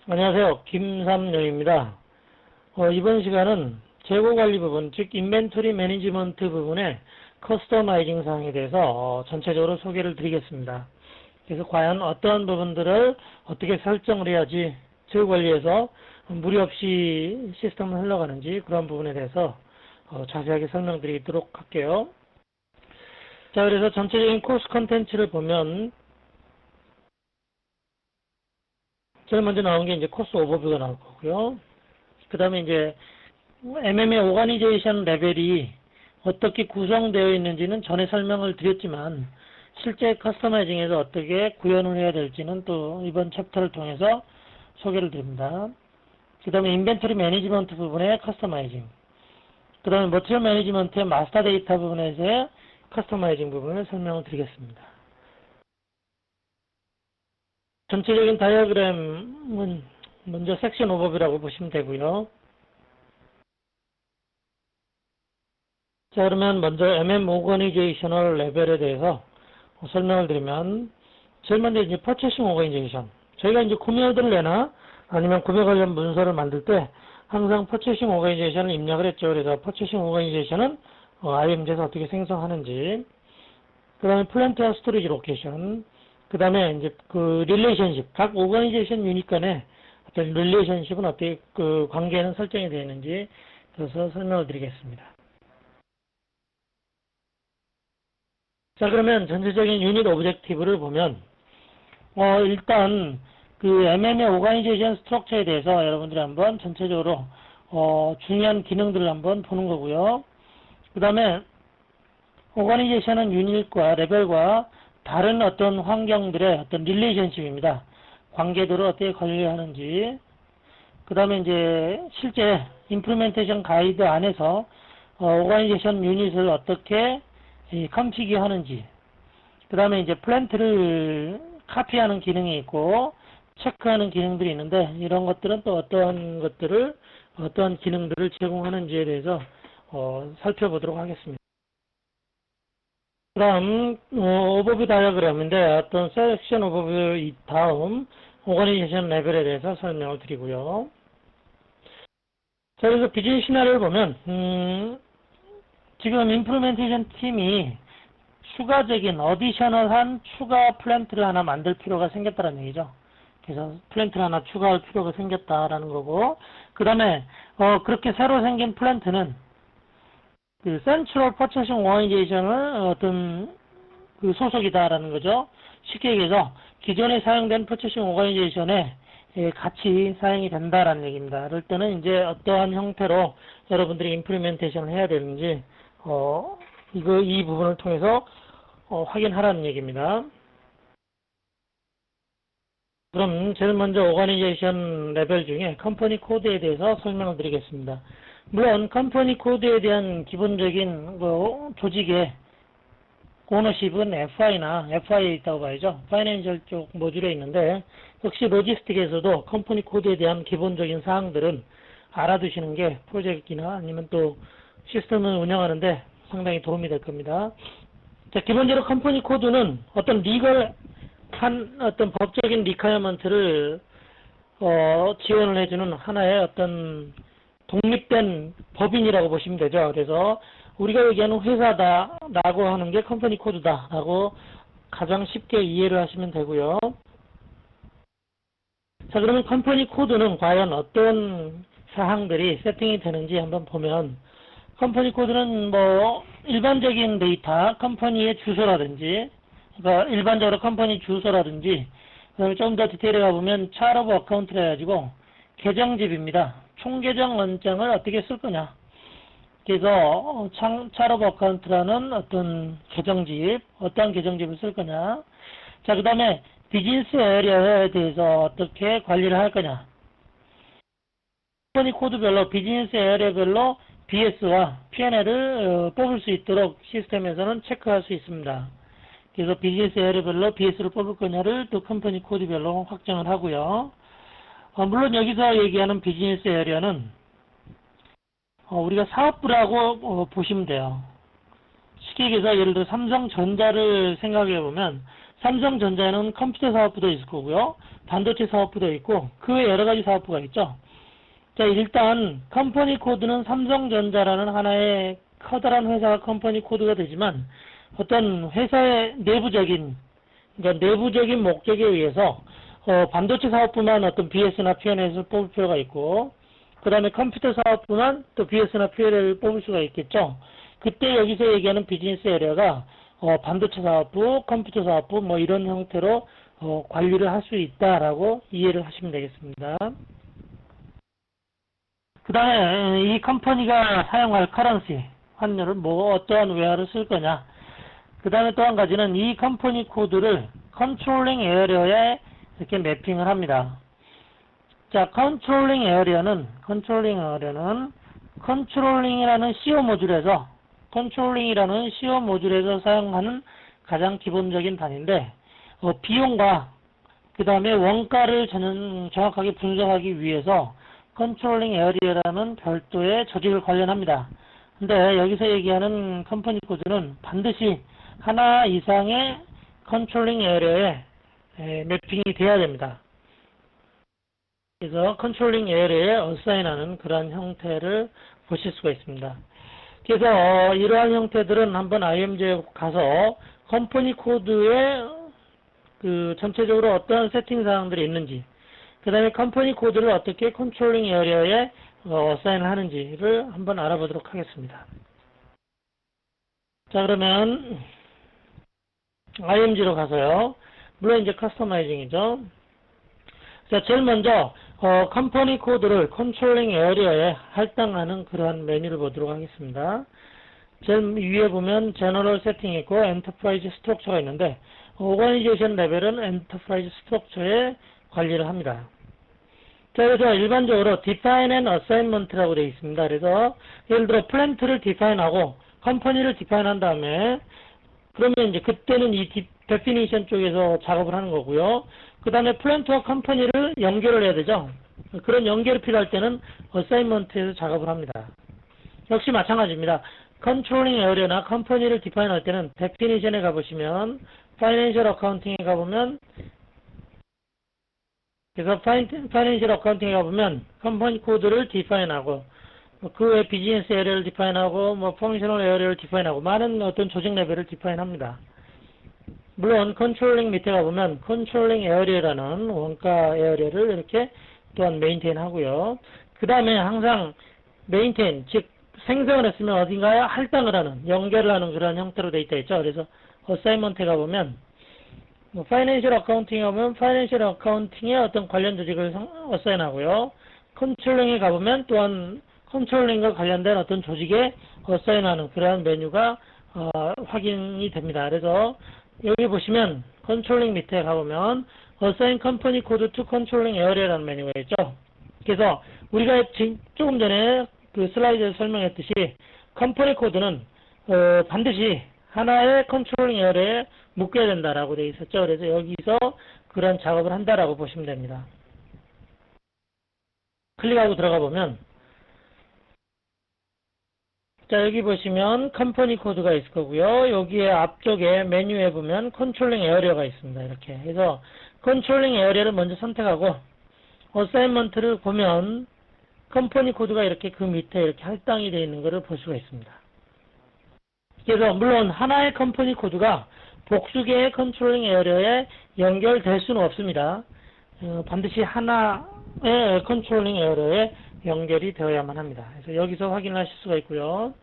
안녕하세요. 김삼룡입니다. 이번 시간은 재고 관리 부분, 즉 인벤토리 매니지먼트 부분의 커스터마이징 사항에 대해서 전체적으로 소개를 드리겠습니다. 그래서 과연 어떠한 부분들을 어떻게 설정을 해야지 재고 관리에서 무리 없이 시스템을 흘러가는지 그런 부분에 대해서 자세하게 설명드리도록 할게요. 자, 그래서 전체적인 코र्스 컨텐츠를 보면 제일 먼저 나온 게 이제 코스 오버뷰가 나올 거고요. 그 다음에 이제 MM의 오가니제이션 레벨이 어떻게 구성되어 있는지는 전에 설명을 드렸지만 실제 커스터마이징에서 어떻게 구현을 해야 될지는 또 이번 챕터를 통해서 소개를 드립니다. 그 다음에 인벤토리 매니지먼트 부분의 커스터마이징, 그 다음에 머티리얼 매니지먼트의 마스터 데이터 부분에서의 커스터마이징 부분을 설명을 드리겠습니다. 전체적인 다이어그램은 먼저 섹션 오버뷰라고 보시면 되고요. 자, 그러면 먼저 MM 오거니제이셔널 레벨에 대해서 설명을 드리면, 제일 먼저 이제 퍼체싱 오거니제이션. 저희가 이제 구매 오더를 내나 아니면 구매 관련 문서를 만들 때 항상 퍼체싱 오거니제이션을 입력을 했죠. 그래서 퍼체싱 오거니제이션은 IMG에서 어떻게 생성하는지, 그 다음에 플랜트와 스토리지 로케이션, 그 다음에 이제 그 릴레이션십, 각 오거니제이션 유닛 간의 어떤 릴레이션십은 어떻게 그 관계는 설정이 되어 있는지 그래서 설명을 드리겠습니다. 자, 그러면 전체적인 유닛 오브젝티브를 보면 일단 그 MM의 오가니제이션 스트럭처에 대해서 여러분들이 한번 전체적으로 중요한 기능들을 한번 보는 거고요. 그 다음에 오가니제이션은 유닛과 레벨과 다른 어떤 환경들의 어떤 릴레이션십입니다. 관계들을 어떻게 관리하는지, 그 다음에 이제 실제 임플리멘테이션 가이드 안에서 오가니제이션 유닛을 어떻게 컴피기 하는지, 그 다음에 이제 플랜트를 카피하는 기능이 있고 체크하는 기능들이 있는데, 이런 것들은 또 어떠한 기능들을 제공하는지에 대해서 살펴보도록 하겠습니다. 그 다음 오버뷰 다이어그램인데, 어떤 섹션 오버뷰 다음 오거니제이션 레벨에 대해서 설명을 드리고요. 자, 그래서 비즈니스 시나리오를 보면 지금 임플리멘테이션 팀이 추가적인 어디셔널한 추가 플랜트를 하나 만들 필요가 생겼다는 얘기죠. 그래서 플랜트를 하나 추가할 필요가 생겼다라는 거고, 그 다음에 그렇게 새로 생긴 플랜트는 그 센트럴 퍼체싱 오거니제이션을 어떤 그 소속이다라는 거죠. 쉽게 얘기해서 기존에 사용된 퍼체싱 오거니제이션에 같이 사용이 된다라는 얘기입니다. 그럴 때는 이제 어떠한 형태로 여러분들이 임플리멘테이션을 해야 되는지 이 부분을 통해서 확인하라는 얘기입니다. 그럼 제일 먼저 오거니제이션 레벨 중에 컴퍼니 코드에 대해서 설명을 드리겠습니다. 물론 컴퍼니 코드에 대한 기본적인 조직의 오너십은 FI에 있다고 봐야죠. 파이낸셜 쪽 모듈에 있는데, 역시 로지스틱에서도 컴퍼니 코드에 대한 기본적인 사항들은 알아두시는 게 프로젝트나 아니면 또 시스템을 운영하는데 상당히 도움이 될 겁니다. 자, 기본적으로 컴퍼니 코드는 어떤 어떤 법적인 리퀘어먼트를 지원을 해주는 하나의 어떤 독립된 법인이라고 보시면 되죠. 그래서 우리가 얘기하는 회사다라고 하는 게 컴퍼니 코드다라고 가장 쉽게 이해를 하시면 되고요. 자, 그러면 컴퍼니 코드는 과연 어떤 사항들이 세팅이 되는지 한번 보면, 컴퍼니 코드는 일반적인 데이터, 컴퍼니의 주소라든지, 그러니까 일반적으로 컴퍼니 주소라든지, 그다음에 좀 더 디테일에 가보면 차트 오브 어카운트라 해가지고 계정집입니다. 총계정 원장을 어떻게 쓸 거냐. 그래서 차트 오브 어카운트라는 어떤 계정집, 어떠한 계정집을 쓸 거냐. 자, 그 다음에 비즈니스 에리어에 대해서 어떻게 관리를 할 거냐. 컴퍼니 코드별로 비즈니스 에리어별로 BS와 P&L을 뽑을 수 있도록 시스템에서는 체크할 수 있습니다. 그래서 비즈니스 에리어별로 BS를 뽑을 거냐를 또 컴퍼니 코드별로 확정을 하고요. 물론 여기서 얘기하는 비즈니스 에리어는 우리가 사업부라고 보시면 돼요. 쉽게 얘기해서 예를 들어 삼성전자를 생각해 보면 삼성전자에는 컴퓨터 사업부도 있을 거고요. 반도체 사업부도 있고 그 외 여러 가지 사업부가 있죠. 자, 일단 컴퍼니 코드는 삼성전자라는 하나의 커다란 회사가 컴퍼니 코드가 되지만 어떤 회사의 내부적인 그러니까 내부적인 목적에 의해서 반도체 사업부만 어떤 BS나 P&L을 뽑을 필요가 있고 그 다음에 컴퓨터 사업부만 또 BS나 P&L을 뽑을 수가 있겠죠. 그때 여기서 얘기하는 비즈니스 에리어가 반도체 사업부, 컴퓨터 사업부 뭐 이런 형태로 관리를 할 수 있다라고 이해를 하시면 되겠습니다. 그 다음에 이 컴퍼니가 사용할 커런시, 환율을 뭐 어떠한 웨어를 쓸 거냐. 그 다음에 또 한 가지는 이 컴퍼니 코드를 컨트롤링 에어리어에 이렇게 매핑을 합니다. 자, 컨트롤링 에어리어는 컨트롤링이라는 CO 모듈에서 사용하는 가장 기본적인 단위인데 비용과 그 다음에 원가를 정확하게 분석하기 위해서 컨트롤링 에어리어라는 별도의 조직을 관련합니다. 근데 여기서 얘기하는 컴퍼니 코드는 반드시 하나 이상의 컨트롤링 에어리어에 매핑이 돼야 됩니다. 그래서 컨트롤링 에어리어에 어사인하는 그런 형태를 보실 수가 있습니다. 그래서 이러한 형태들은 한번 IMG에 가서 컴퍼니 코드에 그 전체적으로 어떤 세팅 사항들이 있는지 그 다음에 컴퍼니 코드를 어떻게 컨트롤링 에어리어에 어사인을 하는지를 한번 알아보도록 하겠습니다. 자, 그러면 IMG로 가서요. 물론 이제 커스터마이징이죠. 자, 제일 먼저 컴퍼니 코드를 컨트롤링 에어리어에 할당하는 그러한 메뉴를 보도록 하겠습니다. 제일 위에 보면 제너럴 세팅이 있고 엔터프라이즈 스트럭처가 있는데 오거니제이션 레벨은 엔터프라이즈 스트럭처에 관리를 합니다. 자, 그래서 일반적으로 define and assignment라고 되어 있습니다. 그래서 예를 들어 플랜트를 디파인하고 컴퍼니를 디파인 한 다음에 그러면 이제 그때는 이 definition 쪽에서 작업을 하는 거고요. 그 다음에 플랜트와 컴퍼니를 연결을 해야 되죠. 그런 연결이 필요할 때는 assignment에서 작업을 합니다. 역시 마찬가지입니다. 컨트롤링 에어리어나 컴퍼니를 디파인할 때는 definition에 가보시면 파이낸셜 어카운팅에 가보면 그래서 파이낸셜 어카운팅에 가보면 컴퍼니 코드를 디파인하고 그 외 비즈니스 에어리어를 디파인하고 뭐 펑셔널 에어리어를 디파인하고 많은 어떤 조직 레벨을 디파인합니다. 물론 컨트롤링 밑에 가보면 컨트롤링 에어리어라는 원가 에어리어를 이렇게 또한 메인테인 하고요. 그 다음에 항상 메인테인 즉 생성을 했으면 어딘가에 할당을 하는 연결을 하는 그런 형태로 되어 있다 있죠. 그래서 어사이먼트에 가보면 파이낸셜 어카운팅에 가보면 파이낸셜 어카운팅의 어떤 관련 조직을 어사인하고요. 컨트롤링에 가보면 또한 컨트롤링과 관련된 어떤 조직에 어사인하는 그러한 메뉴가 확인이 됩니다. 그래서 여기 보시면 컨트롤링 밑에 가보면 Assign Company Code to Controlling Area라는 메뉴가 있죠. 그래서 우리가 조금 전에 그 슬라이드에서 설명했듯이 컴퍼니 코드는 반드시 하나의 컨트롤링 에어리어에 묶여야 된다라고 되어 있었죠. 그래서 여기서 그런 작업을 한다라고 보시면 됩니다. 클릭하고 들어가 보면 자, 여기 보시면 컴퍼니 코드가 있을 거고요. 여기에 앞쪽에 메뉴에 보면 컨트롤링 에어리어가 있습니다. 이렇게 해서 컨트롤링 에어리어를 먼저 선택하고 어사인먼트를 보면 컴퍼니 코드가 이렇게 그 밑에 이렇게 할당이 되어 있는 것을 볼 수가 있습니다. 그래서 물론 하나의 컴퍼니 코드가 복수 개의 컨트롤링 에어리어에 연결될 수는 없습니다. 반드시 하나의 컨트롤링 에어리어에 연결이 되어야만 합니다. 그래서 여기서 확인을 하실 수가 있고요.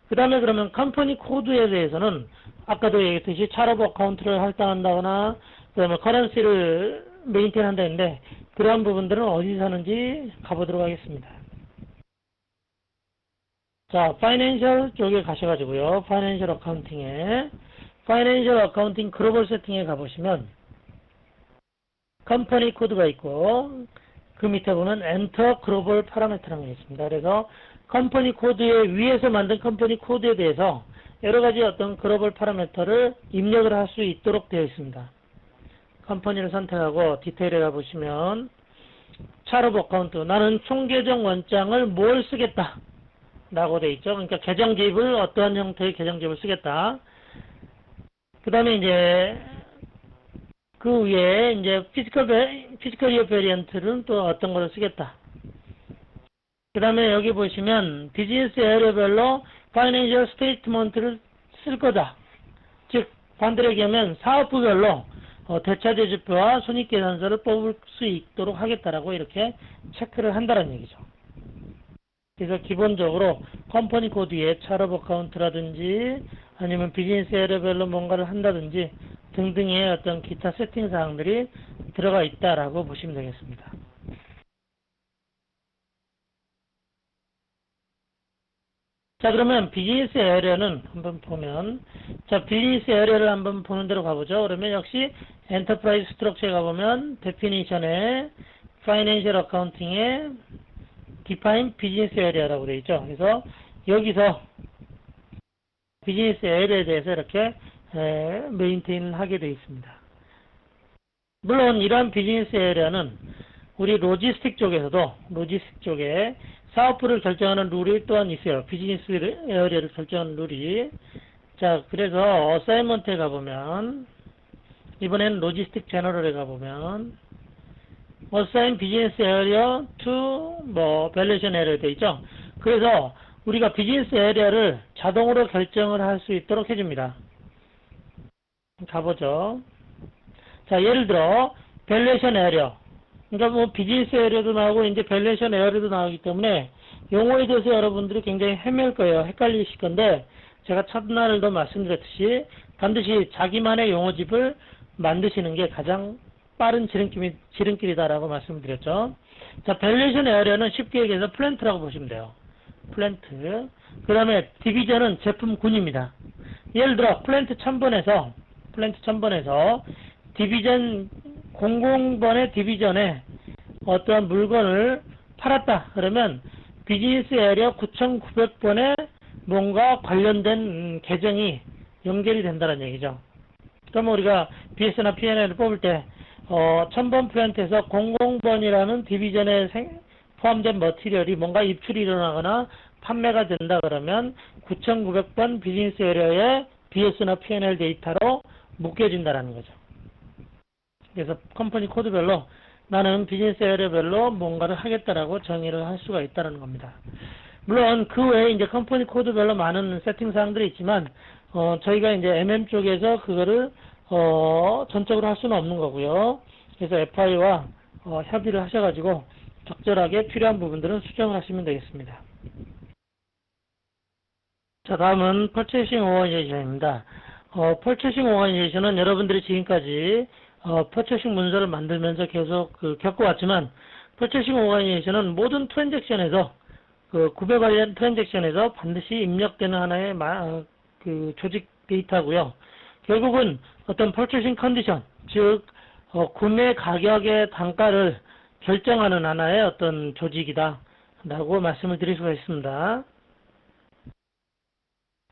그 다음에 그러면 컴퍼니 코드에 대해서는 아까도 얘기했듯이 차트 어카운트를 할당한다거나 그 다음에 커런시를 메인테인 한다는데 그러한 부분들은 어디서 하는지 가보도록 하겠습니다. 자, 파이낸셜 쪽에 가셔가지고요. 파이낸셜 어카운팅에 파이낸셜 어카운팅 글로벌 세팅에 가보시면 컴퍼니 코드가 있고 그 밑에 보면 엔터 글로벌 파라미터라는 게 있습니다. 그래서 컴퍼니 코드의 위에서 만든 컴퍼니 코드에 대해서 여러 가지 어떤 글로벌 파라미터를 입력을 할 수 있도록 되어 있습니다. 컴퍼니를 선택하고 디테일에 가보시면 차트 어카운트 나는 총 계정 원장을 뭘 쓰겠다 라고 되어 있죠. 그러니까 계정집을 어떠한 형태의 계정집을 쓰겠다. 그 다음에 이제 그 위에 이제 피지컬 이어 베리언트는 또 어떤 거를 쓰겠다. 그 다음에 여기 보시면 비즈니스 에어리어별로 파이낸셜 스테이트먼트를 쓸 거다. 즉 반대로 얘기하면 사업부별로 대차제주표와 손익계산서를 뽑을 수 있도록 하겠다라고 이렇게 체크를 한다는 얘기죠. 그래서 기본적으로 컴퍼니 코드에 차업 어카운트라든지 아니면 비즈니스 에어리어별로 뭔가를 한다든지 등등의 어떤 기타 세팅 사항들이 들어가 있다라고 보시면 되겠습니다. 자, 그러면 비즈니스 에어리어는 한번 보면, 자, 비즈니스 에어리어를 한번 보는 대로 가보죠. 그러면 역시 엔터프라이즈 스트럭처에 가보면 데피니션에 파이낸셜 어카운팅에 디파인 비즈니스 에어리어라고 되어 있죠. 그래서 여기서 비즈니스 에어리어에 대해서 이렇게 메인테인을 하게 되어 있습니다. 물론 이러한 비즈니스 에어리어는 우리 로지스틱 쪽에서도 로지스틱 쪽에 사업부를 결정하는 룰이 또한 있어요. 비즈니스 에어리어를 결정하는 룰이. 자, 그래서 어사이먼트에 가보면 이번에는 로지스틱 제너럴에 가보면 어사인 비즈니스 에어리어 to 밸류에이션 에어리어 되어 있죠. 그래서 우리가 비즈니스 에어리어를 자동으로 결정을 할 수 있도록 해줍니다. 가보죠. 자, 예를 들어 밸류에이션 에어리어, 그러니까 비즈니스 에어리어도 나오고 이제 밸류에이션 에어리어도 나오기 때문에 용어에 대해서 여러분들이 굉장히 헤맬 거예요. 헷갈리실 건데 제가 첫날도 말씀드렸듯이 반드시 자기만의 용어집을 만드시는 게 가장 빠른 지름길이다라고 말씀드렸죠. 자, 밸류에이션 에어리어는 쉽게 얘기해서 플랜트라고 보시면 돼요. 플랜트. 그 다음에 디비전은 제품군입니다. 예를 들어 플랜트 1000번에서 디비전 00번의 디비전에 어떠한 물건을 팔았다. 그러면 비즈니스 에어리어 9900번에 뭔가 관련된 계정이 연결이 된다는 얘기죠. 그러면 우리가 BS나 P&L을 뽑을 때 1000번 플랜트에서 00번이라는 디비전에 포함된 머티리얼이 뭔가 입출이 일어나거나 판매가 된다 그러면 9900번 비즈니스 에어리어의 BS나 P&L 데이터로 묶여진다는 거죠. 그래서 컴퍼니 코드별로 나는 비즈니스 에어리어별로 뭔가를 하겠다라고 정의를 할 수가 있다는 겁니다. 물론 그 외에 이제 컴퍼니 코드별로 많은 세팅 사항들이 있지만 저희가 이제 MM 쪽에서 그거를 전적으로 할 수는 없는 거고요. 그래서 FI와 협의를 하셔가지고 적절하게 필요한 부분들은 수정을 하시면 되겠습니다. 자, 다음은 Purchasing Organization입니다. Purchasing Organization은 여러분들이 지금까지 Purchasing 문서를 만들면서 계속 겪어왔지만 Purchasing Organization은 모든 트랜잭션에서 구매 관련 트랜잭션에서 반드시 입력되는 하나의 조직 데이터고요. 결국은 어떤 Purchasing Condition, 즉 구매 가격의 단가를 결정하는 하나의 어떤 조직이다 라고 말씀을 드릴 수가 있습니다.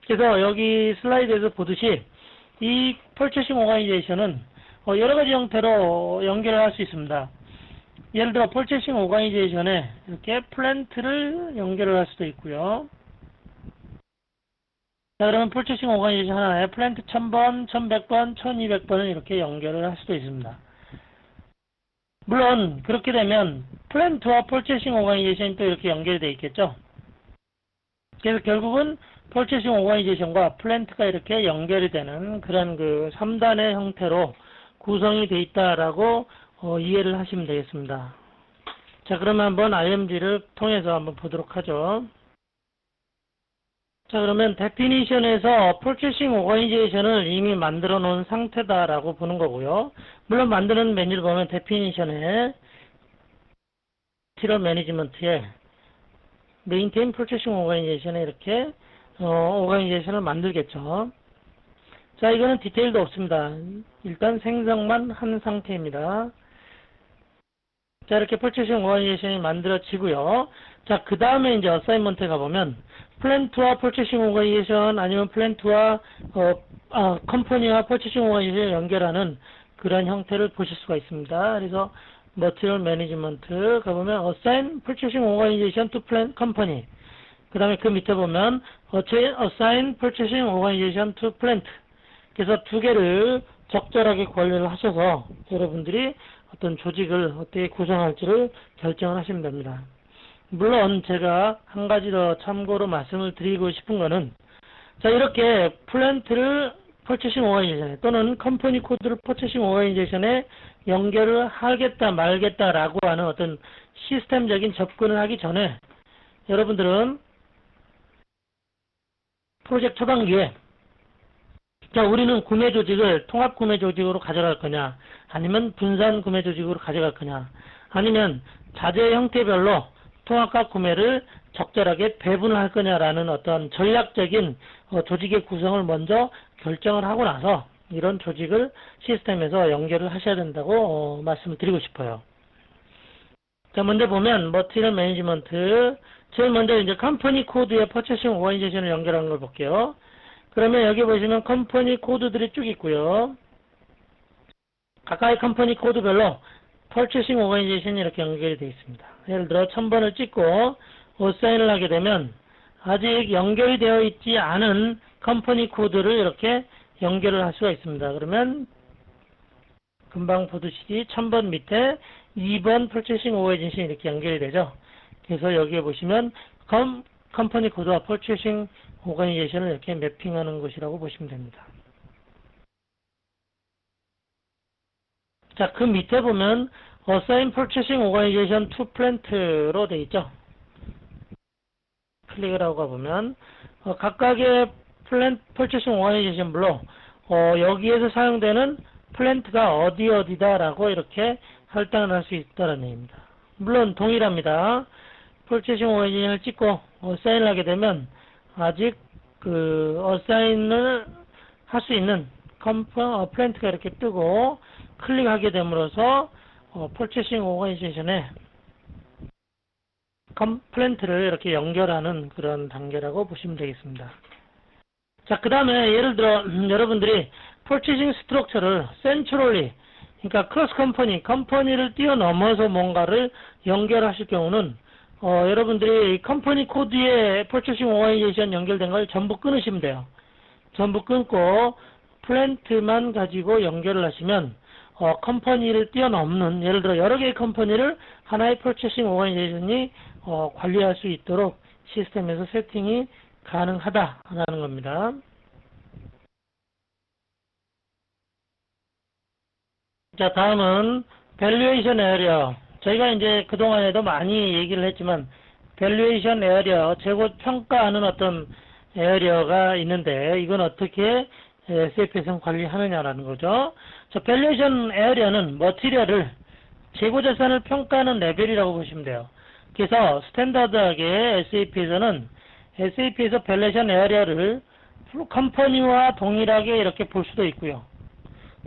그래서 여기 슬라이드에서 보듯이 이 Purchasing Organization은 여러 가지 형태로 연결을 할 수 있습니다. 예를 들어 Purchasing Organization에 이렇게 플랜트를 연결을 할 수도 있고요. 자, 그러면 Purchasing Organization 하나에 플랜트 1000번, 1100번, 1200번을 이렇게 연결을 할 수도 있습니다. 물론 그렇게 되면 플랜트와 Purchasing Organization이 또 이렇게 연결이 되어 있겠죠. 그래서 결국은 Purchasing Organization과 플랜트가 이렇게 연결이 되는 그런 3단의 형태로 구성이 되어 있다라고 이해를 하시면 되겠습니다. 자, 그러면 한번 IMG를 통해서 한번 보도록 하죠. 자, 그러면 definition에서 Purchasing Organization을 이미 만들어 놓은 상태다라고 보는 거고요. 물론 만드는 메뉴를 보면 definition에 Material Management에 Maintain Purchasing Organization에 이렇게 Organization을 만들겠죠. 자, 이거는 디테일도 없습니다. 일단 생성만 한 상태입니다. 자, 이렇게 Purchasing Organization이 만들어지고요. 자, 그 다음에 이제 어사인먼트에 가보면 플랜트와 Purchasing Organization 아니면 플랜트와 컴퍼니와 Purchasing Organization을 연결하는 그런 형태를 보실 수가 있습니다. 그래서 Material Management 가보면 Assign Purchasing Organization to Company, 그 다음에 그 밑에 보면 Assign Purchasing Organization to Plant. 그래서 두 개를 적절하게 관리를 하셔서 여러분들이 어떤 조직을 어떻게 구성할지를 결정을 하시면 됩니다. 물론 제가 한 가지 더 참고로 말씀을 드리고 싶은 거는, 자, 이렇게 플랜트를 퍼체싱 오거니제이션에 또는 컴퍼니 코드를 퍼체싱 오거니제이션에 연결을 하겠다 말겠다라고 하는 어떤 시스템적인 접근을 하기 전에 여러분들은 프로젝트 초반기에, 자, 우리는 구매 조직을 통합 구매 조직으로 가져갈 거냐, 아니면 분산 구매 조직으로 가져갈 거냐, 아니면 자재 형태별로 통합과 구매를 적절하게 배분을 할 거냐라는 어떤 전략적인 조직의 구성을 먼저 결정을 하고 나서 이런 조직을 시스템에서 연결을 하셔야 된다고 말씀을 드리고 싶어요. 자, 먼저 보면 머티리얼 매니지먼트, 제일 먼저 이제 컴퍼니 코드에 퍼체싱 오거니제이션을 연결하는 걸 볼게요. 그러면 여기 보시면 컴퍼니 코드들이 쭉 있고요. 각각의 컴퍼니 코드별로 퍼체싱 오거니제이션이 이렇게 연결이 되어 있습니다. 예를 들어 1000번을 찍고 어사인을 하게 되면 아직 연결이 되어 있지 않은 컴퍼니 코드를 이렇게 연결을 할 수가 있습니다. 그러면 금방 보듯이 1000번 밑에 2번 퍼체싱 오거니제이션이 이렇게 연결이 되죠. 그래서 여기에 보시면 컴퍼니 코드와 퍼체싱 오거니제이션을 이렇게 매핑하는 것이라고 보시면 됩니다. 자, 그 밑에 보면 Assign Purchasing Organization to Plant로 되어 있죠. 클릭을 하고 가보면 각각의 Purchasing Organization별로 여기에서 사용되는 플랜트가 어디다라고 이렇게 할당을 할 수 있다는 얘기입니다. 물론 동일합니다. Purchasing Organization을 찍고 Assign을 하게 되면 아직 Assign을 할 수 있는 플랜트가 이렇게 뜨고 클릭하게 됨으로써 Purchasing Organization에 플랜트를 이렇게 연결하는 그런 단계라고 보시면 되겠습니다. 자, 그 다음에 예를 들어 여러분들이 Purchasing Structure를 Centrally, 그러니까 크로스 컴퍼니를 뛰어넘어서 뭔가를 연결하실 경우는 여러분들이 컴퍼니 코드에 Purchasing Organization 연결된 걸 전부 끊으시면 돼요. 전부 끊고 플랜트만 가지고 연결을 하시면 컴퍼니를 뛰어넘는, 예를 들어 여러 개의 컴퍼니를 하나의 Purchasing Organization이 관리할 수 있도록 시스템에서 세팅이 가능하다라는 겁니다. 자, 다음은 Valuation Area. 저희가 이제 그동안에도 많이 얘기를 했지만 Valuation Area, 재고 평가하는 어떤 에어리어가 있는데 이건 어떻게 SAP에서 관리하느냐라는 거죠. 자, Valuation Area는 머티리얼을, 재고자산을 평가하는 레벨이라고 보시면 돼요. 그래서 스탠다드하게 SAP에서 Valuation Area를 컴퍼니와 동일하게 이렇게 볼 수도 있고요.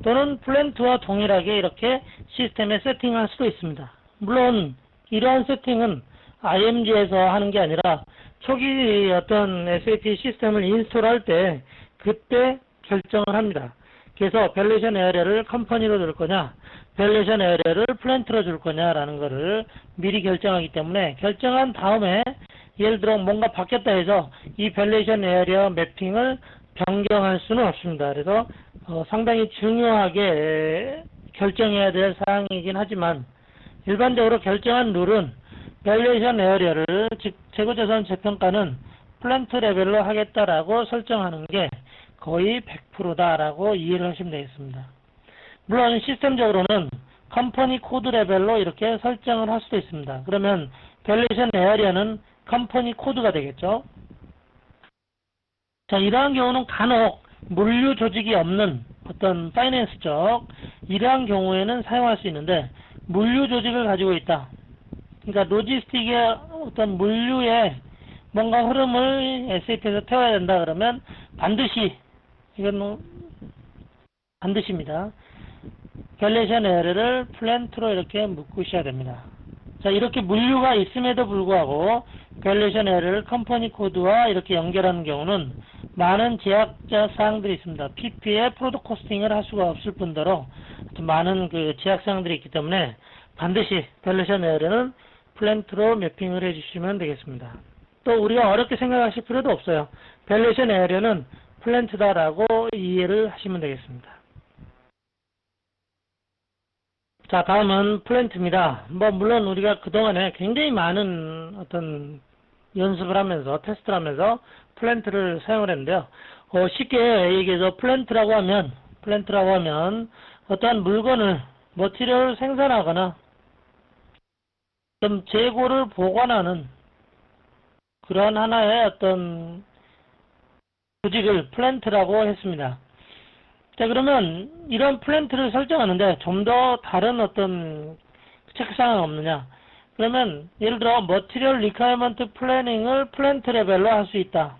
또는 플랜트와 동일하게 이렇게 시스템에 세팅할 수도 있습니다. 물론 이러한 세팅은 IMG에서 하는 게 아니라 초기 어떤 SAP 시스템을 인스톨할 때 그때 결정을 합니다. 그래서 밸류에이션 에어리어를 컴퍼니로 줄 거냐, 밸류에이션 에어리어를 플랜트로 줄 거냐라는 거를 미리 결정하기 때문에, 결정한 다음에 예를 들어 뭔가 바뀌었다 해서 이 밸류에이션 에어리어 매핑을 변경할 수는 없습니다. 그래서 상당히 중요하게 결정해야 될 사항이긴 하지만 일반적으로 결정한 룰은 밸류에이션 에어리어를, 즉 재고자산 재평가는 플랜트 레벨로 하겠다라고 설정하는 게 거의 100%다라고 이해를 하시면 되겠습니다. 물론 시스템적으로는 컴퍼니 코드 레벨로 이렇게 설정을 할 수도 있습니다. 그러면 밸류에이션 에어리어는 컴퍼니 코드가 되겠죠. 자, 이러한 경우는 간혹 물류 조직이 없는 어떤 파이낸스 쪽, 이러한 경우에는 사용할 수 있는데, 물류 조직을 가지고 있다. 그러니까 로지스틱의 어떤 물류의 뭔가 흐름을 SAP에서 태워야 된다 그러면 반드시, 이건 반드시입니다. 밸류에이션 에어리어를 플랜트로 이렇게 묶으셔야 됩니다. 자, 이렇게 물류가 있음에도 불구하고 밸류에이션 에어리어를 컴퍼니 코드와 이렇게 연결하는 경우는 많은 제약자 사항들이 있습니다. PP에 프로덕트 코스팅을 할 수가 없을 뿐더러 많은 그 제약 사항들이 있기 때문에 반드시 밸류에이션 에어리어는 플랜트로 매핑을 해주시면 되겠습니다. 또 우리가 어렵게 생각하실 필요도 없어요. 밸류에이션 에어리어는 플랜트다라고 이해를 하시면 되겠습니다. 자, 다음은 플랜트입니다. 물론 우리가 그동안에 굉장히 많은 어떤 연습을 하면서, 테스트를 하면서 플랜트를 사용을 했는데요. 쉽게 얘기해서 플랜트라고 하면 어떠한 물건을, 머티리얼을 생산하거나 좀 재고를 보관하는 그러한 하나의 어떤 조직을 플랜트라고 했습니다. 자, 그러면 이런 플랜트를 설정하는데 좀 더 다른 어떤 책상은 없느냐? 그러면 예를 들어 머티리얼 리퀘어먼트 플래닝을 플랜트 레벨로 할 수 있다.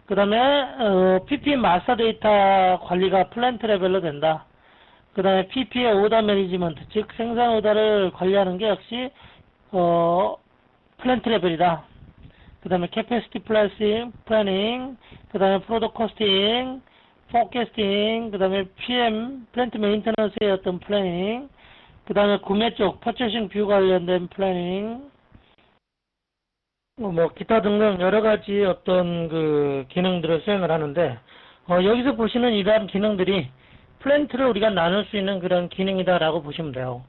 그 다음에 PP 마스터 데이터 관리가 플랜트 레벨로 된다. 그 다음에 PP의 오더 매니지먼트, 즉 생산 오더를 관리하는 게 역시 플랜트 레벨이다. 그 다음에 캐패시티 플래닝, 그 다음에 프로덕트 코스팅, 포캐스팅, 그 다음에 PM, 플랜트 메인테넌스의 어떤 플래닝, 그 다음에 구매 쪽, 퍼체싱 뷰 관련된 플래닝, 기타 등등 여러 가지 어떤 그 기능들을 수행을 하는데, 여기서 보시는 이러한 기능들이 플랜트를 우리가 나눌 수 있는 그런 기능이다라고 보시면 돼요.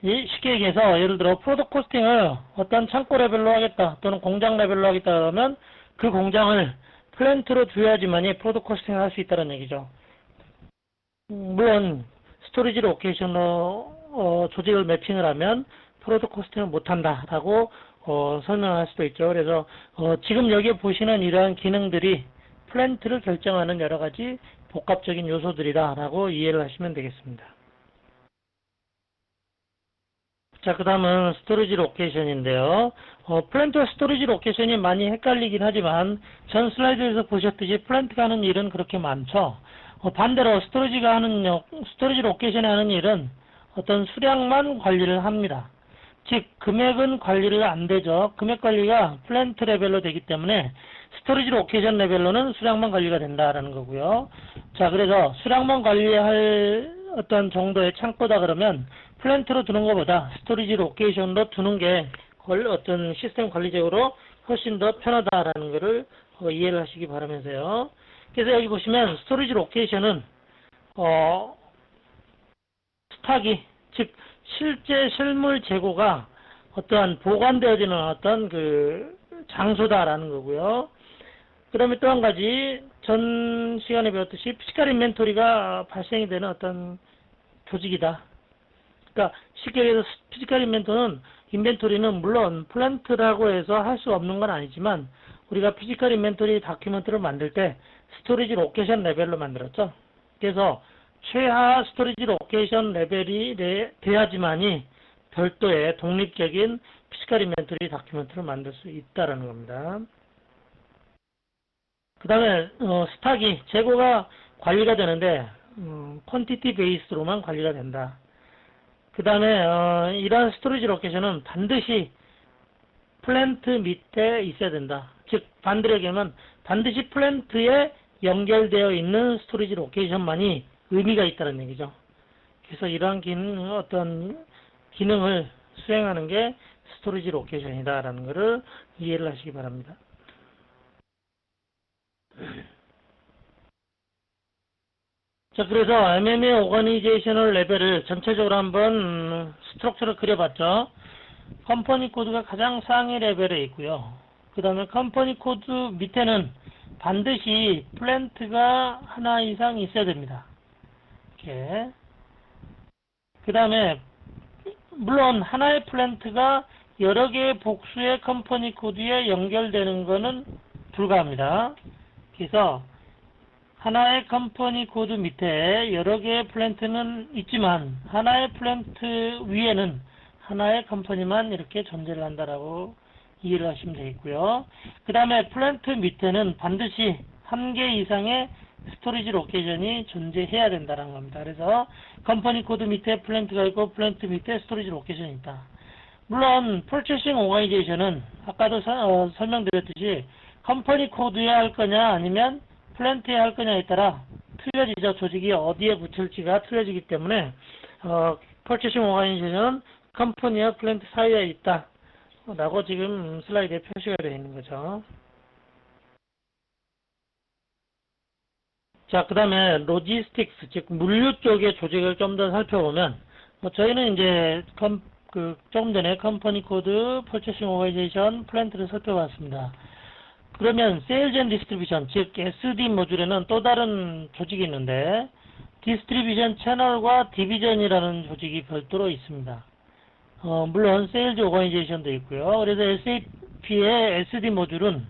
쉽게 얘기해서 예를 들어 프로덕트 코스팅을 어떤 창고 레벨로 하겠다 또는 공장 레벨로 하겠다 그러면 그 공장을 플랜트로 두어야지만이 프로덕트 코스팅을 할 수 있다는 얘기죠. 물론 스토리지 로케이션으로 조직을 매핑을 하면 프로덕트 코스팅을 못한다 라고 설명할 수도 있죠. 그래서 지금 여기 보시는 이러한 기능들이 플랜트를 결정하는 여러가지 복합적인 요소들이다 라고 이해를 하시면 되겠습니다. 자, 그 다음은 스토리지 로케이션인데요. 플랜트와 스토리지 로케이션이 많이 헷갈리긴 하지만 전 슬라이드에서 보셨듯이 플랜트가 하는 일은 그렇게 많죠. 반대로 스토리지 로케이션이 하는 일은 어떤 수량만 관리를 합니다. 즉 금액은 관리를 안 되죠. 금액 관리가 플랜트 레벨로 되기 때문에 스토리지 로케이션 레벨로는 수량만 관리가 된다라는 거고요. 자, 그래서 수량만 관리할 어떤 정도의 창고다 그러면 플랜트로 두는 것보다 스토리지 로케이션으로 두는 게 어떤 시스템 관리적으로 훨씬 더 편하다라는 것을 이해를 하시기 바라면서요. 그래서 여기 보시면 스토리지 로케이션은 스탁이, 즉 실제 실물 재고가 어떠한 보관되어지는 어떤 그 장소다라는 거고요. 그 다음에 또 한 가지 전 시간에 배웠듯이 피지컬 인벤토리가 발생이 되는 어떤 조직이다. 그러니까 쉽게 얘기해서 피지컬 인벤토리는 물론 플랜트라고 해서 할 수 없는 건 아니지만 우리가 피지컬 인벤토리 다큐멘트를 만들 때 스토리지 로케이션 레벨로 만들었죠. 그래서 최하 스토리지 로케이션 레벨이 돼야지만이 별도의 독립적인 피지컬 인벤토리 다큐멘트를 만들 수 있다라는 겁니다. 그 다음에 스탁이 재고가 관리가 되는데 퀀티티 베이스로만 관리가 된다. 그 다음에 이러한 스토리지 로케이션은 반드시 플랜트 밑에 있어야 된다. 즉 반대로 얘기하면 반드시 플랜트에 연결되어 있는 스토리지 로케이션만이 의미가 있다는 얘기죠. 그래서 이러한 어떤 기능을 수행하는 게 스토리지 로케이션이다라는 것을 이해를 하시기 바랍니다. 자, 그래서 MMA 오거니제이셔널 레벨을 전체적으로 한번 스트럭처를 그려봤죠. 컴퍼니 코드가 가장 상위 레벨에 있고요. 그 다음에 컴퍼니 코드 밑에는 반드시 플랜트가 하나 이상 있어야 됩니다. 이렇게. 그 다음에 물론 하나의 플랜트가 여러 개의 복수의 컴퍼니 코드에 연결되는 것은 불가합니다. 그래서 하나의 컴퍼니 코드 밑에 여러 개의 플랜트는 있지만 하나의 플랜트 위에는 하나의 컴퍼니만 이렇게 존재를 한다라고 이해를 하시면 되겠고요. 그 다음에 플랜트 밑에는 반드시 한 개 이상의 스토리지 로케이션이 존재해야 된다는 겁니다. 그래서 컴퍼니 코드 밑에 플랜트가 있고 플랜트 밑에 스토리지 로케이션이 있다. 물론 퍼체싱 오거니제이션은 아까도 설명드렸듯이 컴퍼니 코드에 할 거냐 아니면 플랜트에 할 거냐에 따라 틀려지죠. 조직이 어디에 붙일지가 틀려지기 때문에 퍼체싱 오거니제이션은 컴퍼니와 플랜트 사이에 있다 라고 지금 슬라이드에 표시가 되어 있는 거죠. 자, 그 다음에 로지스틱스, 즉 물류 쪽의 조직을 좀 더 살펴보면 저희는 이제 조금 전에 컴퍼니 코드, 퍼체싱 오거니제이션, 플랜트를 살펴봤습니다. 그러면 세일즈 앤 디스트리뷰션, 즉 SD 모듈에는 또 다른 조직이 있는데 디스트리뷰션 채널과 디비전이라는 조직이 별도로 있습니다. 물론 세일즈 오거니제이션도 있고요. 그래서 SAP의 SD 모듈은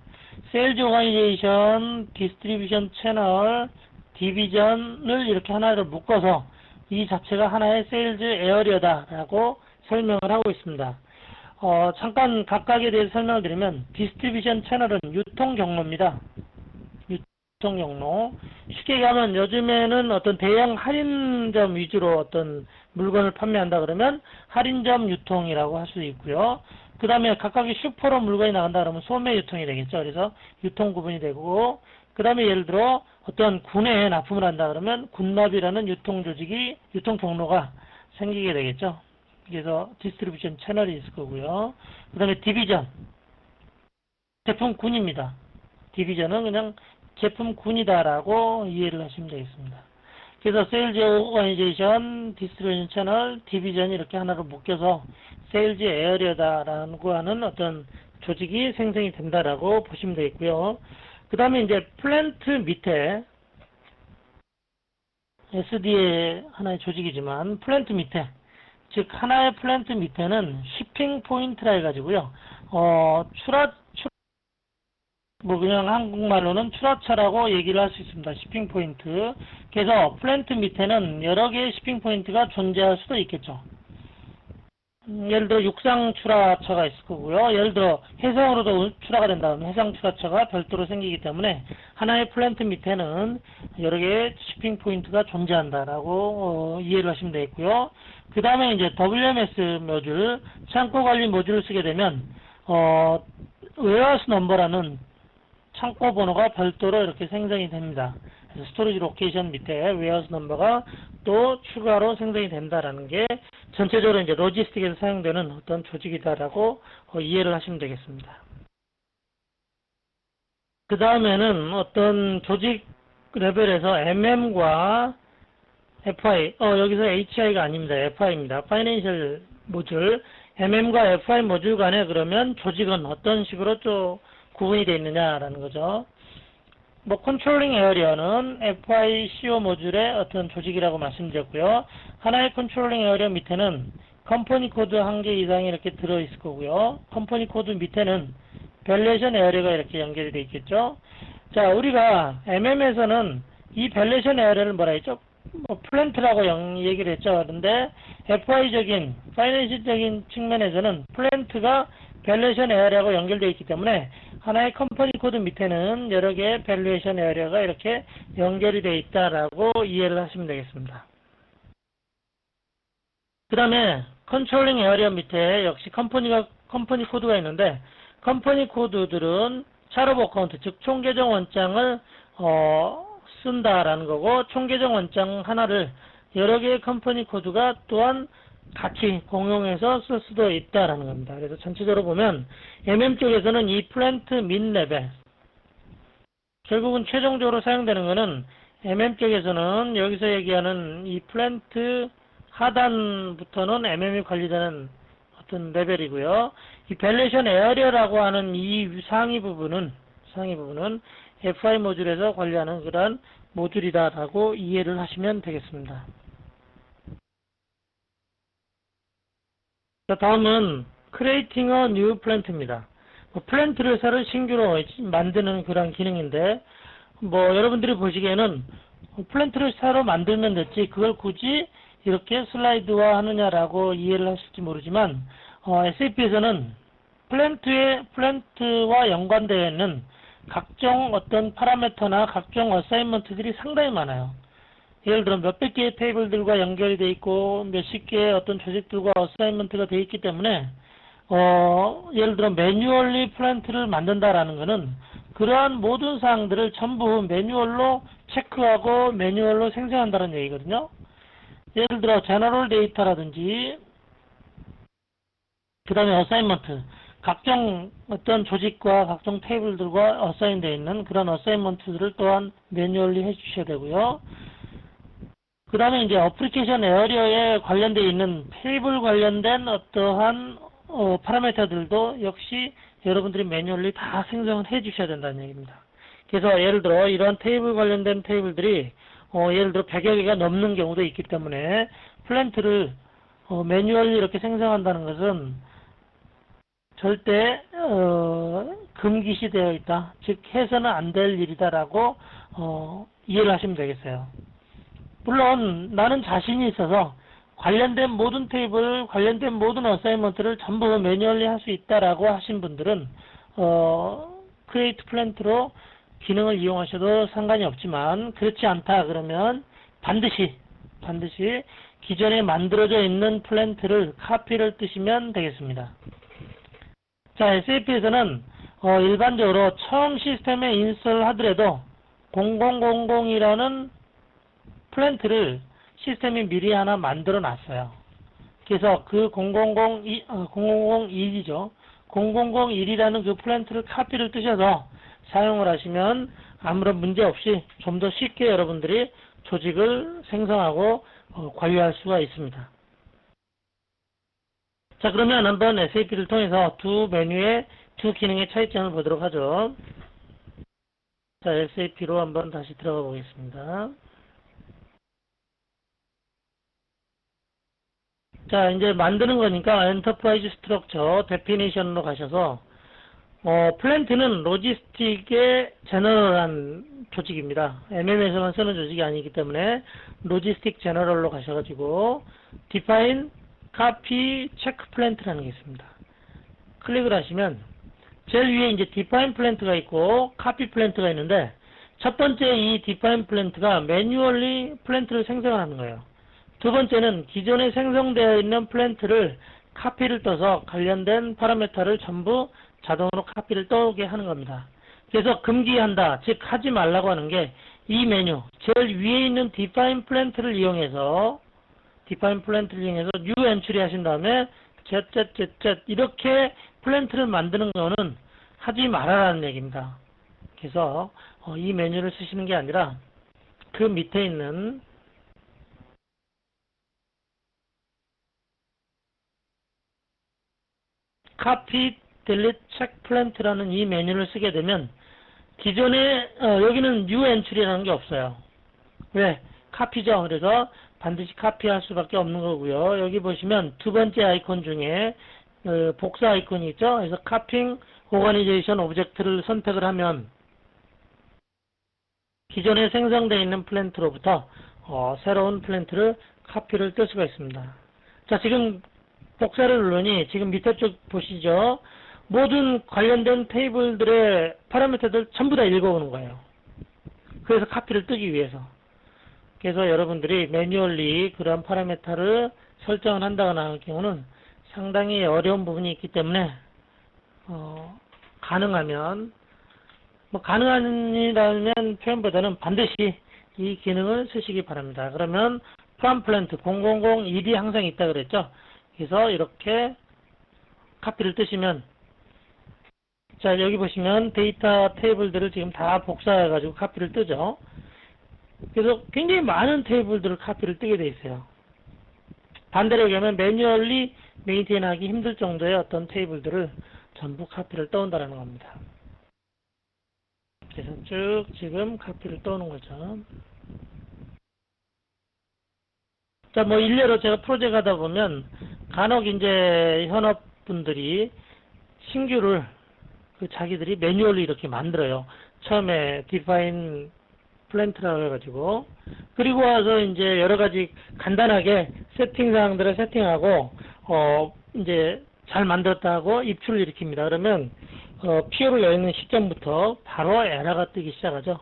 세일즈 오거니제이션, 디스트리뷰션 채널, 디비전을 이렇게 하나를 묶어서 이 자체가 하나의 세일즈 에어리어다라고 설명을 하고 있습니다. 잠깐 각각에 대해서 설명을 드리면 디스트리뷰션 채널은 유통 경로입니다. 유통 경로. 쉽게 얘기하면 요즘에는 어떤 대형 할인점 위주로 어떤 물건을 판매한다 그러면 할인점 유통이라고 할 수 있고요. 그 다음에 각각의 슈퍼로 물건이 나간다 그러면 소매 유통이 되겠죠. 그래서 유통 구분이 되고, 그 다음에 예를 들어 어떤 군에 납품을 한다 그러면 군납이라는 유통 조직이, 유통 경로가 생기게 되겠죠. 그래서 디스트리뷰션 채널이 있을 거고요. 그 다음에 디비전, 제품군입니다. 디비전은 그냥 제품군이다라고 이해를 하시면 되겠습니다. 그래서 세일즈 오거니제이션, 디스트리뷰션 채널, 디비전이 이렇게 하나로 묶여서 세일즈 에어리어다라고 하는 어떤 조직이 생성이 된다라고 보시면 되겠고요. 그 다음에 이제 플랜트 밑에, SD의 하나의 조직이지만 플랜트 밑에, 즉 하나의 플랜트 밑에는 shipping 포인트라 해가지고요. 그냥 한국말로는 출하처라고 얘기를 할 수 있습니다. shipping 포인트. 그래서 플랜트 밑에는 여러 개의 shipping 포인트가 존재할 수도 있겠죠. 예를 들어 육상 출하처가 있을 거고요. 예를 들어 해상으로도 출하가 된다면 해상 출하처가 별도로 생기기 때문에 하나의 플랜트 밑에는 여러 개의 shipping 포인트가 존재한다라고 이해를 하시면 되겠고요. 그 다음에 이제 WMS 모듈, 창고 관리 모듈을 쓰게 되면 웨어하우스 넘버라는 창고 번호가 별도로 이렇게 생성이 됩니다. 그래서 스토리지 로케이션 밑에 웨어하우스 넘버가 또 추가로 생성이 된다라는 게 전체적으로 이제 로지스틱에서 사용되는 어떤 조직이다라고 이해를 하시면 되겠습니다. 그 다음에는 어떤 조직 레벨에서 MM과 FI, 여기서 HI가 아닙니다. FI입니다. 파이낸셜 모듈. MM과 FI 모듈 간에 그러면 조직은 어떤 식으로 좀 구분이 되어 있느냐라는 거죠. 컨트롤링 에어리어는 FICO 모듈의 어떤 조직이라고 말씀드렸고요. 하나의 컨트롤링 에어리어 밑에는 컴퍼니 코드 한 개 이상이 이렇게 들어있을 거고요. 컴퍼니 코드 밑에는 밸리에이션 에어리어가 이렇게 연결이 되어 있겠죠. 자, 우리가 MM에서는 이 밸리에이션 에어리어를 뭐라 했죠? 플랜트라고 얘기를 했죠. 그런데 FI적인, 파이낸셜적인 측면에서는 플랜트가 밸류에이션 에어리어하고 연결되어 있기 때문에 하나의 컴퍼니 코드 밑에는 여러 개의 밸류에이션 에어리어가 이렇게 연결이 되어 있다라고 이해를 하시면 되겠습니다. 그 다음에 컨트롤링 에어리어 밑에 역시 컴퍼니 코드가 있는데 컴퍼니 코드들은 샤롯 어카운트, 즉 총계정 원장을 쓴다라는 거고, 총계정 원장 하나를 여러 개의 컴퍼니 코드가 또한 같이 공용해서 쓸 수도 있다라는 겁니다. 그래서 전체적으로 보면 MM 쪽에서는 이 플랜트 민 레벨, 결국은 최종적으로 사용되는 것은 MM 쪽에서는 여기서 얘기하는 이 플랜트 하단부터는 MM이 관리되는 어떤 레벨이고요. 이 밸리에이션 에어리어라고 하는 이 상위 부분은 FI 모듈에서 관리하는 그런 모듈이다라고 이해를 하시면 되겠습니다. 자, 다음은 Creating a New Plant입니다. 플랜트를 새로 신규로 만드는 그런 기능인데, 여러분들이 보시기에는 플랜트를 새로 만들면 됐지 그걸 굳이 이렇게 슬라이드화 하느냐라고 이해를 하실지 모르지만, SAP에서는 플랜트와 연관되어 있는 각종 어떤 파라미터나 각종 어사인먼트들이 상당히 많아요. 예를 들어 몇백 개의 테이블들과 연결이 되어 있고 몇십 개의 어떤 조직들과 어사인먼트가 되어 있기 때문에 예를 들어 매뉴얼리 플랜트를 만든다라는 것은 그러한 모든 사항들을 전부 매뉴얼로 체크하고 매뉴얼로 생성한다는 얘기거든요. 예를 들어 제너럴 데이터라든지 그 다음에 어사인먼트, 각종 어떤 조직과 각종 테이블들과 어사인되어 있는 그런 어사인먼트들을 또한 매뉴얼리 해주셔야 되고요. 그 다음에 이제 어플리케이션 에어리어에 관련되어 있는 테이블 관련된 어떠한 파라미터들도 역시 여러분들이 매뉴얼리 다 생성을 해 주셔야 된다는 얘기입니다. 그래서 예를 들어 이런 테이블 관련된 테이블들이 예를 들어 100여 개가 넘는 경우도 있기 때문에 플랜트를 매뉴얼리 이렇게 생성한다는 것은 절대 금기시되어 있다. 즉 해서는 안 될 일이다라고 이해를 하시면 되겠어요. 물론 나는 자신이 있어서 관련된 모든 테이블, 관련된 모든 어사이먼트를 전부 매뉴얼리 할 수 있다라고 하신 분들은 크리에이트 플랜트로 기능을 이용하셔도 상관이 없지만, 그렇지 않다 그러면 반드시 기존에 만들어져 있는 플랜트를 카피를 뜨시면 되겠습니다. 자, SAP에서는 일반적으로 처음 시스템에 인스톨 하더라도 0000이라는 플랜트를 시스템이 미리 하나 만들어 놨어요. 그래서 그 0001이죠. 0001이라는 그 플랜트를 카피를 뜨셔서 사용을 하시면 아무런 문제 없이 좀 더 쉽게 여러분들이 조직을 생성하고 관리할 수가 있습니다. 자, 그러면 한번 SAP를 통해서 두 메뉴의 두 기능의 차이점을 보도록 하죠. 자, SAP로 한번 다시 들어가 보겠습니다. 자, 이제 만드는 거니까 엔터프라이즈 스트럭처 데피니션으로 가셔서 플랜트는 로지스틱의 제너럴한 조직입니다. MM에서만 쓰는 조직이 아니기 때문에 로지스틱 제너럴로 가셔가지고 define copy check plant라는 게 있습니다. 클릭을 하시면 제일 위에 이제 define plant가 있고 copy plant가 있는데, 첫 번째 이 define plant가 매뉴얼리 플랜트를 생성하는 거예요. 두 번째는 기존에 생성되어 있는 플랜트를 카피를 떠서 관련된 파라미터를 전부 자동으로 카피를 떠오게 하는 겁니다. 그래서 금기한다, 즉 하지 말라고 하는 게 이 메뉴 제일 위에 있는 define plant를 이용해서 new entry 하신 다음에 ZZZ 이렇게 플랜트를 만드는 거는 하지 말아라는 얘기입니다. 그래서 이 메뉴를 쓰시는 게 아니라 그 밑에 있는 copy delete check plant라는 이 메뉴를 쓰게 되면 기존에 여기는 new entry라는 게 없어요. 왜? 카피죠. 그래서 반드시 카피할 수밖에 없는 거고요. 여기 보시면 두 번째 아이콘 중에 복사 아이콘이 있죠. 그래서 copying organization object를 선택을 하면 기존에 생성되어 있는 플랜트로부터 새로운 플랜트를 카피를 뜰 수가 있습니다. 자, 지금 복사를 누르니 지금 밑에 쪽 보시죠. 모든 관련된 테이블들의 파라미터들 전부 다 읽어오는 거예요. 그래서 카피를 뜨기 위해서. 그래서 여러분들이 매뉴얼리 그런 파라미터를 설정을 한다거나 할 경우는 상당히 어려운 부분이 있기 때문에 가능하면 가능한이라는 표현보다는 반드시 이 기능을 쓰시기 바랍니다. 그러면 프롬 플랜트 0001이 항상 있다 그랬죠. 그래서 이렇게 카피를 뜨시면, 자, 여기 보시면 데이터 테이블들을 지금 다 복사해 가지고 카피를 뜨죠. 그래서 굉장히 많은 테이블들을 카피를 뜨게 돼 있어요. 반대로 얘기하면 매뉴얼리 메인테인 하기 힘들 정도의 어떤 테이블들을 전부 카피를 떠온다는 겁니다. 그래서 쭉 지금 카피를 떠오는 거죠. 자, 뭐 일례로 제가 프로젝트 하다 보면 간혹 이제 현업분들이 신규를 자기들이 매뉴얼리 이렇게 만들어요. 처음에 define 플랜트라고 해가지고, 그리고 와서 이제 여러 가지 간단하게 세팅 사항들을 세팅하고 이제 잘 만들었다 하고 입출을 일으킵니다. 그러면 PO를 여는 시점부터 바로 에러가 뜨기 시작하죠.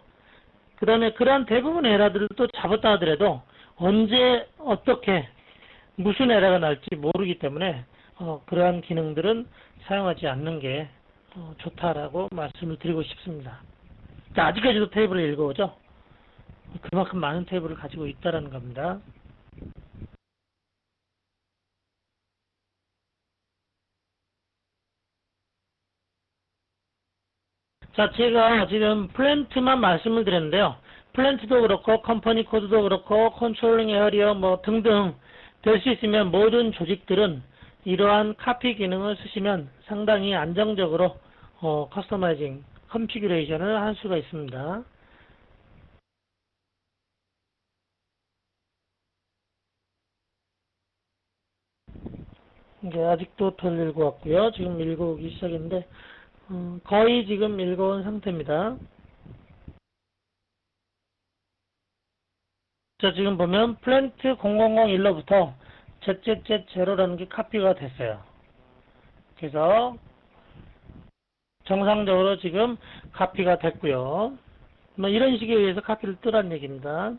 그 다음에 그러한 대부분의 에러들을 또 잡았다 하더라도 언제 어떻게 무슨 에러가 날지 모르기 때문에 그러한 기능들은 사용하지 않는 게 좋다라고 말씀을 드리고 싶습니다. 자, 아직까지도 테이블을 읽어오죠. 그만큼 많은 테이블을 가지고 있다는 겁니다. 자, 제가 지금 플랜트만 말씀을 드렸는데요. 플랜트도 그렇고 컴퍼니 코드도 그렇고 컨트롤링 에어리어 뭐 등등 될 수 있으면 모든 조직들은 이러한 카피 기능을 쓰시면 상당히 안정적으로 커스터마이징 컨피규레이션을 할 수가 있습니다. 이제 아직도 덜 읽어왔고요. 지금 읽어오기 시작했는데 거의 지금 읽어온 상태입니다. 자, 지금 보면 플랜트 0001로부터 ZZ0라는 게 카피가 됐어요. 그래서 정상적으로 지금 카피가 됐고요. 뭐 이런 식에 의해서 카피를 뜨란 얘기입니다.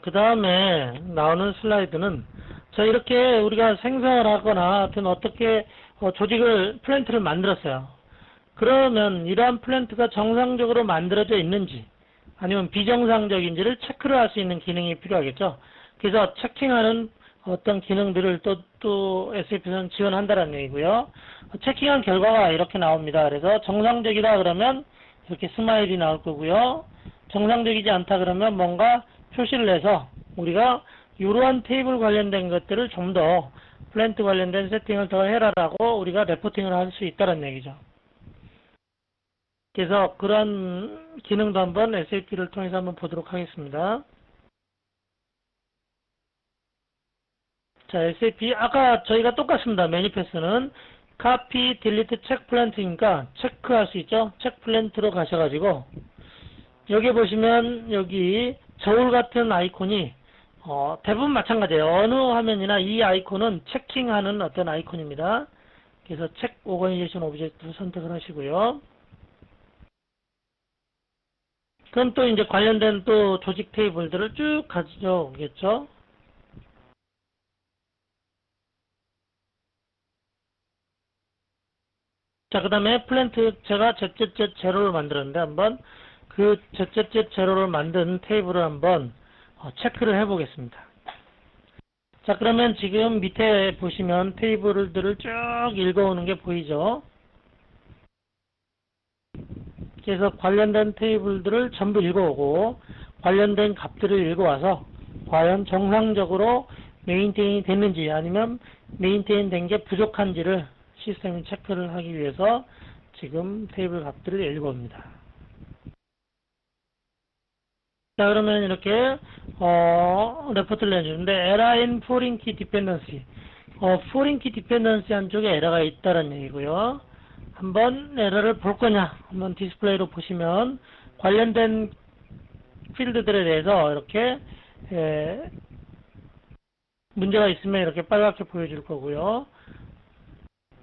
그 다음에 나오는 슬라이드는 자, 이렇게 우리가 생성을 하거나 하여튼 어떻게 조직을 플랜트를 만들었어요. 그러면 이러한 플랜트가 정상적으로 만들어져 있는지 아니면 비정상적인지를 체크를 할 수 있는 기능이 필요하겠죠. 그래서 체킹하는 어떤 기능들을 또 SAP에서는 지원한다는 얘기고요. 체킹한 결과가 이렇게 나옵니다. 그래서 정상적이다 그러면 이렇게 스마일이 나올 거고요. 정상적이지 않다 그러면 뭔가 표시를 해서 우리가 이러한 테이블 관련된 것들을 좀 더 플랜트 관련된 세팅을 더 해라라고 우리가 레포팅을 할 수 있다는 얘기죠. 그래서 그런 기능도 한번 SAP를 통해서 한번 보도록 하겠습니다. 자, SAP 아까 저희가 똑같습니다. 매니페스트는 카피, 딜리트, 체크 플랜트니까 체크할 수 있죠. 체크 플랜트로 가셔가지고 여기 보시면 여기 저울 같은 아이콘이 대부분 마찬가지예요. 어느 화면이나 이 아이콘은 체킹하는 어떤 아이콘입니다. 그래서 체크 오거니제이션 오브젝트 선택을 하시고요. 그럼 또 이제 관련된 또 조직 테이블들을 쭉 가져오겠죠. 자, 그 다음에 플랜트 제가 ZZ0를 만들었는데 한번 그 ZZ0를 만든 테이블을 한번 체크를 해 보겠습니다. 자, 그러면 지금 밑에 보시면 테이블들을 쭉 읽어오는 게 보이죠. 그래서 관련된 테이블들을 전부 읽어오고 관련된 값들을 읽어와서 과연 정상적으로 메인테인이 됐는지 아니면 메인테인 된 게 부족한지를 시스템이 체크를 하기 위해서 지금 테이블 값들을 읽어옵니다. 자, 그러면 이렇게 레포트를 내주는데 LIN Foreign Key Dependency Foreign Key Dependency 한쪽에 에러가 있다는 얘기고요. 한번 에러를 볼 거냐 한번 디스플레이로 보시면 관련된 필드들에 대해서 이렇게 문제가 있으면 이렇게 빨갛게 보여줄 거고요.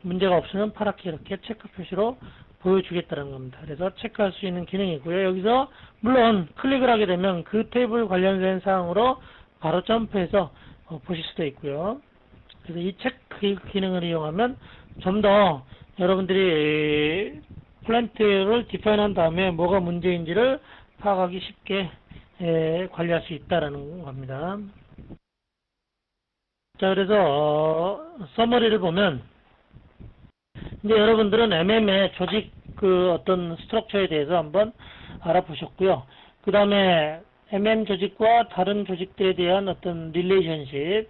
문제가 없으면 파랗게 이렇게 체크 표시로 보여주겠다는 겁니다. 그래서 체크할 수 있는 기능이고요. 여기서 물론 클릭을 하게 되면 그 테이블 관련된 사항으로 바로 점프해서 보실 수도 있고요. 그래서 이 체크 기능을 이용하면 좀 더 여러분들이 플랜트를 디파인한 다음에 뭐가 문제인지를 파악하기 쉽게 관리할 수 있다는 겁니다. 자, 그래서 서머리를 보면 이제 여러분들은 MM의 조직 그 어떤 스트럭처에 대해서 한번 알아보셨고요. 그 다음에 MM 조직과 다른 조직들에 대한 어떤 릴레이션십,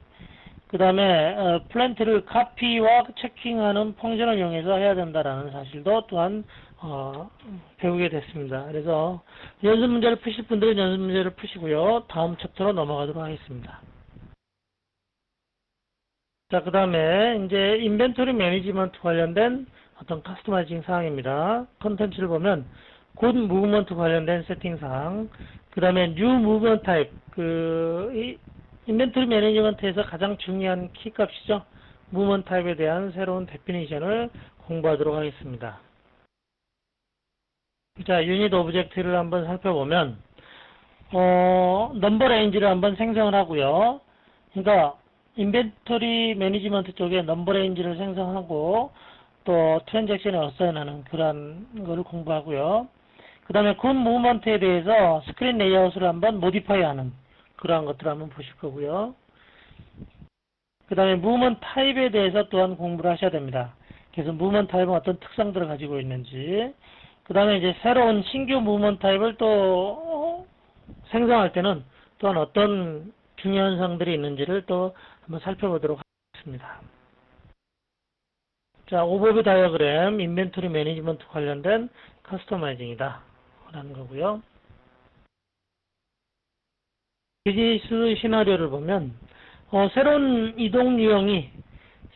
그 다음에 플랜트를 카피와 체킹하는 펑션을 이용해서 해야 된다라는 사실도 또한 배우게 됐습니다. 그래서 연습 문제를 푸실 분들은 연습 문제를 푸시고요. 다음 챕터로 넘어가도록 하겠습니다. 자, 그 다음에 이제 인벤토리 매니지먼트 관련된 어떤 커스터마이징 사항입니다. 컨텐츠를 보면 굿 무브먼트 관련된 세팅 사항, 그 다음에 뉴 무브먼트 타입, 인벤토리 매니지먼트에서 가장 중요한 키값이죠. 무브먼트 타입에 대한 새로운 데피니션을 공부하도록 하겠습니다. 자, 유닛 오브젝트를 한번 살펴보면 넘버 레인지를 한번 생성을 하고요. 그러니까 인벤토리 매니지먼트 쪽에 넘버 레인지를 생성하고 또 트랜잭션에 어사인하는 그런 거를 공부하고요. 그 다음에 굿 무브먼트에 대해서 스크린 레이아웃을 한번 모디파이 하는 그러한 것들을 한번 보실 거고요. 그 다음에 무브먼트 타입에 대해서 또한 공부를 하셔야 됩니다. 그래서 무브먼트 타입은 어떤 특성들을 가지고 있는지, 그 다음에 이제 새로운 신규 무브먼트 타입을 또 생성할 때는 또한 어떤 중요한 사항들이 있는지를 또 한번 살펴보도록 하겠습니다. 자, 오버뷰 다이어그램, 인벤토리 매니지먼트 관련된 커스터마이징이다 라는 거고요. 비즈니스 시나리오를 보면 새로운 이동 유형이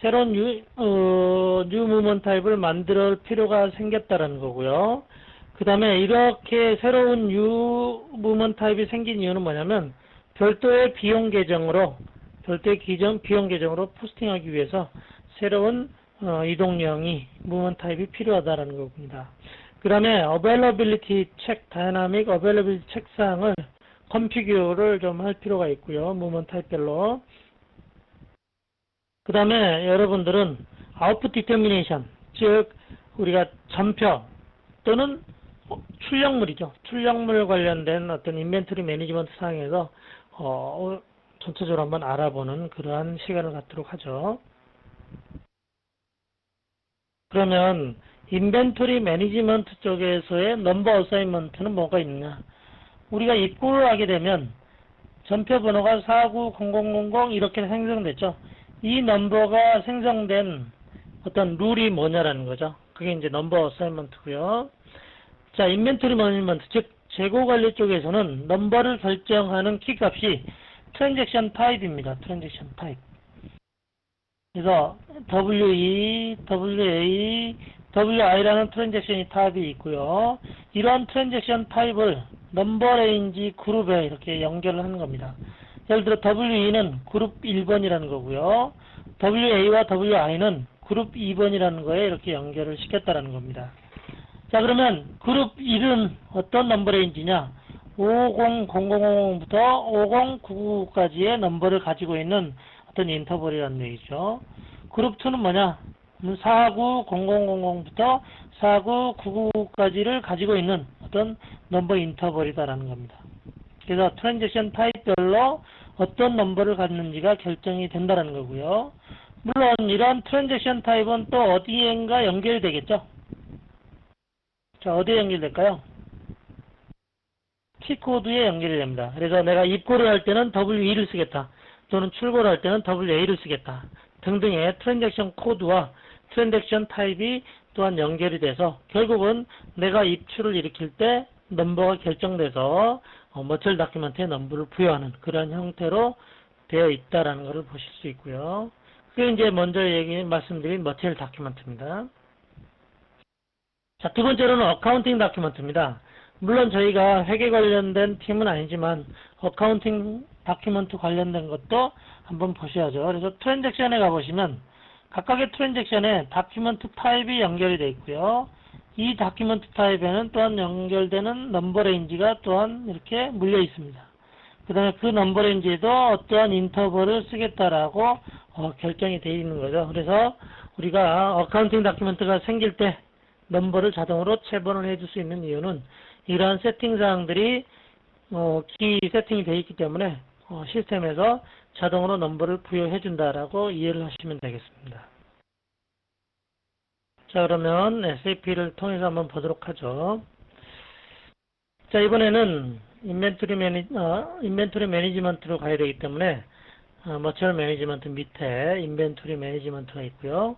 새로운 뉴 무브먼트 타입을 만들 필요가 생겼다라는 거고요. 그 다음에 이렇게 새로운 뉴 무브먼트 타입이 생긴 이유는 뭐냐면 별도의 비용 계정으로 포스팅하기 위해서 새로운 이동 유형이 무브먼트 타입이 필요하다라는 겁니다. 그 다음에 어베일러빌리티 책, 다이나믹 어베일러빌리티 책 사항을 컴피규어를 좀 할 필요가 있고요. 무브먼트 타입별로. 그 다음에 여러분들은 아웃풋 디터미네이션, 즉 우리가 전표 또는 출력물이죠. 출력물 관련된 어떤 인벤토리 매니지먼트 사항에서 전체적으로 한번 알아보는 그러한 시간을 갖도록 하죠. 그러면 인벤토리 매니지먼트 쪽에서의 넘버 어사인먼트는 뭐가 있냐? 우리가 입고를 하게 되면 전표 번호가 490000 이렇게 생성됐죠. 이 넘버가 생성된 어떤 룰이 뭐냐라는 거죠. 그게 이제 넘버 어사인먼트고요. 자, 인벤토리 매니지먼트, 즉 재고 관리 쪽에서는 넘버를 결정하는 키값이 트랜잭션 타입입니다. 트랜잭션 타입. 그래서 WE, WA, WI라는 트랜잭션이 타입이 있고요. 이러한 트랜잭션 타입을 넘버 레인지 그룹에 이렇게 연결을 하는 겁니다. 예를 들어 WE는 그룹 1번이라는 거고요. WA와 WI는 그룹 2번이라는 거에 이렇게 연결을 시켰다라는 겁니다. 자, 그러면 그룹 1은 어떤 넘버 레인지냐? 50000부터 5099까지의 넘버를 가지고 있는 어떤 인터벌이라는 얘기죠. 그룹 2는 뭐냐? 49000부터 4999까지를 가지고 있는 어떤 넘버 인터벌이다라는 겁니다. 그래서 트랜잭션 타입별로 어떤 넘버를 갖는지가 결정이 된다는 거고요. 물론 이러한 트랜잭션 타입은 또 어디엔가 연결이 되겠죠. 자, 어디에 연결될까요? T코드에 연결이 됩니다. 그래서 내가 입고를 할 때는 WE를 쓰겠다. 또는 출고를 할 때는 WA를 쓰겠다. 등등의 트랜잭션 코드와 트랜잭션 타입이 또한 연결이 돼서 결국은 내가 입출을 일으킬 때 넘버가 결정돼서 머티리얼 다큐멘트에 넘버를 부여하는 그런 형태로 되어 있다라는 것을 보실 수 있고요. 그게 이제 먼저 말씀드린 머티리얼 다큐멘트입니다. 자, 두 번째로는 어카운팅 다큐멘트입니다. 물론 저희가 회계 관련된 팀은 아니지만 어카운팅 다큐멘트 관련된 것도 한번 보셔야죠. 그래서 트랜잭션에 가보시면 각각의 트랜잭션에 다큐멘트 타입이 연결이 되어 있고요. 이 다큐멘트 타입에는 또한 연결되는 넘버 레인지가 또한 이렇게 물려 있습니다. 그 다음에 그 넘버 레인지에도 어떠한 인터벌을 쓰겠다라고 결정이 되어 있는 거죠. 그래서 우리가 어카운팅 다큐멘트가 생길 때 넘버를 자동으로 체본을 해줄 수 있는 이유는 이러한 세팅 사항들이 키 세팅이 되어 있기 때문에 시스템에서 자동으로 넘버를 부여해 준다라고 이해를 하시면 되겠습니다. 자, 그러면 SAP를 통해서 한번 보도록 하죠. 자, 이번에는 인벤토리 매니지먼트로 가야 되기 때문에 머티리얼 매니지먼트 밑에 인벤토리 매니지먼트가 있고요.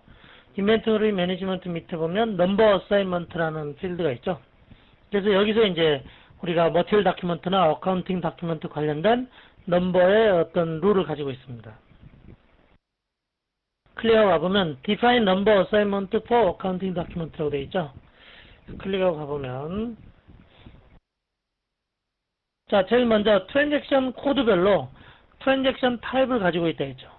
인벤토리 매니지먼트 밑에 보면 넘버 어사인먼트라는 필드가 있죠. 그래서 여기서 이제 우리가 머티리얼 다큐멘트나 어카운팅 다큐멘트 관련된 넘버의 어떤 룰을 가지고 있습니다. 클릭하고 가보면 Define Number Assignment for Accounting Document라고 되어 있죠. 클릭하고 가보면 자, 제일 먼저 트랜잭션 코드별로 트랜잭션 타입을 가지고 있다 했죠.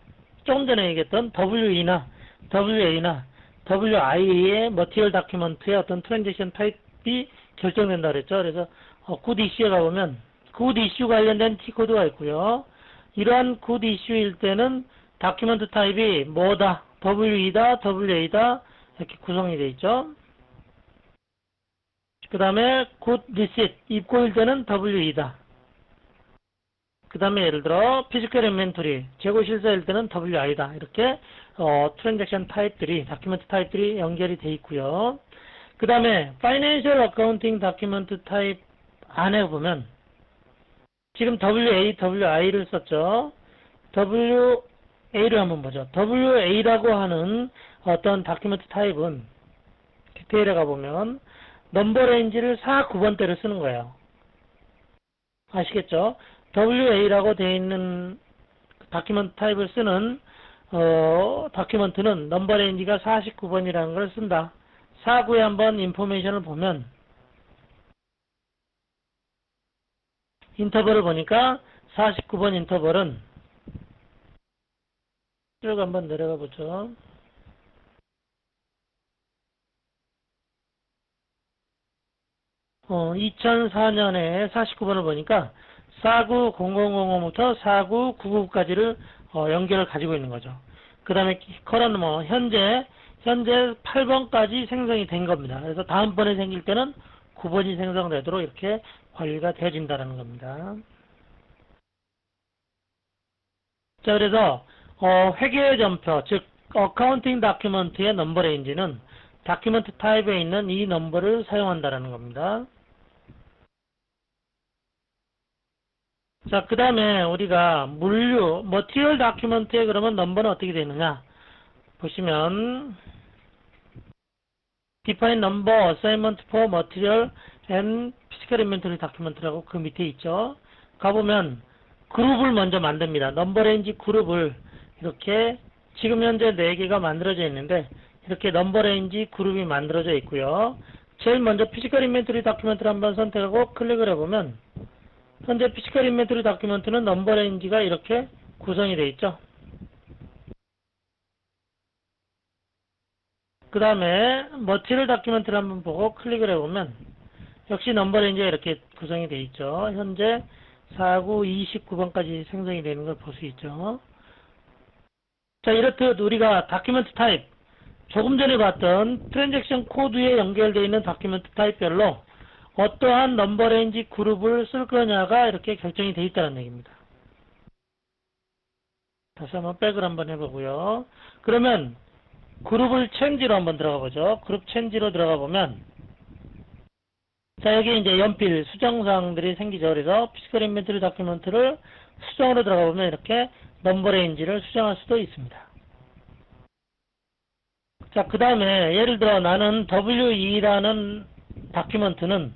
조금 전에 얘기했던 WE나 WA나 WI의 머티리얼 다큐멘트의 어떤 트랜잭션 타입이 결정된다 그랬죠. 그래서 굿 이슈에 가보면 굿 이슈 관련된 T코드가 있고요. 이러한 굿 이슈일 때는 다큐멘트 타입이 뭐다? WE다, WA다 이렇게 구성이 되어 있죠. 그 다음에 굿 리시트, 입고일 때는 WE다. 그 다음에 예를 들어 피지컬 인벤토리, 재고 실사일 때는 WI다. 이렇게 트랜잭션 타입들이, 다큐멘트 타입들이 연결이 되어 있고요. 그 다음에 Financial Accounting Document Type 안에 보면 지금 WAWI를 썼죠. WA를 한번 보죠. WA라고 하는 어떤 다큐멘트 타입은 디테일에 가보면 넘버 레인지를 4, 9번대를 쓰는 거예요. 아시겠죠? WA라고 되어 있는 다큐멘트 타입을 쓰는 다큐멘트는 넘버 레인지가 49번이라는 걸 쓴다. 4구에 한번 인포메이션을 보면 인터벌을 보니까 49번 인터벌은 쭉 한번 내려가 보죠. 2004년에 49번을 보니까 490005부터 4999까지를 연결을 가지고 있는 거죠. 그 다음에 커런 현재 8번까지 생성이 된 겁니다. 그래서 다음번에 생길 때는 9번이 생성되도록 이렇게 관리가 되어진다는 겁니다. 자, 그래서 회계 점표, 즉 어카운팅 다큐먼트의 넘버 레인지는 다큐먼트 타입에 있는 이 넘버를 사용한다는 겁니다. 자, 그 다음에 우리가 물류, 머티리얼 다큐먼트에 그러면 넘버는 어떻게 되느냐 보시면 Define number assignment for material and physical inventory document라고 그 밑에 있죠. 가보면 그룹을 먼저 만듭니다. 넘버 레인지 그룹을 이렇게 지금 현재 4개가 만들어져 있는데 이렇게 넘버 레인지 그룹이 만들어져 있고요. 제일 먼저 피지컬 인벤토리 다큐멘트를 한번 선택하고 클릭을 해보면 현재 피지컬 인벤토리 다큐멘트는 넘버 레인지가 이렇게 구성이 되어 있죠. 그 다음에 머티리얼 다큐멘트를 한번 보고 클릭을 해보면 역시 넘버 레인지가 이렇게 구성이 되어 있죠. 현재 49, 29번까지 생성이 되는 걸 볼 수 있죠. 자, 이렇듯 우리가 다큐멘트 타입, 조금 전에 봤던 트랜잭션 코드에 연결되어 있는 다큐멘트 타입별로 어떠한 넘버 레인지 그룹을 쓸 거냐가 이렇게 결정이 되어 있다는 얘기입니다. 다시 한번 백을 한번 해보고요. 그러면 그룹을 체인지로 한번 들어가 보죠. 그룹 체인지로 들어가 보면 자, 여기 이제 연필 수정사항들이 생기죠. 그래서 피지컬 인벤토리 다큐멘트를 수정으로 들어가 보면 이렇게 넘버 레인지를 수정할 수도 있습니다. 자, 그 다음에 예를 들어 나는 WE라는 다큐멘트는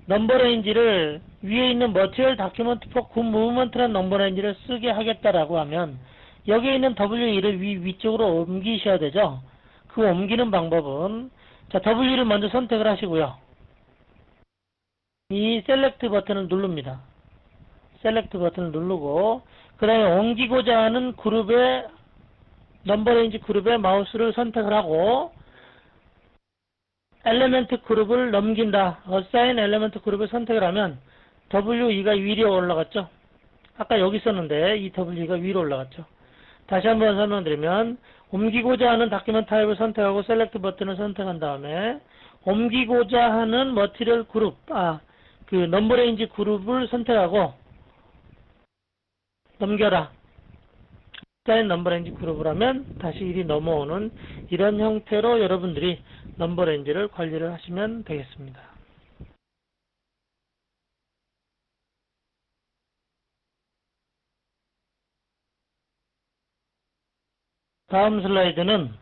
넘버 레인지를 위에 있는 머티리얼 다큐멘트 포 굿 무브먼트라는 넘버 레인지를 쓰게 하겠다라고 하면 여기에 있는 WE를 위쪽으로 옮기셔야 되죠. 그 옮기는 방법은 자, W를 먼저 선택을 하시고요. 이 셀렉트 버튼을 누릅니다. 셀렉트 버튼을 누르고 그 다음에 옮기고자 하는 그룹의 넘버 레인지 그룹의 마우스를 선택을 하고 엘리멘트 그룹을 넘긴다. 어사인 엘리멘트 그룹을 선택을 하면 WE가 위로 올라갔죠. 아까 여기 있었는데 이 WE가 위로 올라갔죠. 다시 한번 설명드리면 옮기고자 하는 다큐멘트 타입을 선택하고 셀렉트 버튼을 선택한 다음에 옮기고자 하는 머티리얼 그룹, 그 넘버 레인지 그룹을 선택하고 넘겨라. 사인 넘버 레인지 그룹을 하면 다시 일이 넘어오는 이런 형태로 여러분들이 넘버 레인지를 관리를 하시면 되겠습니다. 다음 슬라이드는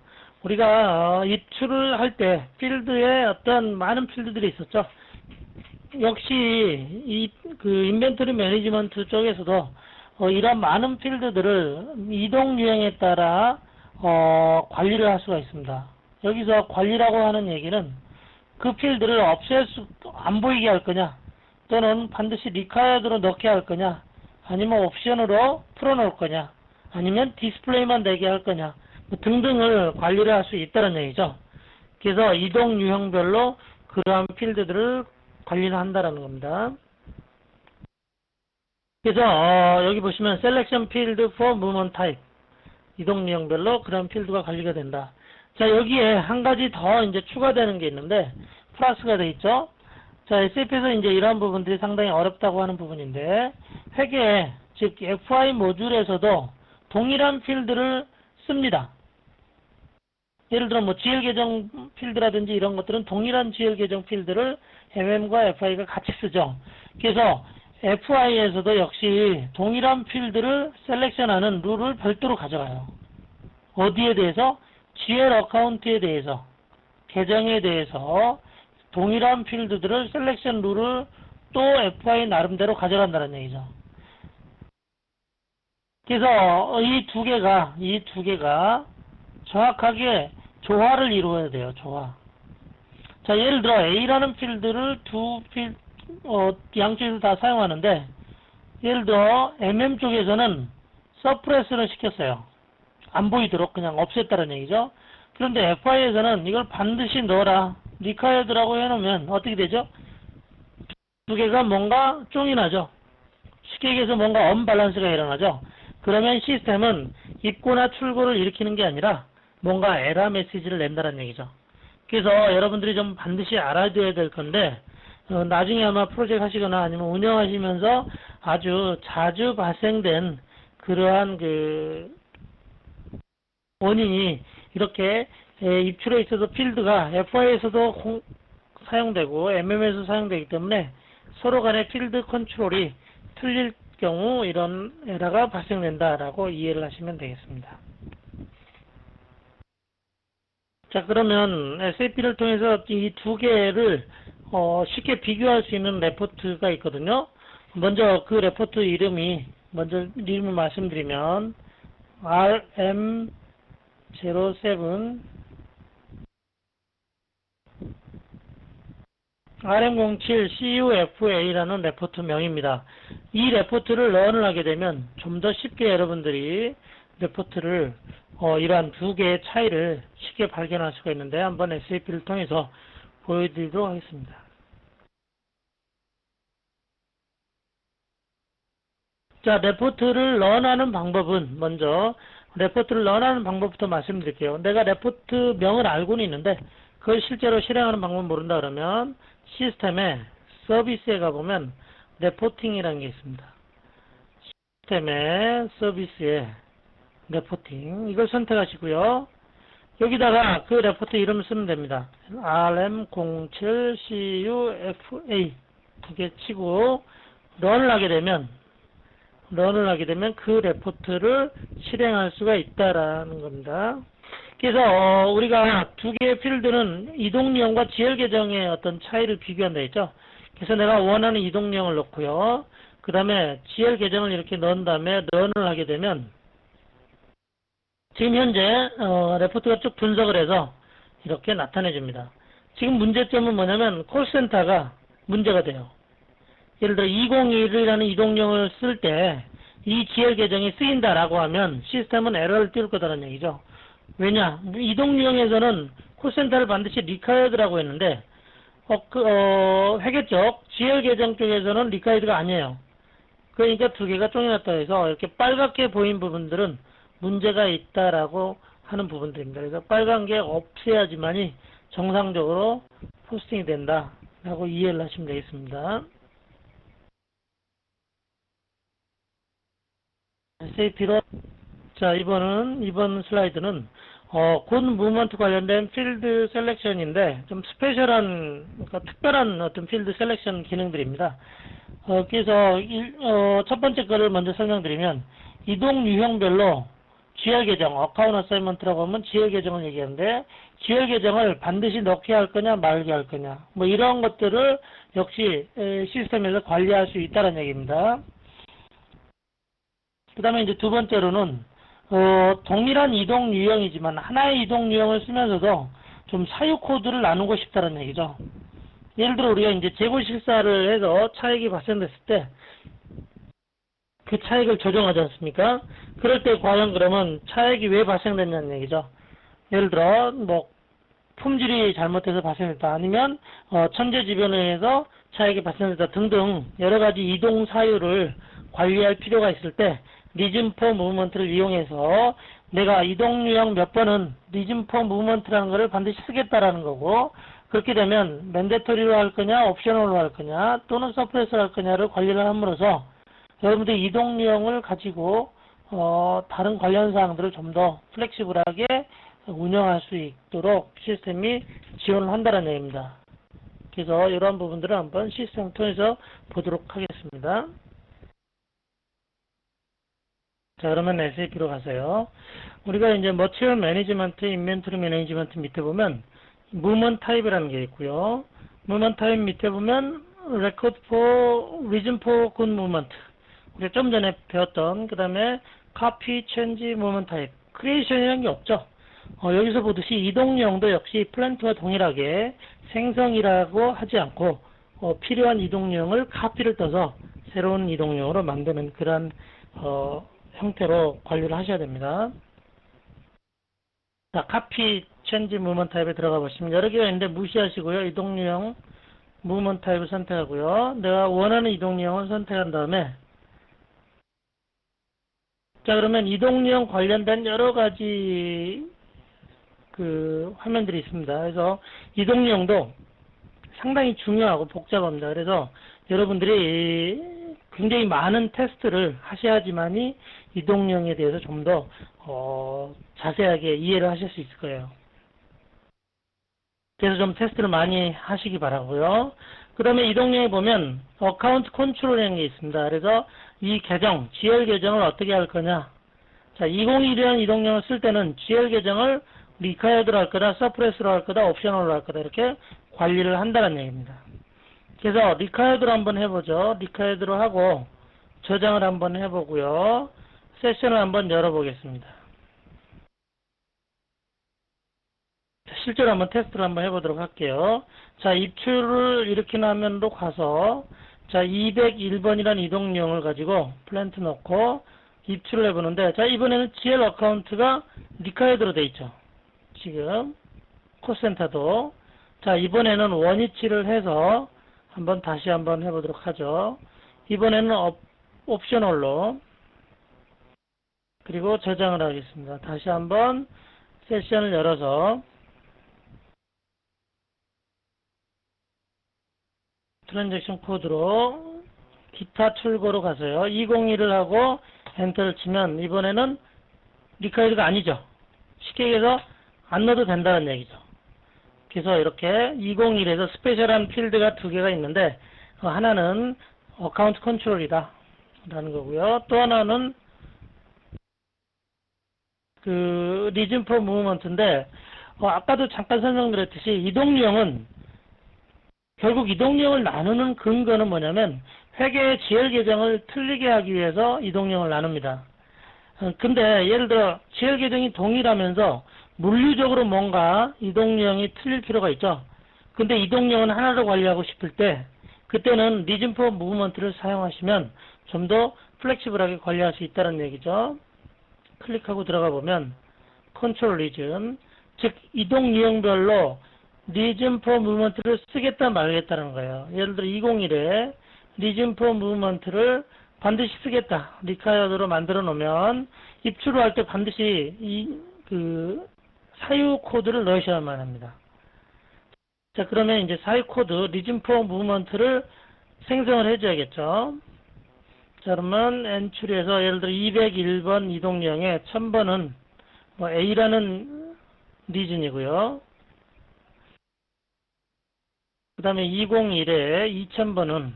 우리가 입출을 할 때 필드에 어떤 많은 필드들이 있었죠. 역시 그 인벤토리 매니지먼트 쪽에서도 이런 많은 필드들을 이동 유형에 따라 관리를 할 수가 있습니다. 여기서 관리라고 하는 얘기는 그 필드를 안 보이게 할 거냐, 또는 반드시 리콰이어드로 넣게 할 거냐, 아니면 옵션으로 풀어놓을 거냐, 아니면 디스플레이만 되게 할 거냐, 등등을 관리를 할 수 있다는 얘기죠. 그래서 이동 유형별로 그러한 필드들을 관리를 한다는 겁니다. 그래서 여기 보시면 Selection Field for Movement Type, 이동 유형별로 그런 필드가 관리가 된다. 자, 여기에 한 가지 더 이제 추가되는 게 있는데 플러스가 돼 있죠. 자, SAP에서 이제 이러한 부분들이 상당히 어렵다고 하는 부분인데 회계, 즉 FI 모듈에서도 동일한 필드를 씁니다. 예를 들어 뭐 GL 계정 필드라든지 이런 것들은 동일한 GL 계정 필드를 MM과 FI가 같이 쓰죠. 그래서 FI에서도 역시 동일한 필드를 셀렉션하는 룰을 별도로 가져가요. 어디에 대해서? GL 어카운트에 대해서, 계정에 대해서 동일한 필드들을 셀렉션 룰을 또 FI 나름대로 가져간다는 얘기죠. 그래서 이 두 개가 정확하게 조화를 이루어야 돼요. 조화. 자, 예를 들어 A라는 필드를 양쪽에서 다 사용하는데, 예를 들어 MM 쪽에서는 서프레스를 시켰어요. 안 보이도록 그냥 없앴다는 얘기죠. 그런데 FI에서는 이걸 반드시 넣어라, required라고 해놓으면 어떻게 되죠? 두 개가 뭔가 쫑이 나죠. 쉽게 얘기해서 뭔가 언밸런스가 일어나죠. 그러면 시스템은 입고나 출고를 일으키는 게 아니라 뭔가 에러 메시지를 낸다는 얘기죠. 그래서 여러분들이 좀 반드시 알아둬야 될 건데, 나중에 아마 프로젝트 하시거나 아니면 운영하시면서 아주 자주 발생된 그러한 원인이 이렇게 입출해 있어서 필드가 FI에서도 사용되고 MM에서 사용되기 때문에 서로 간의 필드 컨트롤이 틀릴 경우 이런 에러가 발생된다라고 이해를 하시면 되겠습니다. 자, 그러면 SAP를 통해서 이 두 개를 쉽게 비교할 수 있는 레포트가 있거든요. 먼저 그 레포트 이름을 말씀드리면 RM07 RM07 CUFA라는 레포트 명입니다. 이 레포트를 런을 하게 되면 좀 더 쉽게 여러분들이 레포트를 이러한 두 개의 차이를 쉽게 발견할 수가 있는데, 한번 SAP를 통해서 보여드리도록 하겠습니다. 자, 레포트를 런하는 방법은, 먼저 레포트를 런하는 방법부터 말씀드릴게요. 내가 레포트 명을 알고는 있는데 그걸 실제로 실행하는 방법을 모른다 그러면 시스템에 서비스에 가보면 레포팅이라는 게 있습니다. 시스템의 서비스에 레포팅, 이걸 선택하시고요. 여기다가 그 레포트 이름을 쓰면 됩니다. RM07CUFA 두 개 치고 런을 하게 되면 그 레포트를 실행할 수가 있다라는 겁니다. 그래서 우리가 두 개의 필드는 이동유형과 GL 계정의 어떤 차이를 비교한다 했죠. 그래서 내가 원하는 이동유형을 넣고요. 그 다음에 GL 계정을 이렇게 넣은 다음에 런을 하게 되면 지금 현재 레포트가 쭉 분석을 해서 이렇게 나타내 줍니다. 지금 문제점은 뭐냐면 콜센터가 문제가 돼요. 예를 들어 201이라는 이동령을 쓸 때 이 GL 계정이 쓰인다라고 하면 시스템은 에러를 띄울 거다라는 얘기죠. 왜냐? 이동유형에서는 콜센터를 반드시 required라고 했는데 회계 쪽 GL 계정 쪽에서는 required가 아니에요. 그러니까 두 개가 쫑이 났다 해서 이렇게 빨갛게 보인 부분들은 문제가 있다라고 하는 부분들입니다. 그래서 빨간 게 없애야지만이 정상적으로 포스팅이 된다라고 이해를 하시면 되겠습니다. SAP로 자, 이번 슬라이드는 곧 무브먼트 관련된 필드 셀렉션인데 좀 스페셜한, 그러니까 특별한 어떤 필드 셀렉션 기능들입니다. 그래서 첫 번째 거를 먼저 설명드리면 이동 유형별로 GL 계정, 어카운트 어사이먼트라고 하면 GL 계정을 얘기하는데 GL 계정을 반드시 넣게 할 거냐 말게 할 거냐 뭐 이런 것들을 역시 시스템에서 관리할 수 있다는 얘기입니다. 그 다음에 이제 두 번째로는 동일한 이동 유형이지만 하나의 이동 유형을 쓰면서도 좀 사유 코드를 나누고 싶다는 얘기죠. 예를 들어 우리가 이제 재고 실사를 해서 차익이 발생됐을 때 그 차익을 조정하지 않습니까? 그럴 때 과연 그러면 차익이 왜 발생됐냐는 얘기죠. 예를 들어 뭐 품질이 잘못해서 발생했다, 아니면 천재지변에 의해서 차익이 발생했다 등등 여러 가지 이동 사유를 관리할 필요가 있을 때 리즌 포 무브먼트를 이용해서 내가 이동 유형 몇 번은 리즌 포 무브먼트라는 것을 반드시 쓰겠다라는 거고, 그렇게 되면 맨데토리로 할 거냐 옵셔널로 할 거냐 또는 서프레스로 할 거냐를 관리를 함으로써 여러분들 이동 유형을 가지고 다른 관련 사항들을 좀 더 플렉시블하게 운영할 수 있도록 시스템이 지원을 한다는 얘기입니다. 그래서 이러한 부분들을 한번 시스템을 통해서 보도록 하겠습니다. 자, 그러면 SAP로 가세요. 우리가 이제 머티리얼 매니지먼트, 인벤토리 매니지먼트 밑에 보면 무브먼트 타입이라는 게 있고요. 무브먼트 타입 밑에 보면 record for, reason for good movement. 우리가 좀 전에 배웠던 그 다음에 copy, change, movement type. creation이라는 게 없죠. 여기서 보듯이 이동령도 역시 플랜트와 동일하게 생성이라고 하지 않고 필요한 이동령을 카피를 떠서 새로운 이동령으로 만드는 그런 형태로 관리를 하셔야 됩니다. 자, 카피, 체인지, 무브먼트 타입에 들어가 보시면 여러 개가 있는데 무시하시고요. 이동령, 무브먼트 타입을 선택하고요. 내가 원하는 이동령을 선택한 다음에 자, 그러면 이동령 관련된 여러 가지 화면들이 있습니다. 그래서 이동령도 상당히 중요하고 복잡합니다. 그래서 여러분들이 굉장히 많은 테스트를 하셔야지만이 이동령에 대해서 좀 더 자세하게 이해를 하실 수 있을 거예요. 그래서 좀 테스트를 많이 하시기 바라고요. 그 다음에 이동령에 보면 어카운트 컨트롤이라는 게 있습니다. 그래서 이 계정, GL 계정을 어떻게 할 거냐. 자, 201이라는 이동령을 쓸 때는 GL 계정을 리카이어드로 할 거다, 서프레스로 할 거다, 옵셔널로 할 거다 이렇게 관리를 한다는 얘기입니다. 그래서 리카이어드로 한번 해보죠. 리카이어드로 하고 저장을 한번 해보고요. 세션을 한번 열어보겠습니다. 실제로 한번 테스트를 한번 해보도록 할게요. 자, 입출을 일으키는 화면으로 가서 자, 201번이라는 이동령을 가지고 플랜트 넣고 입출을 해보는데 자, 이번에는 GL 어카운트가 리카이어드로 돼 있죠. 지금 코센터도 자, 이번에는 원위치를 해서 한번 다시 한번 해보도록 하죠. 이번에는 옵셔널로 그리고 저장을 하겠습니다. 다시 한번 세션을 열어서 트랜잭션 코드로 기타 출고로 가서요. 201을 하고 엔터를 치면 이번에는 리카이드가 아니죠. 쉽게 얘기해서 안 넣어도 된다는 얘기죠. 그래서 이렇게 201에서 스페셜한 필드가 두 개가 있는데 하나는 어카운트 컨트롤이다 라는 거고요. 또 하나는 리즌 포 무브먼트인데 아까도 잠깐 설명드렸듯이 이동령은 결국 이동령을 나누는 근거는 뭐냐면 회계의 GL 계정을 틀리게 하기 위해서 이동령을 나눕니다. 근데 예를 들어 GL 계정이 동일하면서 물리적으로 뭔가 이동령이 틀릴 필요가 있죠. 근데 이동령은 하나로 관리하고 싶을 때 그때는 리즌 포 무브먼트를 사용하시면 좀 더 플렉시블하게 관리할 수 있다는 얘기죠. 클릭하고 들어가 보면 컨트롤 리즌, 즉 이동 유형별로 리즌 포 무브먼트를 쓰겠다 말겠다는 거예요. 예를 들어 201에 리즌 포 무브먼트를 반드시 쓰겠다. 리카이어드로 만들어 놓으면 입출을 할 때 반드시 사유 코드를 넣으셔야만 합니다. 자, 그러면 이제 사유 코드 리즌 포 무브먼트를 생성을 해줘야겠죠. 자, 그러면 엔트리에서 예를 들어 201번 이동령에 1000번은 A라는 리즌이고요. 그 다음에 201에 2000번은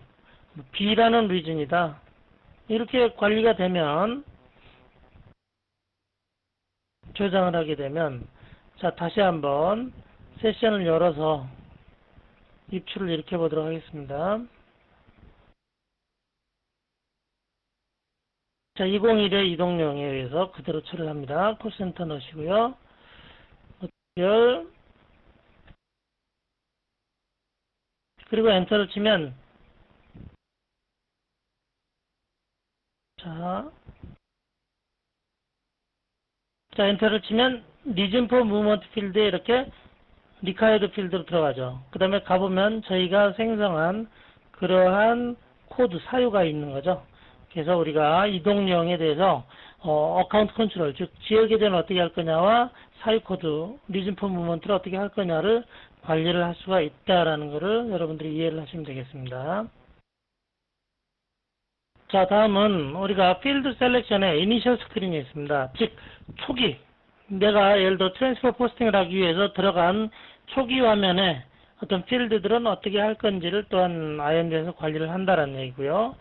B라는 리즌이다. 이렇게 관리가 되면 저장을 하게 되면 자, 다시 한번 세션을 열어서 입출을 일으켜 보도록 하겠습니다. 자, 201의 이동령에 의해서 그대로 처리를 합니다. 콜센터 넣으시고요. 그리고 엔터를 치면 자, 엔터를 치면 리즌 포 무브먼트 필드에 이렇게 리카이어드 필드로 들어가죠. 그 다음에 가보면 저희가 생성한 그러한 코드 사유가 있는 거죠. 그래서 우리가 이동령에 대해서 어카운트 컨트롤, 즉 GL 계정을 어떻게 할 거냐와 사유 코드, 리즌 포 무브먼트를 어떻게 할 거냐를 관리를 할 수가 있다라는 것을 여러분들이 이해를 하시면 되겠습니다. 자, 다음은 우리가 필드 셀렉션에 이니셜 스크린이 있습니다. 즉 초기 내가 예를 들어 트랜스퍼 포스팅을 하기 위해서 들어간 초기 화면에 어떤 필드들은 어떻게 할 건지를 또한 IMD에서 관리를 한다는 얘기고요.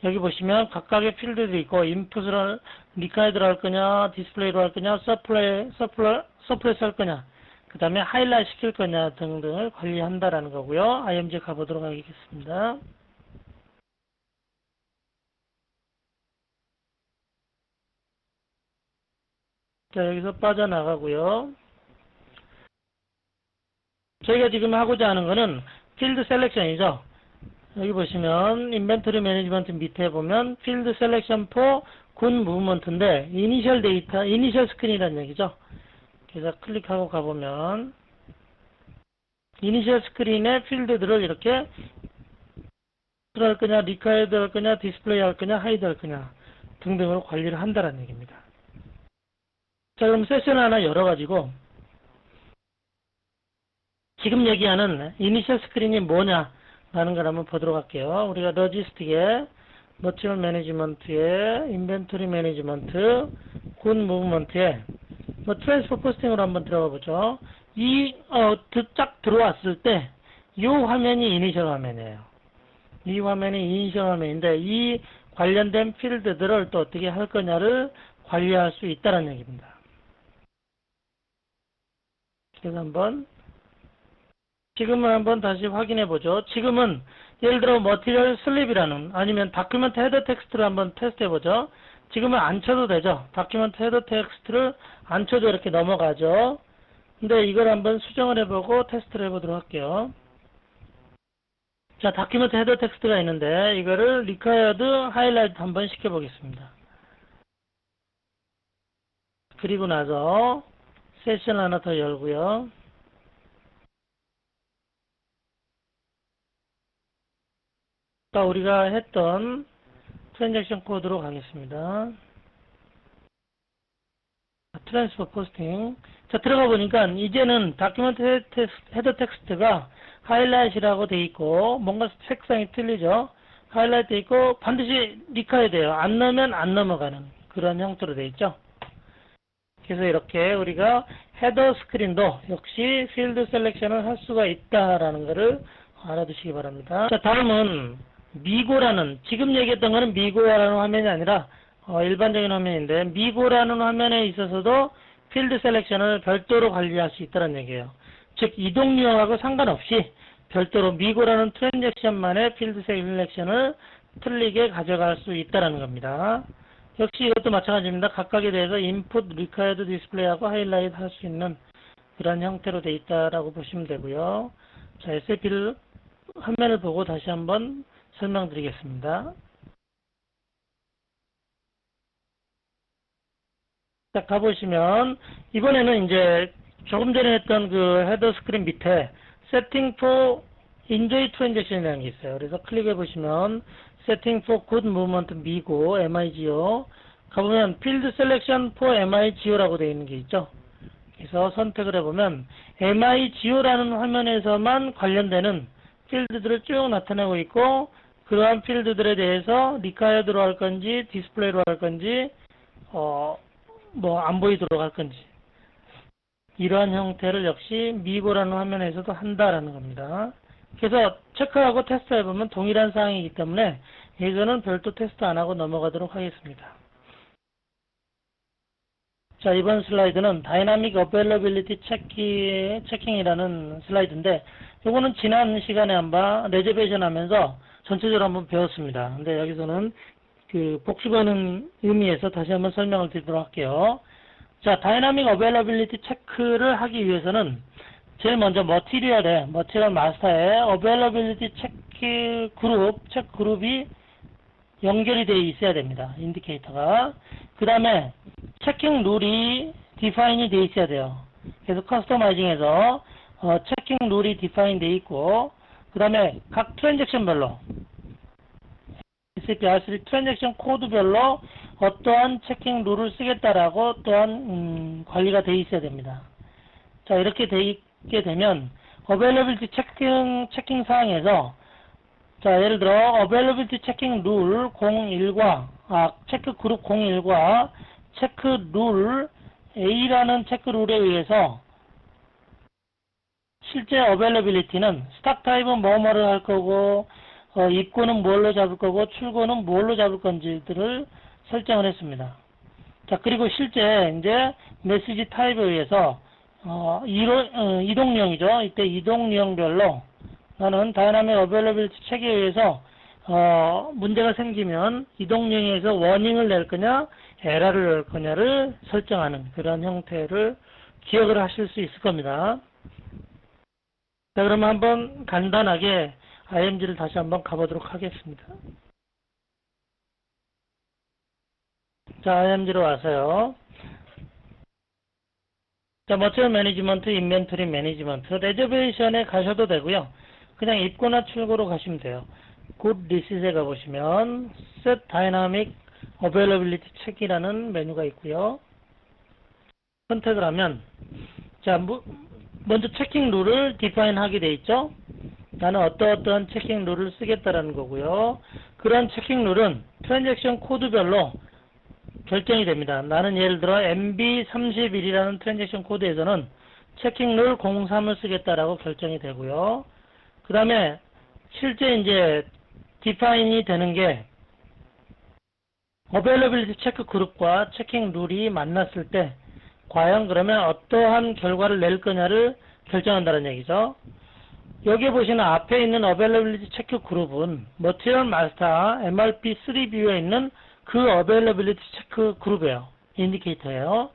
여기 보시면 각각의 필드들이 있고 인풋을 리카이드로 할 거냐, 디스플레이로 할 거냐, 서프레스 할 거냐, 그 다음에 하이라이트 시킬 거냐 등등을 관리한다라는 거고요. IMG 가보도록 하겠습니다. 자, 여기서 빠져나가고요. 저희가 지금 하고자 하는 거는 필드 셀렉션이죠. 여기 보시면 인벤토리 매니지먼트 밑에 보면 필드 셀렉션 포 군 무브먼트인데 이니셜 데이터, 이니셜 스크린이라는 얘기죠. 그래서 클릭하고 가보면 이니셜 스크린의 필드들을 이렇게 할 거냐, 리카이드 할 거냐, 디스플레이 할 거냐, 하이드 할 거냐 등등으로 관리를 한다는 얘기입니다. 자, 그럼 세션 하나 열어가지고 지금 얘기하는 이니셜 스크린이 뭐냐 라는 걸 한번 보도록 할게요. 우리가 로지스틱에 머티리얼 매니지먼트에 인벤토리 매니지먼트 군 무브먼트에 뭐 트랜스퍼 포스팅으로 한번 들어가 보죠. 쫙 들어왔을 때 이 화면이 이니셜 화면이에요. 이 화면이 이니셜 화면인데 이 관련된 필드들을 또 어떻게 할 거냐를 관리할 수 있다는 얘기입니다. 그래서 지금은 한번 다시 확인해 보죠. 지금은 예를 들어 머티리얼 슬립이라는 아니면 다큐멘트 헤더 텍스트를 한번 테스트 해보죠. 지금은 안 쳐도 되죠. 다큐멘트 헤더 텍스트를 안 쳐도 이렇게 넘어가죠. 근데 이걸 한번 수정을 해보고 테스트를 해보도록 할게요. 자, 다큐멘트 헤더 텍스트가 있는데 이거를 리콰이어드 하이라이트 한번 시켜보겠습니다. 그리고 나서 세션 하나 더 열고요. 아까 우리가 했던 트랜잭션 코드로 가겠습니다. 트랜스퍼 포스팅. 자, 들어가 보니까 이제는 다큐멘트 헤더 텍스트가 하이라이트라고 돼 있고 뭔가 색상이 틀리죠. 하이라이트 돼 있고 반드시 리카야 돼요. 안 넣으면 안 넘어가는 그런 형태로 돼 있죠. 그래서 이렇게 우리가 헤더 스크린도 역시 필드 셀렉션을 할 수가 있다라는 것을 알아두시기 바랍니다. 자, 다음은 미고라는, 지금 얘기했던 거는 미고라는 화면이 아니라 일반적인 화면인데 미고라는 화면에 있어서도 필드 셀렉션을 별도로 관리할 수 있다는 얘기예요. 즉 이동 유형하고 상관없이 별도로 미고라는 트랜잭션만의 필드 셀렉션을 틀리게 가져갈 수 있다는 겁니다. 역시 이것도 마찬가지입니다. 각각에 대해서 인풋, 리카이드, 디스플레이하고 하이라이트 할 수 있는 그런 형태로 되어 있다라고 보시면 되고요. 자, SAP를 화면을 보고 다시 한번 설명드리겠습니다. 자, 가보시면 이번에는 이제 조금 전에 했던 그 헤더 스크린 밑에 Setting for Enjoy Transaction이라는 게 있어요. 그래서 클릭해 보시면 Setting for Good Movement 미고 MIGO 가보면 Field Selection for MIGO라고 되어 있는 게 있죠. 그래서 선택을 해보면 MIGO라는 화면에서만 관련되는 필드들을 쭉 나타내고 있고 그러한 필드들에 대해서 리카이어드로 할 건지 디스플레이로 할 건지 뭐 안 보이도록 할 건지 이러한 형태를 역시 미고라는 화면에서도 한다라는 겁니다. 그래서 체크하고 테스트 해보면 동일한 사항이기 때문에 이거는 별도 테스트 안 하고 넘어가도록 하겠습니다. 자, 이번 슬라이드는 다이나믹 어베일러빌리티 체킹이라는 슬라이드인데 이거는 지난 시간에 한번 레저베이션 하면서 전체적으로 한번 배웠습니다. 근데 여기서는 그 복습하는 의미에서 다시 한번 설명을 드리도록 할게요. 자, 다이나믹 어베일러빌리티 체크를 하기 위해서는 제일 먼저 머티리얼 마스터에 어베일러빌리티 체크 그룹이 연결이 되어 있어야 됩니다. 인디케이터가. 그 다음에 체킹 룰이 디파인이 되어 있어야 돼요. 그래서 커스터마이징에서 체킹 룰이 디파인 되어 있고 그 다음에 각 트랜잭션별로 SAP R3 트랜잭션 코드별로 어떠한 체킹 룰을 쓰겠다라고 또한 관리가 되어 있어야 됩니다. 자, 이렇게 되어 있게 되면 어베일러빌리티 체킹 사항에서 자, 예를 들어 어베일러빌리티 체킹 룰 01과 체크 그룹 01과 체크 룰 A라는 체크 룰에 의해서 실제 어베일러빌리티는 스탁 타입은 뭐뭐를 할 거고 입고는 뭘로 잡을 거고 출고는 뭘로 잡을 건지들을 설정을 했습니다. 자, 그리고 실제 이제 메시지 타입에 의해서 이동령이죠. 이때 이동령별로 나는 다이나믹 어베일러빌리티 체크에 의해서 문제가 생기면 이동령에서 워닝을 낼 거냐 에러를 낼 거냐를 설정하는 그런 형태를 기억을 하실 수 있을 겁니다. 자, 그러면 한번 간단하게 IMG를 다시 한번 가보도록 하겠습니다. 자, IMG로 와서요. 자, 머티리얼 매니지먼트, 인벤토리 매니지먼트, 레저베이션에 가셔도 되고요. 그냥 입고나 출고로 가시면 돼요. Good List에 가보시면 Set Dynamic Availability Check이라는 메뉴가 있고요. 선택을 하면 자, 먼저 체킹 룰을 디파인 하게 돼 있죠. 나는 어떠한 체킹 룰을 쓰겠다라는 거고요. 그런 체킹 룰은 트랜잭션 코드별로 결정이 됩니다. 나는 예를 들어 MB31이라는 트랜잭션 코드에서는 체킹 룰 03을 쓰겠다라고 결정이 되고요. 그 다음에 실제 이제 디파인이 되는 게 어베일러빌리티 체크 그룹과 체킹 룰이 만났을 때 과연 그러면 어떠한 결과를 낼 거냐를 결정한다는 얘기죠. 여기 보시는 앞에 있는 어베일러빌리티 체크 그룹은 머티리얼 마스터 MRP3 뷰에 있는 그 어베일러빌리티 체크 그룹이에요. 인디케이터예요.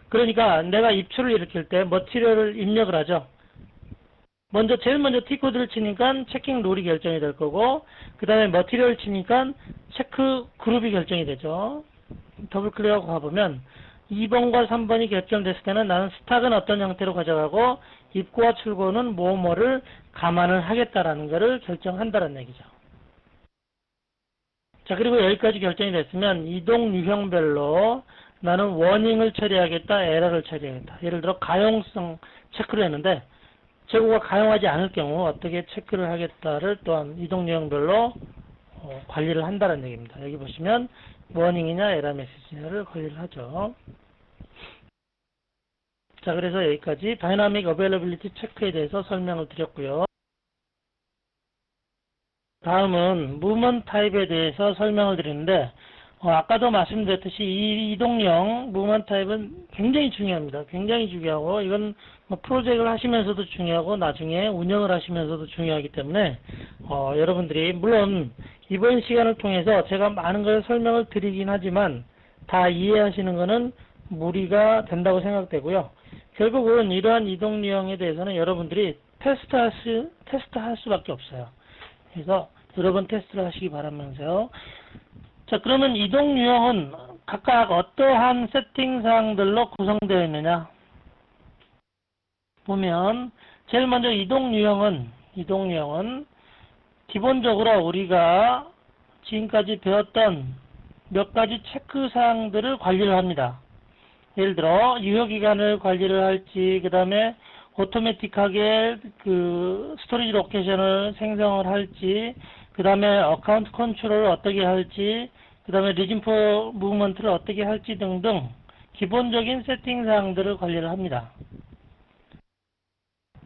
그러니까 내가 입출을 일으킬 때 머티리얼을 입력을 하죠. 제일 먼저 T코드를 치니까 체킹 룰이 결정이 될 거고, 그 다음에 머티리얼을 치니까 체크 그룹이 결정이 되죠. 더블 클릭하고 가보면 2번과 3번이 결정됐을 때는 나는 스탁은 어떤 형태로 가져가고 입고와 출고는 뭐뭐를 감안을 하겠다라는 것을 결정한다는 얘기죠. 자, 그리고 여기까지 결정이 됐으면 이동 유형별로 나는 워닝을 처리하겠다, 에러를 처리하겠다. 예를 들어 가용성 체크를 했는데 재고가 가용하지 않을 경우 어떻게 체크를 하겠다를 또한 이동 유형별로 관리를 한다는 얘기입니다. 여기 보시면 워닝이냐 에러 메시지냐를 관리를 하죠. 자, 그래서 여기까지 다이나믹 어베일러빌리티 체크에 대해서 설명을 드렸고요. 다음은 무브먼트 타입에 대해서 설명을 드리는데 아까도 말씀드렸듯이 이 이동형 무브먼트 타입은 굉장히 중요합니다. 굉장히 중요하고 이건 프로젝트를 하시면서도 중요하고 나중에 운영을 하시면서도 중요하기 때문에 여러분들이 물론 이번 시간을 통해서 제가 많은 걸 설명을 드리긴 하지만 다 이해하시는 것은 무리가 된다고 생각되고요. 결국은 이러한 이동 유형에 대해서는 여러분들이 테스트할 수밖에 없어요. 그래서 여러 번 테스트를 하시기 바라면서요. 자, 그러면 이동 유형은 각각 어떠한 세팅 사항들로 구성되어 있느냐 보면 제일 먼저 이동 유형은 기본적으로 우리가 지금까지 배웠던 몇 가지 체크 사항들을 관리를 합니다. 예를 들어 유효기간을 관리를 할지, 그 다음에 오토매틱하게 그 스토리지 로케이션을 생성을 할지, 그 다음에 어카운트 컨트롤을 어떻게 할지, 그 다음에 리즌포 무브먼트를 어떻게 할지 등등 기본적인 세팅 사항들을 관리를 합니다.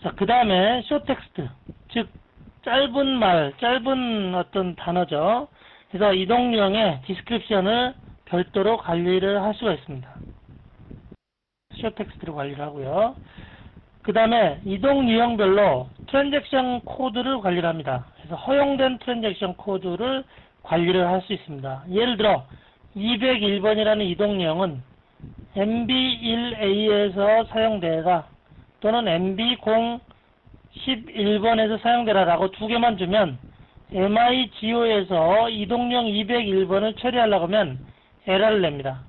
자, 그 다음에 쇼텍스트, 즉 짧은 어떤 단어죠. 그래서 이동 유형의 디스크립션을 별도로 관리를 할 수가 있습니다. 쇼텍스트로 관리를 하고요. 그 다음에 이동 유형별로 트랜잭션 코드를 관리를 합니다. 그래서 허용된 트랜잭션 코드를 관리를 할 수 있습니다. 예를 들어 201번이라는 이동 유형은 MB1A에서 사용되라 또는 MB011번에서 사용되라 라고 두 개만 주면 MIGO에서 이동령 201번을 처리하려고 하면 에러를 냅니다.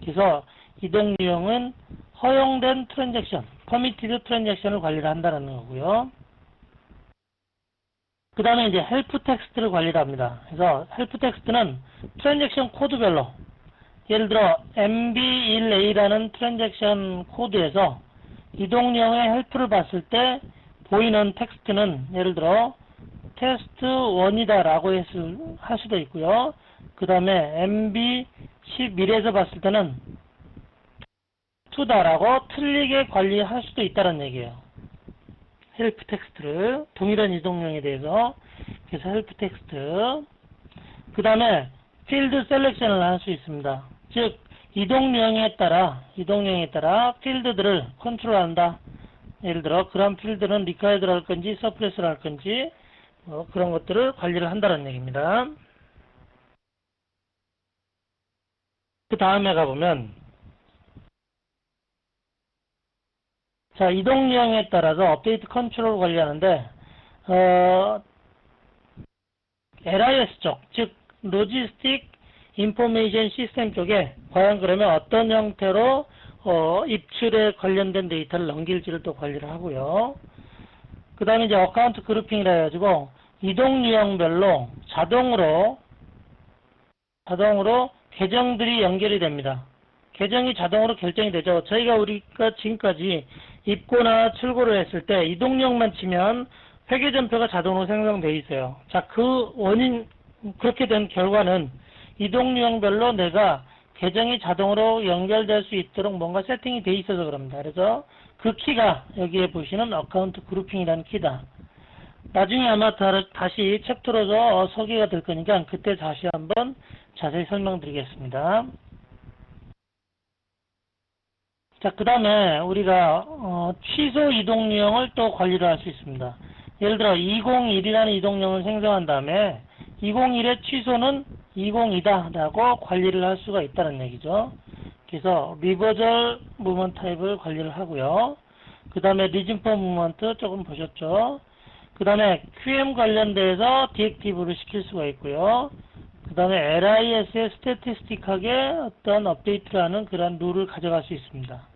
그래서 이동 유형은 허용된 트랜잭션, 퍼미티드 트랜잭션을 관리를 한다는 거고요. 그 다음에 이제 헬프 텍스트를 관리를 합니다. 그래서 헬프 텍스트는 트랜잭션 코드별로 예를 들어 MB1A라는 트랜잭션 코드에서 이동령의 헬프를 봤을 때 보이는 텍스트는 예를 들어 테스트 1이다 라고 할 수도 있고요. 그 다음에 MB11에서 봤을 때는 to다라고 틀리게 관리할 수도 있다는 얘기예요. 헬프 텍스트를 동일한 이동령에 대해서. 그래서 헬프 텍스트. 그 다음에 필드 셀렉션을 할 수 있습니다. 즉 이동령에 따라 필드들을 컨트롤한다. 예를 들어 그런 필드는 리카이드를 할 건지 서프레스를 할 건지 그런 것들을 관리를 한다는 얘기입니다. 그 다음에 가보면 자, 이동령에 따라서 업데이트 컨트롤 관리하는데 LIS 쪽, 즉 로지스틱 인포메이션 시스템 쪽에 과연 그러면 어떤 형태로 입출에 관련된 데이터를 넘길지를 또 관리를 하고요. 그 다음에 이제 어카운트 그룹핑이라 해가지고 이동 유형별로 자동으로 계정들이 연결이 됩니다. 계정이 자동으로 결정이 되죠. 우리가 지금까지 입고나 출고를 했을 때 이동령만 치면 회계전표가 자동으로 생성되어 있어요. 자, 그 원인, 그렇게 된 결과는 이동유형별로 내가 계정이 자동으로 연결될 수 있도록 뭔가 세팅이 되어 있어서 그럽니다. 그래서 그 키가 여기에 보시는 어카운트 그룹핑이라는 키다. 나중에 아마 다시 챕터로 소개가 될 거니까 그때 다시 한번 자세히 설명드리겠습니다. 자, 그 다음에 우리가 취소 이동유형을 또 관리를 할 수 있습니다. 예를 들어 201이라는 이동령을 생성한 다음에 201의 취소는 202다 라고 관리를 할 수가 있다는 얘기죠. 그래서 리버절 무브먼트 타입을 관리를 하고요. 그 다음에 리즌 포 무브먼트 조금 보셨죠. 그 다음에 QM 관련돼서 디액티브를 시킬 수가 있고요. 그 다음에 LIS에 스태티스틱하게 어떤 업데이트를 하는 그런 룰을 가져갈 수 있습니다.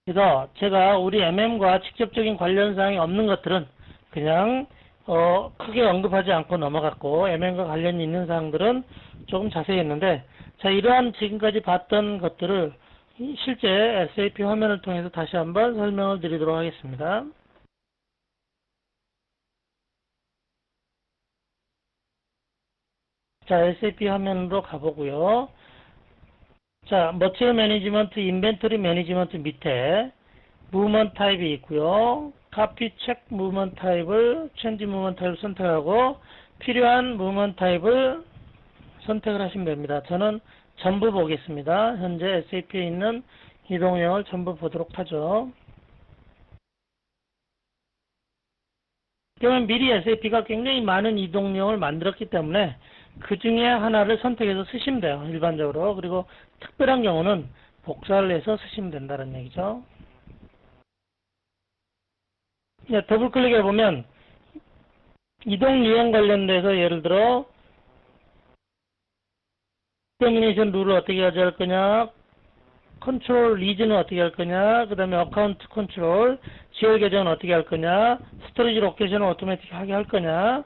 그래서 제가 우리 MM과 직접적인 관련사항이 없는 것들은 그냥 크게 언급하지 않고 넘어갔고, MM과 관련이 있는 사항들은 조금 자세히 했는데, 자, 이러한 지금까지 봤던 것들을 실제 SAP 화면을 통해서 다시 한번 설명을 드리도록 하겠습니다. 자, SAP 화면으로 가보고요. 자, 머티리얼 매니지먼트, 인벤토리 매니지먼트 밑에 무브먼트 타입이 있고요. 카피 책 무브먼트 타입을 체인지 무브먼트 타입을 선택하고 필요한 무브먼트 타입을 선택을 하시면 됩니다. 저는 전부 보겠습니다. 현재 SAP에 있는 이동령을 전부 보도록 하죠. 그러면 미리 SAP가 굉장히 많은 이동령을 만들었기 때문에 그 중에 하나를 선택해서 쓰시면 돼요. 일반적으로. 그리고 특별한 경우는 복사를 해서 쓰시면 된다는 얘기죠. 더블 클릭해 보면 이동 유형 관련돼서 예를 들어 터미네이션 룰을 어떻게 가져갈 거냐, 컨트롤 리즌은 어떻게 할 거냐, 그 다음에 어카운트 컨트롤, 지열 계정은 어떻게 할 거냐, 스토리지 로케이션을 오토매틱하게 할 거냐,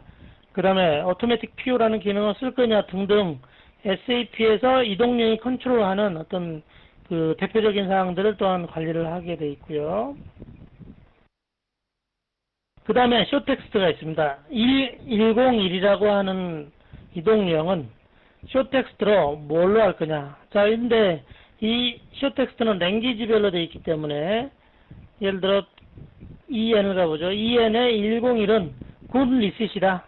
그 다음에 오토매틱 PO라는 기능을 쓸 거냐 등등 SAP에서 이동령이 컨트롤하는 어떤 그 대표적인 사항들을 또한 관리를 하게 돼 있고요. 그 다음에 쇼텍스트가 있습니다. 101이라고 하는 이동령은 쇼텍스트로 뭘로 할 거냐. 자, 근데 이 쇼텍스트는 랭귀지별로 되어 있기 때문에 예를 들어 EN을 가보죠. EN의 101은 군 리시시다.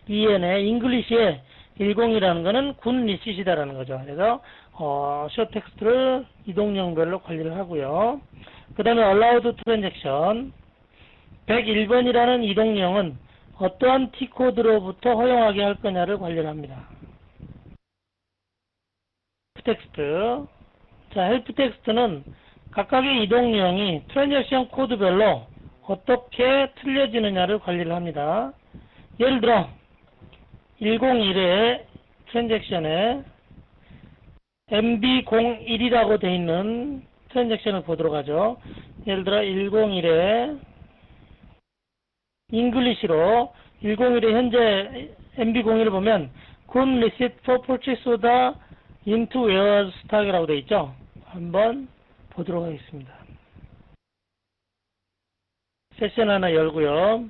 EN의 잉글리시의 101이라는 거는 군 리시시다라는 거죠. 그래서 쇼텍스트를 이동령별로 관리를 하고요. 그 다음에 allowed transaction 101번이라는 이동령은 어떠한 T코드로부터 허용하게 할 거냐를 관리를 합니다. 헬프텍스트. 자, 헬프텍스트는 각각의 이동령이 트랜잭션 코드별로 어떻게 틀려지느냐를 관리를 합니다. 예를 들어 101의 트랜잭션에 MB01이라고 되어 있는 트랜잭션을 보도록 하죠. 예를 들어 101에 잉글리시로 101의 현재 MB01을 보면 Good receipt for purchase order into warehouse stock이라고 되어 있죠. 한번 보도록 하겠습니다. 세션 하나 열고요.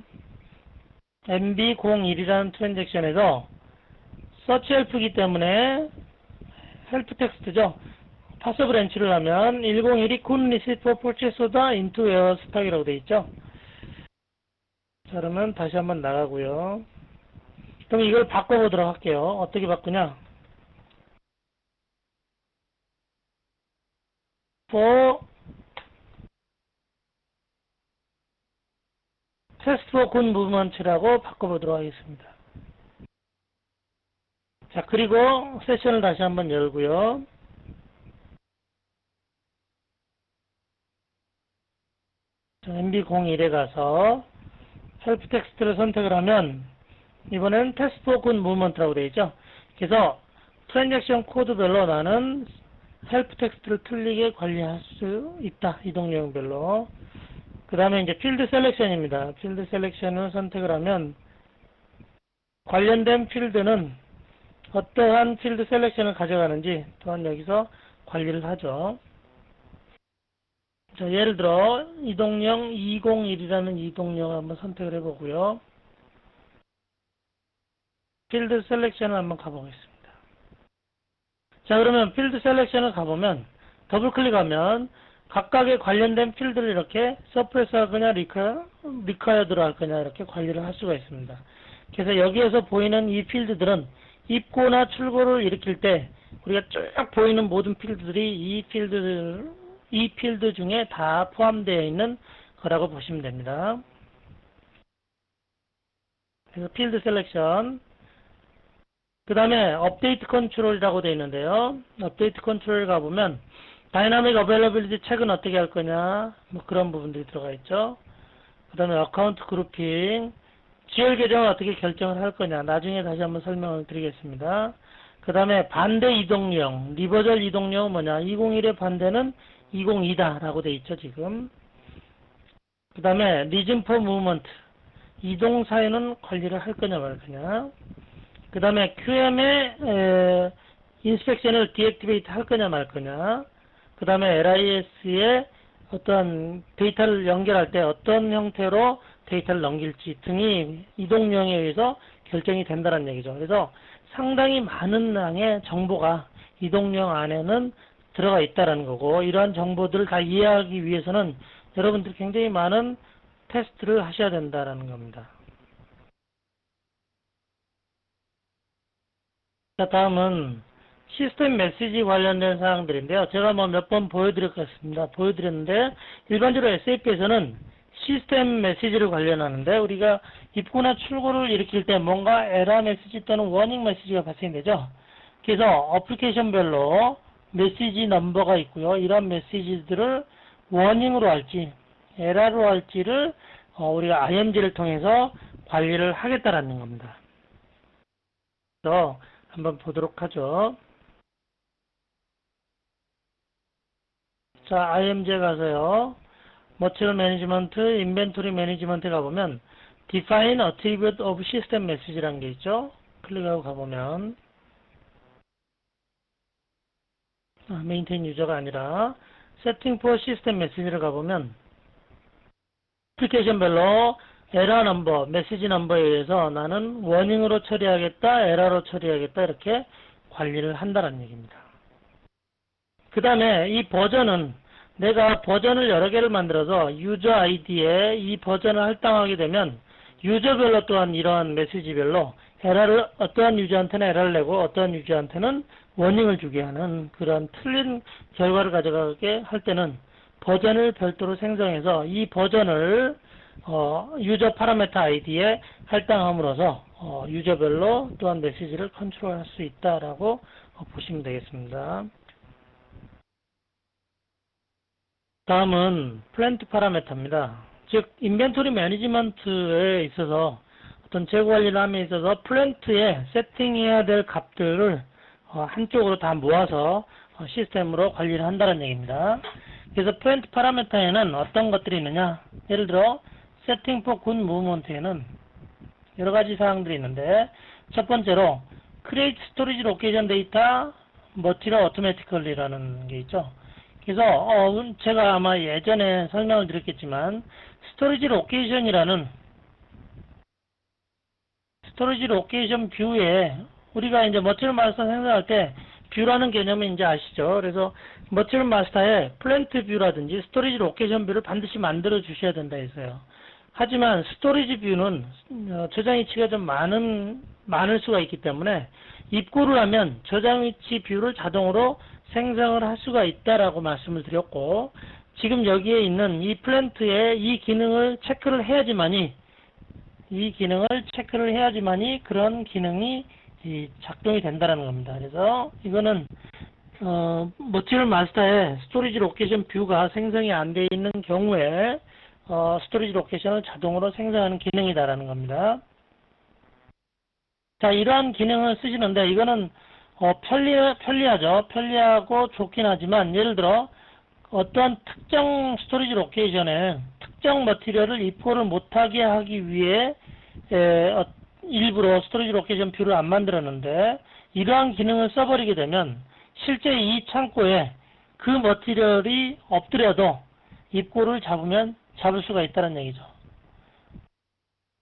MB01이라는 트랜잭션에서 서치 헬프이기 때문에 헬프 텍스트죠. 파서 브랜치를 하면 101이 could receive for purchase order into warehouse stock이라고 되어 있죠. 자, 그러면 다시 한번 나가고요. 그럼 이걸 바꿔보도록 할게요. 어떻게 바꾸냐? for test for good movement라고 바꿔보도록 하겠습니다. 자, 그리고 세션을 다시 한번 열고요. MB01에 가서 헬프 텍스트를 선택을 하면 이번엔 테스트 포 굿 무브먼트라고 되어 있죠. 그래서 트랜잭션 코드별로 나는 헬프 텍스트를 틀리게 관리할 수 있다. 이동 내용별로. 그 다음에 이제 필드 셀렉션입니다. 필드 셀렉션을 선택을 하면 관련된 필드는 어떠한 필드 셀렉션을 가져가는지 또한 여기서 관리를 하죠. 자, 예를 들어 이동령 201이라는 이동령을 한번 선택을 해보고요. 필드 셀렉션을 한번 가보겠습니다. 자, 그러면 필드 셀렉션을 가보면 더블 클릭하면 각각의 관련된 필드를 이렇게 서프레스 할 거냐 리콰이어드로 할 거냐 이렇게 관리를 할 수가 있습니다. 그래서 여기에서 보이는 이 필드들은 입고나 출고를 일으킬 때 우리가 쭉 보이는 모든 필드들이 이 필드 중에 다 포함되어 있는 거라고 보시면 됩니다. 그래서 필드 셀렉션, 그 다음에 업데이트 컨트롤이라고 되어 있는데요. 업데이트 컨트롤 가보면 다이나믹 어베일러빌리티 체크는 어떻게 할 거냐 뭐 그런 부분들이 들어가 있죠. 그 다음에 어카운트 그룹핑, 지열 계정을 어떻게 결정을 할 거냐 나중에 다시 한번 설명을 드리겠습니다. 그 다음에 반대 이동령, 리버절 이동령은 뭐냐, 201의 반대는 202다 라고 되어 있죠 지금. 그 다음에 리즌 포 무브먼트, 이동 사유는 관리를 할 거냐 말 거냐. 그 다음에 QM의 인스펙션을 디액티베이트 할 거냐 말 거냐. 그 다음에 LIS에 어떤 데이터를 연결할 때 어떤 형태로 데이터를 넘길지 등이 이동령에 의해서 결정이 된다는 얘기죠. 그래서 상당히 많은 양의 정보가 이동령 안에는 들어가 있다는 거고, 이러한 정보들을 다 이해하기 위해서는 여러분들이 굉장히 많은 테스트를 하셔야 된다는 겁니다. 자, 다음은 시스템 메시지 관련된 사항들인데요. 제가 뭐 몇 번 보여드렸는데 일반적으로 SAP에서는 시스템 메시지를 관련하는데 우리가 입고나 출고를 일으킬 때 뭔가 에러 메시지 또는 워닝 메시지가 발생되죠. 그래서 어플리케이션별로 메시지 넘버가 있고요. 이런 메시지들을 워닝으로 할지 에러로 할지를 우리가 IMG를 통해서 관리를 하겠다라는 겁니다. 그래서 한번 보도록 하죠. 자, IMG에 가서요. 머티리얼 매니지먼트, 인벤토리 매니지먼트에 가보면 Define Attribute of System Message라는 게 있죠. 클릭하고 가보면 메인테인 유저가 아니라 Setting for System Message를 가보면 애플리케이션별로 에러 넘버, 메시지 넘버에 의해서 나는 워닝으로 처리하겠다, 에러로 처리하겠다 이렇게 관리를 한다는 얘기입니다. 그 다음에 이 버전은 내가 버전을 여러 개를 만들어서 유저 아이디에 이 버전을 할당하게 되면 유저별로 또한 이러한 메시지별로 에러를 어떠한 유저한테는 에러를 내고 어떠한 유저한테는 워닝을 주게 하는 그런 틀린 결과를 가져가게 할 때는 버전을 별도로 생성해서 이 버전을 유저 파라메터 아이디에 할당함으로써 유저별로 또한 메시지를 컨트롤할 수 있다라고 보시면 되겠습니다. 다음은 플랜트 파라메터입니다. 즉 인벤토리 매니지먼트에 있어서 어떤 재고 관리를 함에 있어서 플랜트에 세팅해야 될 값들을 한쪽으로 다 모아서 시스템으로 관리를 한다는 얘기입니다. 그래서 플랜트 파라메터에는 어떤 것들이 있느냐, 예를 들어 세팅 포 굿 무브먼트에는 여러 가지 사항들이 있는데, 첫 번째로 create storage location data material automatically라는 게 있죠. 그래서 제가 아마 예전에 설명을 드렸겠지만 스토리지 로케이션이라는 스토리지 로케이션 뷰에 우리가 이제 머티리얼 마스터 생성할 때 뷰라는 개념은 이제 아시죠? 그래서 머티리얼 마스터에 플랜트 뷰라든지 스토리지 로케이션 뷰를 반드시 만들어 주셔야 된다 했어요. 하지만 스토리지 뷰는 저장 위치가 좀 많을 수가 있기 때문에 입고를 하면 저장 위치 뷰를 자동으로 생성을 할 수가 있다라고 말씀을 드렸고, 지금 여기에 있는 이 플랜트에 이 기능을 체크를 해야지만이 그런 기능이 작동이 된다는 겁니다. 그래서 이거는 머티리얼 마스터에 스토리지 로케이션 뷰가 생성이 안 되어 있는 경우에 스토리지 로케이션을 자동으로 생성하는 기능이다라는 겁니다. 자, 이러한 기능을 쓰시는데 이거는 편리하죠. 편리하고 좋긴 하지만, 예를 들어 어떠한 특정 스토리지 로케이션에 특정 머티리얼을 입고를 못하게 하기 위해 일부러 스토리지 로케이션 뷰를 안 만들었는데, 이러한 기능을 써버리게 되면 실제 이 창고에 그 머티리얼이 없더라도 입고를 잡을 수가 있다는 얘기죠.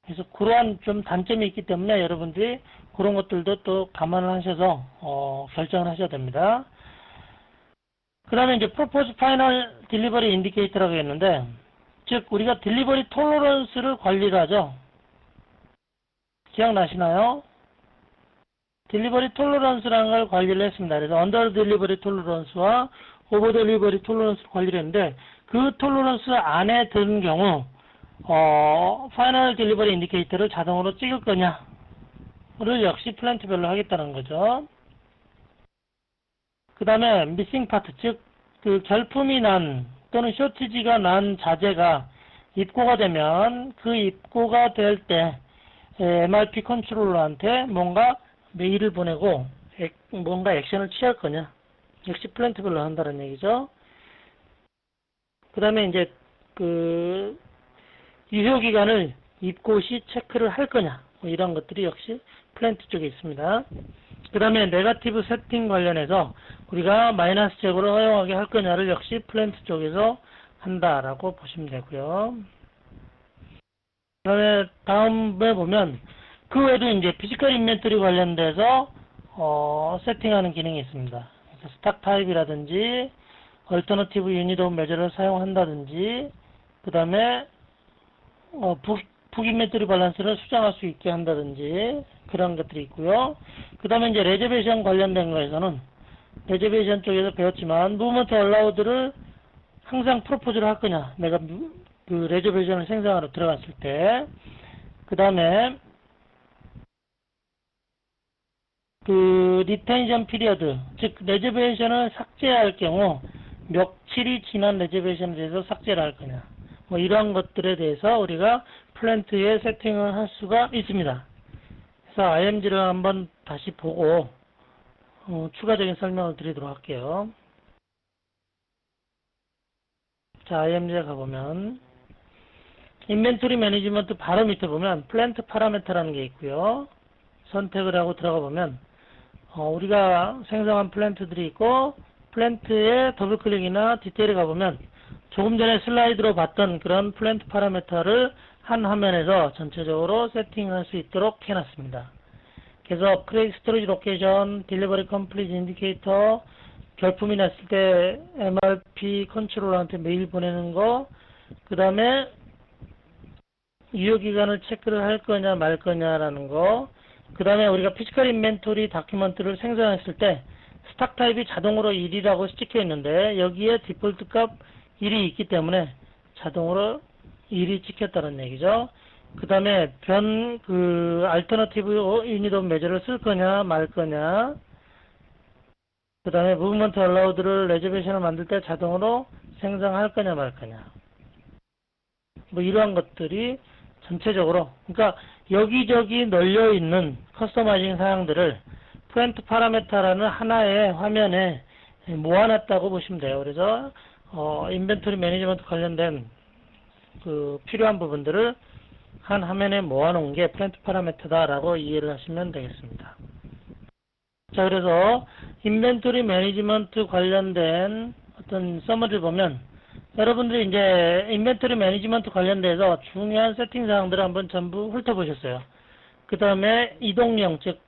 그래서 그러한 좀 단점이 있기 때문에 여러분들이 그런 것들도 또 감안을 하셔서 결정을 하셔야 됩니다. 그 다음에 이제 Propose Final Delivery Indicator라고 했는데, 즉 우리가 딜리버리 톨러런스를 관리를 하죠. 기억나시나요? 딜리버리 톨러런스라는 걸 관리를 했습니다. 그래서 언더 딜리버리 톨러런스와 오버 딜리버리 톨러런스를 관리를 했는데, 그 톨러런스 안에 드는 경우 파이널 딜리버리 인디케이터를 자동으로 찍을 거냐를 역시 플랜트별로 하겠다는 거죠. 그 다음에 미싱 파트, 즉 그 결품이 난 또는 쇼티지가 난 자재가 입고가 되면 그 입고가 될 때 MRP 컨트롤러한테 뭔가 메일을 보내고 뭔가 액션을 취할 거냐, 역시 플랜트별로 한다는 얘기죠. 그 다음에 이제 그 유효 기간을 입고 시 체크를 할 거냐, 뭐 이런 것들이 역시 플랜트 쪽에 있습니다. 그 다음에 네거티브 세팅 관련해서 우리가 마이너스 제고를 허용하게 할 거냐를 역시 플랜트 쪽에서 한다라고 보시면 되고요. 그 다음에 다음에 보면 그 외에도 이제 피지컬 인벤토리 관련돼서 세팅하는 기능이 있습니다. 그래서 스탁 타입이라든지 얼터너티브 유닛 오브 메저를 사용한다든지, 그 다음에 북 인벤토리 밸런스를 수정할 수 있게 한다든지 그런 것들이 있고요. 그 다음에 이제 레저베이션 관련된 거에서는 레저베이션 쪽에서 배웠지만 무브먼트 얼라우드를 항상 프로포즈를 할 거냐, 내가 그 레저베이션을 생성하러 들어갔을 때. 그 다음에 그 리텐션 피리어드, 즉 레저베이션을 삭제할 경우 며칠이 지난 레저베이션에 대해서 삭제를 할 거냐, 뭐 이러한 것들에 대해서 우리가 플랜트에 세팅을 할 수가 있습니다. 그래서 IMG를 한번 다시 보고 추가적인 설명을 드리도록 할게요. 자, IMG에 가보면 인벤토리 매니지먼트 바로 밑에 보면 플랜트 파라메터라는 게 있고요. 선택을 하고 들어가 보면 우리가 생성한 플랜트들이 있고, 플랜트에 더블 클릭이나 디테일에 가보면 조금 전에 슬라이드로 봤던 그런 플랜트 파라메터를 한 화면에서 전체적으로 세팅할 수 있도록 해놨습니다. 그래서 크레이트 스토리지 로케이션, 딜리버리 컴플리트 인디케이터, 결품이 났을 때 MRP 컨트롤러한테 메일 보내는 거, 그 다음에 유효기간을 체크를 할 거냐 말 거냐라는 거, 그 다음에 우리가 피지컬 인벤토리 다큐먼트를 생성했을 때 스탁 타입이 자동으로 1이라고 찍혀 있는데, 여기에 디폴트 값 1이 있기 때문에 자동으로 1이 찍혔다는 얘기죠. 그 다음에 알터너티브 유닛 오브 메저를 쓸 거냐 말 거냐, 그 다음에 무브먼트 얼라우드를 레저베이션을 만들 때 자동으로 생성할 거냐 말 거냐, 뭐 이러한 것들이 전체적으로, 그러니까 여기저기 널려 있는 커스터마이징 사항들을 플랜트 파라메터라는 하나의 화면에 모아놨다고 보시면 돼요. 그래서 인벤토리 매니지먼트 관련된 그 필요한 부분들을 한 화면에 모아놓은 게 플랜트 파라메터다라고 이해를 하시면 되겠습니다. 자, 그래서 인벤토리 매니지먼트 관련된 어떤 서머리를 보면 여러분들이 이제 인벤토리 매니지먼트 관련돼서 중요한 세팅 사항들을 한번 전부 훑어보셨어요. 그 다음에 이동령, 즉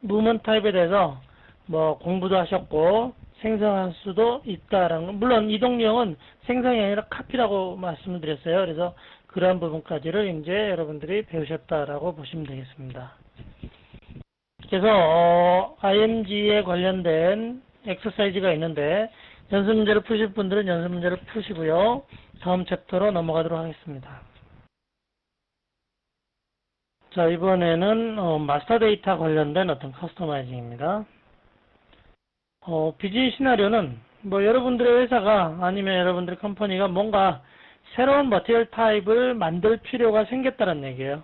무브먼트 타입에 대해서 뭐 공부도 하셨고 생성할 수도 있다라는 건, 물론 이동령은 생성이 아니라 카피라고 말씀을 드렸어요. 그래서 그러한 부분까지를 이제 여러분들이 배우셨다라고 보시면 되겠습니다. 그래서 IMG에 관련된 엑서사이즈가 있는데 연습 문제를 푸실 분들은 연습 문제를 푸시고요. 다음 챕터로 넘어가도록 하겠습니다. 자, 이번에는 마스터 데이터 관련된 어떤 커스터마이징입니다. 비즈니스 시나리오는 뭐 여러분들의 회사가 아니면 여러분들의 컴퍼니가 뭔가 새로운 머티리얼 타입을 만들 필요가 생겼다는 얘기예요.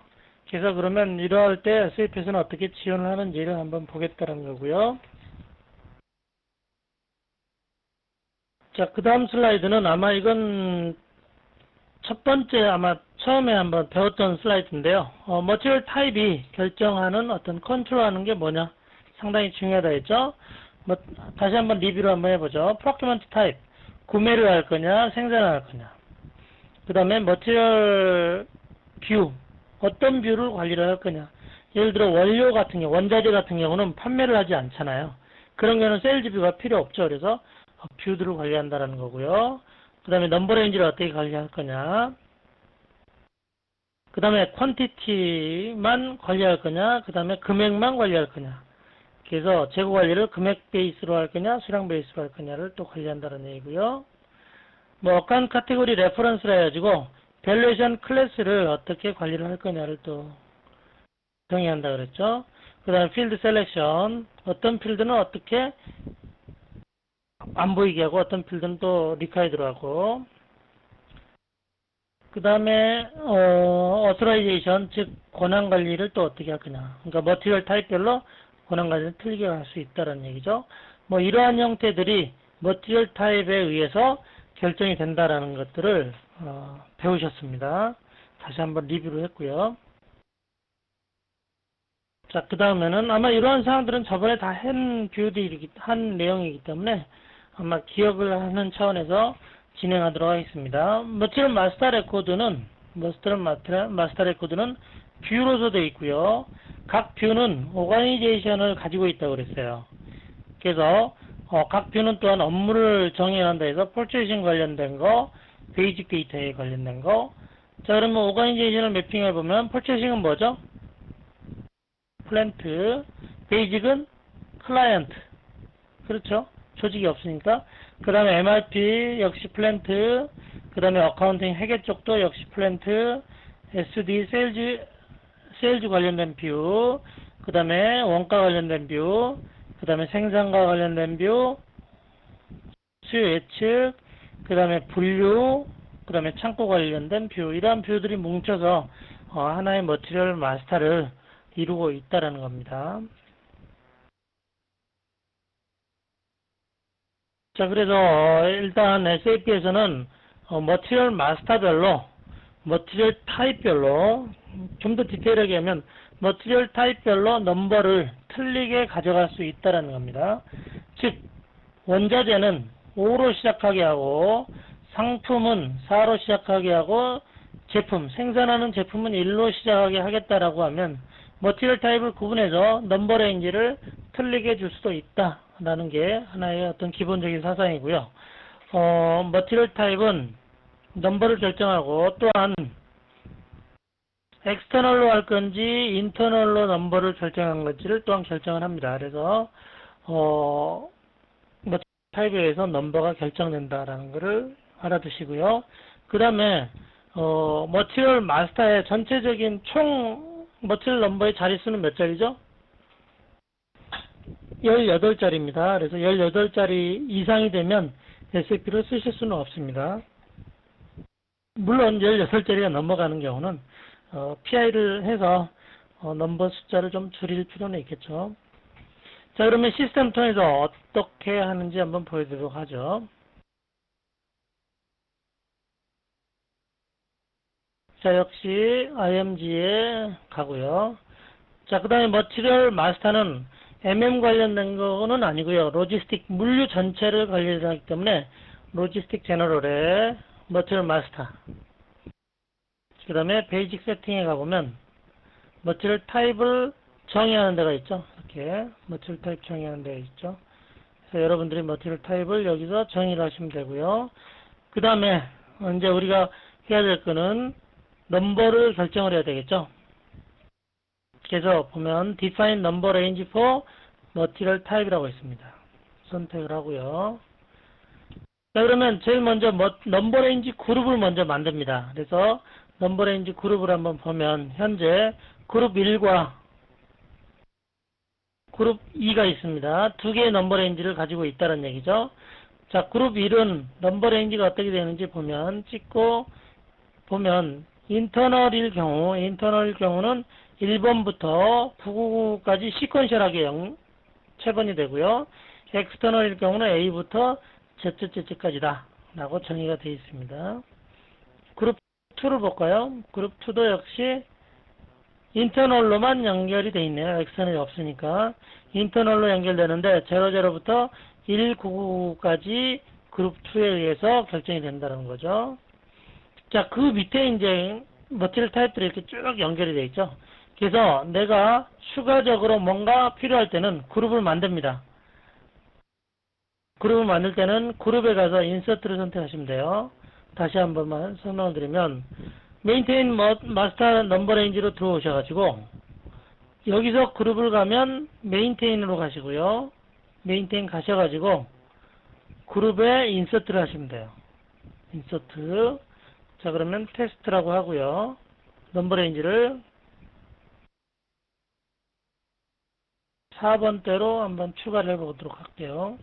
그래서 그러면 이러할 때 SAP에서는 어떻게 지원을 하는지를 한번 보겠다는 거고요. 자, 그 다음 슬라이드는 아마 이건 첫 번째 아마 처음에 한번 배웠던 슬라이드인데요. 머티리얼 타입이 결정하는 어떤 컨트롤하는 게 뭐냐 상당히 중요하다 했죠. 다시 한번 리뷰를 한번 해보죠. 프로큐먼트 타입 구매를 할 거냐 생산을 할 거냐. 그 다음에 머티리얼 뷰 어떤 뷰를 관리를 할 거냐. 예를 들어 원료 같은 경우 원자재 같은 경우는 판매를 하지 않잖아요. 그런 경우는 세일즈 뷰가 필요 없죠. 그래서 뷰들을 관리한다는 거고요. 그 다음에 넘버 레인지를 어떻게 관리할 거냐. 그 다음에 퀀티티만 관리할 거냐. 그 다음에 금액만 관리할 거냐. 그래서 재고 관리를 금액 베이스로 할 거냐 수량 베이스로 할 거냐를 또 관리한다는 얘기고요. 뭐 어간 카테고리 레퍼런스라 해가지고 밸류에이션 클래스를 어떻게 관리를 할 거냐를 또 정의한다 그랬죠. 그 다음에 필드 셀렉션 어떤 필드는 어떻게 안 보이게 하고 어떤 필드는 또 리카이드로 하고, 그 다음에 어토라이제이션 즉 권한 관리를 또 어떻게 할 거냐. 그러니까 머티리얼 타입별로 권한 관리를 틀리게 할 수 있다는 얘기죠. 뭐 이러한 형태들이 머티리얼 타입에 의해서 결정이 된다라는 것들을 배우셨습니다. 다시 한번 리뷰를 했고요. 자, 그 다음에는 아마 이러한 사항들은 저번에 다 한 내용이기 때문에 아마 기억을 하는 차원에서 진행하도록 하겠습니다. 머티리얼 마스터 레코드는 뷰로서 되어 있고요. 각 뷰는 오가니제이션을 가지고 있다고 그랬어요. 그래서 각 뷰는 또한 업무를 정의한다 해서 폴체이션 관련된 거, 베이직 데이터에 관련된 거. 자, 그러면 오가니제이션을 매핑해 보면 폴체이싱은 뭐죠? 플랜트, 베이직은 클라이언트. 그렇죠? 조직이 없으니까. 그 다음에 MRP 역시 플랜트, 그 다음에 어카운팅 회계 쪽도 역시 플랜트, SD 세일즈 관련된 뷰, 그 다음에 원가 관련된 뷰, 그 다음에 생산과 관련된 뷰, 수요 예측, 그 다음에 분류, 그 다음에 창고 관련된 뷰, 이러한 뷰들이 뭉쳐서 하나의 머티리얼 마스터를 이루고 있다라는 겁니다. 자, 그래서 일단 SAP에서는 머티리얼 마스터별로, 머티리얼 타입별로, 좀 더 디테일하게 하면 머티리얼 타입별로 넘버를 틀리게 가져갈 수 있다는 겁니다. 즉 원자재는 5로 시작하게 하고 상품은 4로 시작하게 하고 생산하는 제품은 1로 시작하게 하겠다라고 하면 머티리얼 타입을 구분해서 넘버 레인지를 틀리게 줄 수도 있다라는 게 하나의 어떤 기본적인 사상이고요. 머티리얼 타입은 넘버를 결정하고 또한 엑스터널로 할 건지 인터널로 넘버를 결정한 건지를 또한 결정을 합니다. 그래서 머티리얼 타입에 의해서 넘버가 결정된다라는 것을 알아두시고요. 그 다음에 머티리얼 마스터의 전체적인 총 머티리얼 넘버의 자릿수는 몇 자리죠? 18자리입니다. 그래서 18자리 이상이 되면 SAP를 쓰실 수는 없습니다. 물론 18자리가 넘어가는 경우는 PI를 해서 넘버 숫자를 좀 줄일 필요는 있겠죠. 자, 그러면 시스템 통해서 어떻게 하는지 한번 보여드리도록 하죠. 자, 역시 IMG에 가고요. 자, 그 다음에 머티리얼 마스터는 MM 관련된 거는 아니고요. 로지스틱 물류 전체를 관리하기 때문에 로지스틱 제너럴의 머티리얼 마스터. 그 다음에 베이직 세팅에 가보면 머티리얼 타입을 정의하는 데가 있죠. 이렇게 머티리얼 타입 정의하는 데 있죠. 그래서 여러분들이 머티리얼 타입을 여기서 정의를 하시면 되고요. 그 다음에 이제 우리가 해야 될 거는 넘버를 결정을 해야 되겠죠. 그래서 보면 define number range for material type이라고 있습니다. 선택을 하고요. 자, 그러면 제일 먼저 넘버 레인지 그룹을 먼저 만듭니다. 그래서 넘버 레인지 그룹을 한번 보면 현재 그룹 1과 그룹 2가 있습니다. 두 개의 넘버 레인지를 가지고 있다는 얘기죠. 자, 그룹 1은 넘버 레인지가 어떻게 되는지 보면 찍고 보면 인터널일 경우는 1번부터 999까지 시퀀셜하게 체번이 되고요. 엑스터널일 경우는 A부터 ZZ까지다 라고 정의가 되어 있습니다. 그룹 2를 볼까요? 그룹 2도 역시 인터널로만 연결이 되어 있네요. 엑스터널이 없으니까 인터널로 연결되는데 00부터 1999까지 그룹 2에 의해서 결정이 된다는 거죠. 자, 그 밑에 이제 머티리얼 타입들이 이렇게 쭉 연결이 되어 있죠. 그래서 내가 추가적으로 뭔가 필요할 때는 그룹을 만듭니다. 그룹을 만들 때는 그룹에 가서 인서트를 선택하시면 돼요. 다시 한 번만 설명을 드리면 메인테인 마스터 넘버 레인지로 들어오셔가지고 여기서 그룹을 가면 메인테인으로 가시고요. 메인테인 가셔가지고 그룹에 인서트를 하시면 돼요. 인서트. 자, 그러면 테스트라고 하고요. 넘버 레인지를 4번대로 한번 추가를 해보도록 할게요.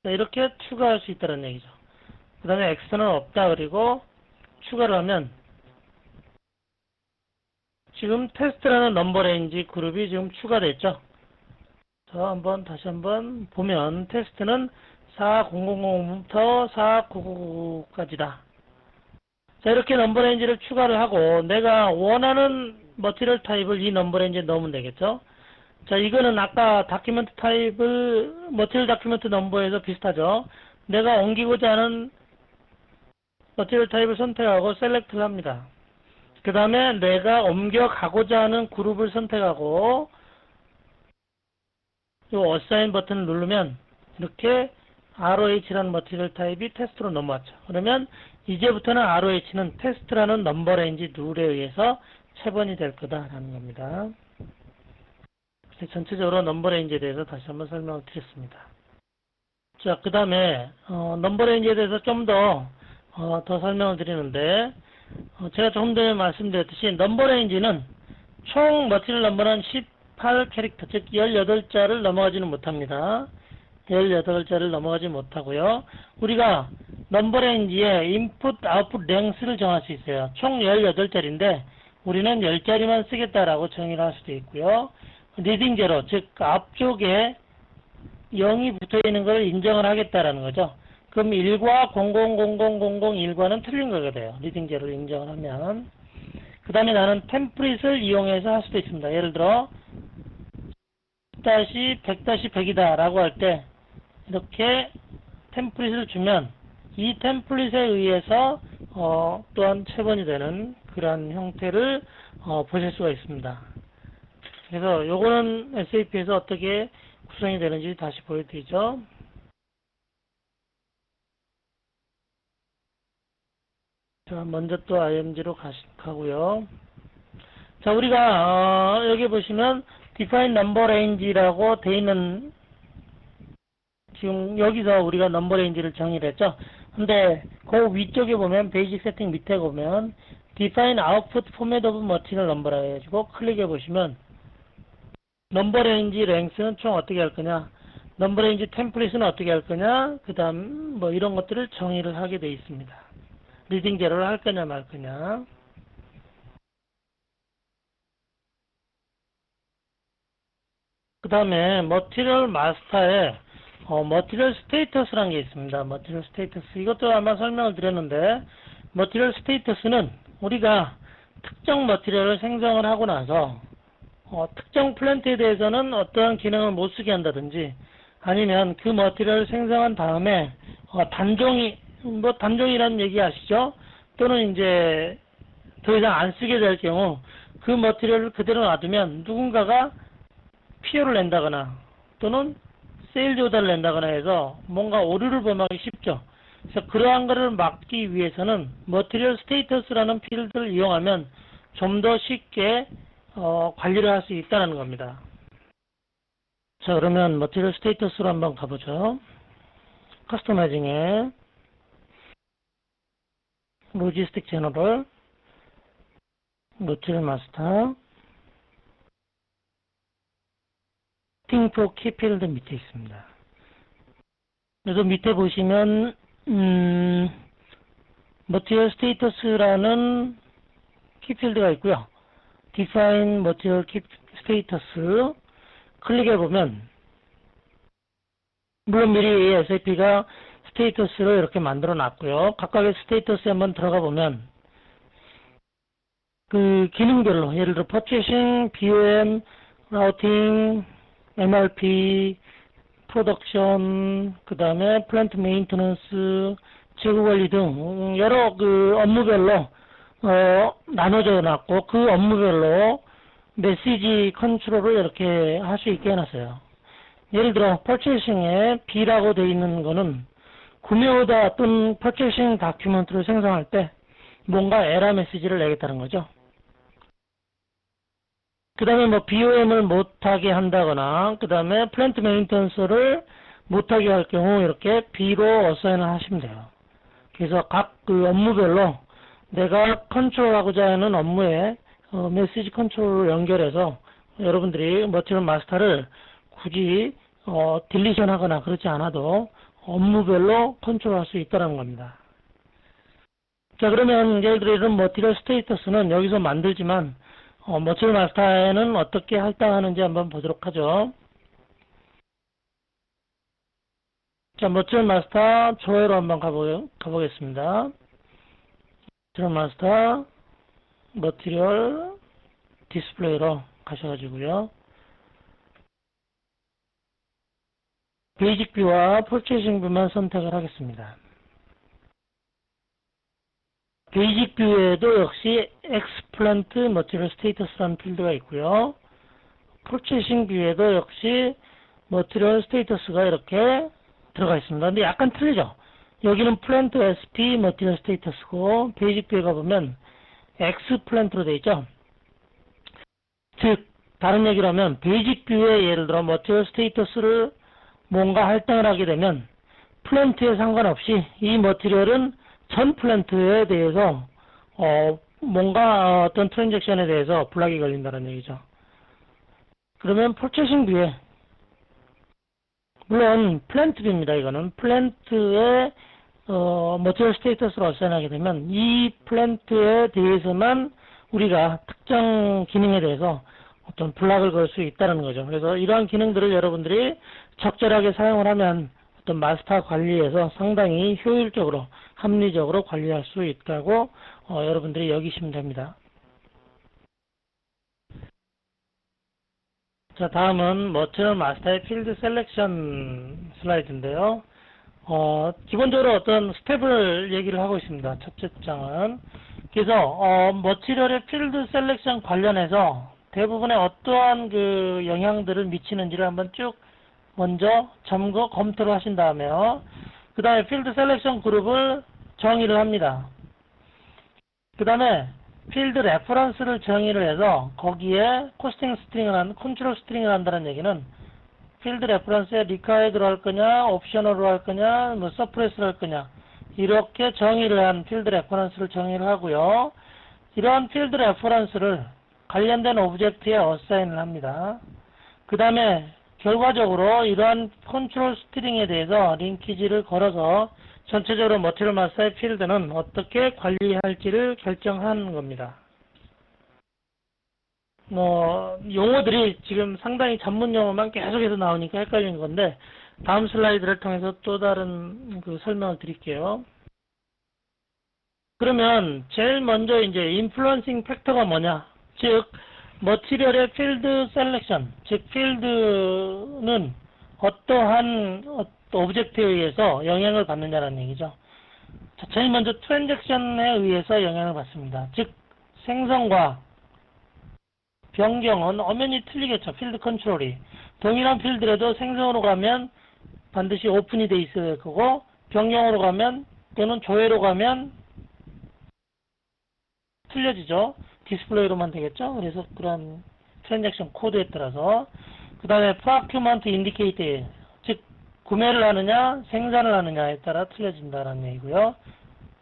자, 이렇게 추가할 수 있다는 얘기죠. 그 다음에 X는 없다 그리고 추가를 하면 지금 테스트라는 넘버 레인지 그룹이 지금 추가됐죠. 자, 다시 한번 보면 테스트는 4000부터 4999까지다. 자, 이렇게 넘버 레인지를 추가를 하고 내가 원하는 머티리얼 타입을 이 넘버 레인지에 넣으면 되겠죠. 자, 이거는 아까 다큐멘트 타입을 머티리얼 다큐멘트 넘버에서 비슷하죠. 내가 옮기고자 하는 머티리얼 타입을 선택하고 셀렉트를 합니다. 그 다음에 내가 옮겨가고자 하는 그룹을 선택하고 이 어사인 버튼을 누르면 이렇게 ROH라는 머티리얼 타입이 테스트로 넘어왔죠. 그러면 이제부터는 ROH는 테스트라는 넘버 레인지 룰에 의해서 체번이 될 거다라는 겁니다. 전체적으로 넘버 레인지에 대해서 다시 한번 설명을 드렸습니다. 자, 그 다음에 넘버 레인지에 대해서 좀 더 설명을 드리는데 제가 조금 전에 말씀드렸듯이 넘버 레인지는 총 머티리얼 넘버는 18캐릭터 즉 18자를 넘어가지는 못합니다. 18자를 넘어가지 못하고요. 우리가 넘버 레인지에 인풋, 아웃풋 랭스를 정할 수 있어요. 총 18자리인데 우리는 10자리만 쓰겠다라고 정의를 할 수도 있고요. 리딩 제로, 즉 앞쪽에 0이 붙어있는 걸 인정을 하겠다라는 거죠. 그럼 1과 000001과는 틀린 거가 돼요. 리딩 제로를 인정을 하면. 그 다음에 나는 템플릿을 이용해서 할 수도 있습니다. 예를 들어 10-100-100이다 라고 할 때 이렇게 템플릿을 주면 이 템플릿에 의해서 또한 체번이 되는 그러한 형태를 보실 수가 있습니다. 그래서 요거는 SAP에서 어떻게 구성이 되는지 다시 보여드리죠. 자, 먼저 또 IMG로 가고요. 자, 우리가 여기 보시면 define number range라고 돼 있는 지금 여기서 우리가 넘버 레인지를 정의를 했죠. 근데 그 위쪽에 보면 베이직 세팅 밑에 보면 define output format of material number라고 해가지고 클릭해 보시면 넘버 레인지 랭스는 총 어떻게 할 거냐, 넘버 레인지 템플릿은 어떻게 할 거냐, 그 다음 뭐 이런 것들을 정의를 하게 되어 있습니다. 리딩 제로를 할 거냐 말 거냐. 그 다음에 머티리얼 마스터에 머티리얼 스테이터스라는 게 있습니다. 머티리얼 스테이터스. 이것도 아마 설명을 드렸는데 머티리얼 스테이터스는 우리가 특정 머티리얼을 생성을 하고 나서 특정 플랜트에 대해서는 어떠한 기능을 못 쓰게 한다든지 아니면 그 머티리얼을 생성한 다음에 단종이라는 얘기 아시죠? 또는 이제 더 이상 안 쓰게 될 경우 그 머티리얼을 그대로 놔두면 누군가가 피해를 낸다거나 또는 세일즈 오더를 낸다거나 해서 뭔가 오류를 범하기 쉽죠. 그래서 그러한 것을 막기 위해서는 머티리얼 스테이터스라는 필드를 이용하면 좀 더 쉽게 관리를 할 수 있다는 겁니다. 자, 그러면 머티리얼 스테이터스로 한번 가보죠. 커스터마이징에 로지스틱 제너럴, 머티리얼 마스터, 세팅포 키필드 밑에 있습니다. 그래서 밑에 보시면 머티리얼 스테이터스라는 키필드가 있고요. Define Material Status 클릭해 보면, 물론 미리 SAP가 스테이터스를 이렇게 만들어 놨고요. 각각의 스테이터스에 한번 들어가 보면 그 기능별로, 예를 들어 Purchasing, BOM, Routing, MRP, Production, 그 다음에 Plant Maintenance, 재고 관리 등 여러 그 업무별로 나눠져 놨고, 그 업무별로 메시지 컨트롤을 이렇게 할 수 있게 해놨어요. 예를 들어 Purchasing에 B라고 되어 있는 거는 구매 오더 또는 Purchasing 다큐멘트를 생성할 때 뭔가 에러 메시지를 내겠다는 거죠. 그 다음에 뭐 BOM을 못하게 한다거나, 그 다음에 플랜트 메인턴스를 못하게 할 경우 이렇게 B로 어사인을 하시면 돼요. 그래서 각 그 업무별로 내가 컨트롤하고자 하는 업무에 메시지 컨트롤을 연결해서 여러분들이 머티리얼 마스터를 굳이 딜리션 하거나 그렇지 않아도 업무별로 컨트롤할 수 있다는 겁니다. 자, 그러면 예를 들어 이런 머티리얼 스테이터스는 여기서 만들지만 머티리얼 마스터에는 어떻게 할당하는지 한번 보도록 하죠. 자, 머티리얼 마스터 조회로 한번 가보겠습니다. 머티리얼 마스터 머티리얼 디스플레이로 가셔가지고요. 베이직 뷰와 퍼체이싱 뷰만 선택을 하겠습니다. 베이직 뷰에도 역시 엑스플란트 머티리얼 스테이터스라는 필드가 있고요. 퍼체이싱 뷰에도 역시 머티리얼 스테이터스가 이렇게 들어가 있습니다. 근데 약간 틀리죠? 여기는 플랜트 SP 머티리얼 스테이터스고, 베이직 뷰에 가보면 엑스플란트로 되어 있죠? 즉, 다른 얘기로 하면 베이직 뷰에 예를 들어 머티리얼 스테이터스를 뭔가 할당을 하게 되면 플랜트에 상관없이 이 머티리얼은 전 플랜트에 대해서 뭔가 어떤 트랜잭션에 대해서 블락이 걸린다는 얘기죠. 그러면 퍼체싱 뷰에, 물론 플랜트 뷰입니다. 이거는 플랜트에 머티리얼 스테이터스를 어사인하게 되면 이 플랜트에 대해서만 우리가 특정 기능에 대해서 어떤 블락을 걸 수 있다는 거죠. 그래서 이러한 기능들을 여러분들이 적절하게 사용을 하면 어떤 마스터 관리에서 상당히 효율적으로, 합리적으로 관리할 수 있다고 여러분들이 여기시면 됩니다. 자, 다음은 머티리얼 마스터의 필드 셀렉션 슬라이드인데요. 기본적으로 어떤 스텝을 얘기를 하고 있습니다. 첫째 장은. 그래서 머티리얼의 필드 셀렉션 관련해서 대부분의 어떠한 그 영향들을 미치는지를 한번 쭉 먼저 검토를 하신 다음에요. 그 다음에 필드 셀렉션 그룹을 정의를 합니다. 그 다음에 필드 레퍼런스를 정의를 해서 거기에 컨트롤 스트링을 한다는 얘기는 필드 레퍼런스에 리카이드로 할 거냐, 옵셔널로 할 거냐, 뭐 서프레스로 할 거냐, 이렇게 정의를 한 필드 레퍼런스를 정의를 하고요. 이러한 필드 레퍼런스를 관련된 오브젝트에 어사인을 합니다. 그 다음에 결과적으로 이러한 컨트롤 스트링에 대해서 링키지를 걸어서 전체적으로 머티리얼 마스터의 필드는 어떻게 관리할지를 결정하는 겁니다. 용어들이 지금 상당히 전문 용어만 계속해서 나오니까 헷갈리는 건데, 다음 슬라이드를 통해서 또 다른 그 설명을 드릴게요. 그러면 제일 먼저 이제 인플루언싱 팩터가 뭐냐? 즉 머티리얼의 필드 셀렉션, 즉 필드는 어떠한 오브젝트에 의해서 영향을 받느냐라는 얘기죠. 자, 제일 먼저 트랜잭션에 의해서 영향을 받습니다. 즉 생성과 변경은 엄연히 틀리겠죠. 필드 컨트롤이. 동일한 필드라도 생성으로 가면 반드시 오픈이 돼 있어야 될 거고, 변경으로 가면 또는 조회로 가면 틀려지죠. 디스플레이로만 되겠죠. 그래서 그런 트랜잭션 코드에 따라서. 그 다음에 프로큐먼트 인디케이터, 즉 구매를 하느냐 생산을 하느냐에 따라 틀려진다는 얘기고요.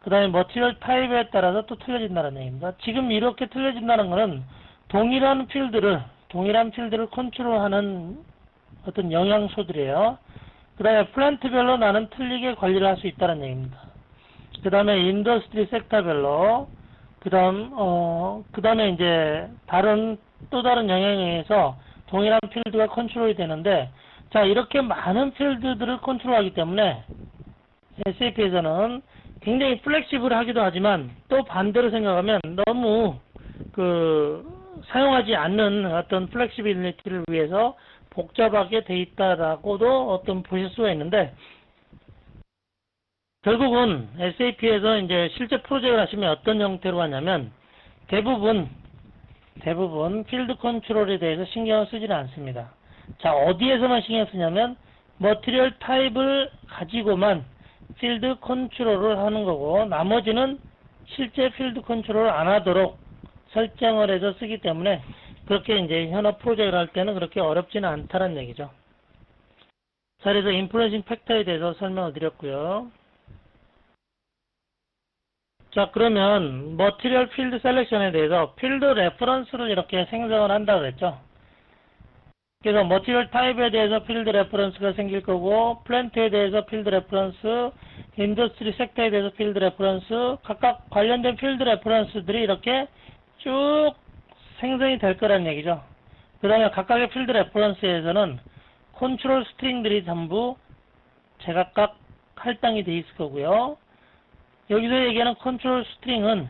그 다음에 머티리얼 타입에 따라서 또 틀려진다는 얘기입니다. 지금 이렇게 틀려진다는 것은 동일한 필드를 컨트롤하는 어떤 영향소들이에요. 그 다음에 플랜트별로 나는 틀리게 관리를 할 수 있다는 얘기입니다. 그 다음에 인더스트리 섹터별로, 그 다음에 이제 또 다른 영향에 의해서 동일한 필드가 컨트롤이 되는데, 자, 이렇게 많은 필드들을 컨트롤하기 때문에 SAP에서는 굉장히 플렉시블 하기도 하지만, 또 반대로 생각하면 너무 사용하지 않는 어떤 플렉시빌리티를 위해서 복잡하게 돼 있다라고도 어떤 보실 수가 있는데, 결국은 SAP에서 이제 실제 프로젝트를 하시면 어떤 형태로 하냐면 대부분 필드 컨트롤에 대해서 신경을 쓰지는 않습니다. 자, 어디에서만 신경 쓰냐면 머티리얼 타입을 가지고만 필드 컨트롤을 하는 거고, 나머지는 실제 필드 컨트롤을 안 하도록 설정을 해서 쓰기 때문에 그렇게 이제 현업 프로젝트를 할 때는 그렇게 어렵지는 않다는 얘기죠. 자, 그래서 인플루언싱 팩터에 대해서 설명을 드렸고요. 자, 그러면 머티리얼 필드 셀렉션에 대해서 필드 레퍼런스를 이렇게 생성을 한다고 그랬죠. 그래서 머티리얼 타입에 대해서 필드 레퍼런스가 생길 거고, 플랜트에 대해서 필드 레퍼런스, 인더스트리 섹터에 대해서 필드 레퍼런스, 각각 관련된 필드 레퍼런스들이 이렇게 쭉 생성이 될 거란 얘기죠. 그 다음에 각각의 필드 레퍼런스에서는 컨트롤 스트링들이 전부 제각각 할당이 돼 있을 거고요. 여기서 얘기하는 컨트롤 스트링은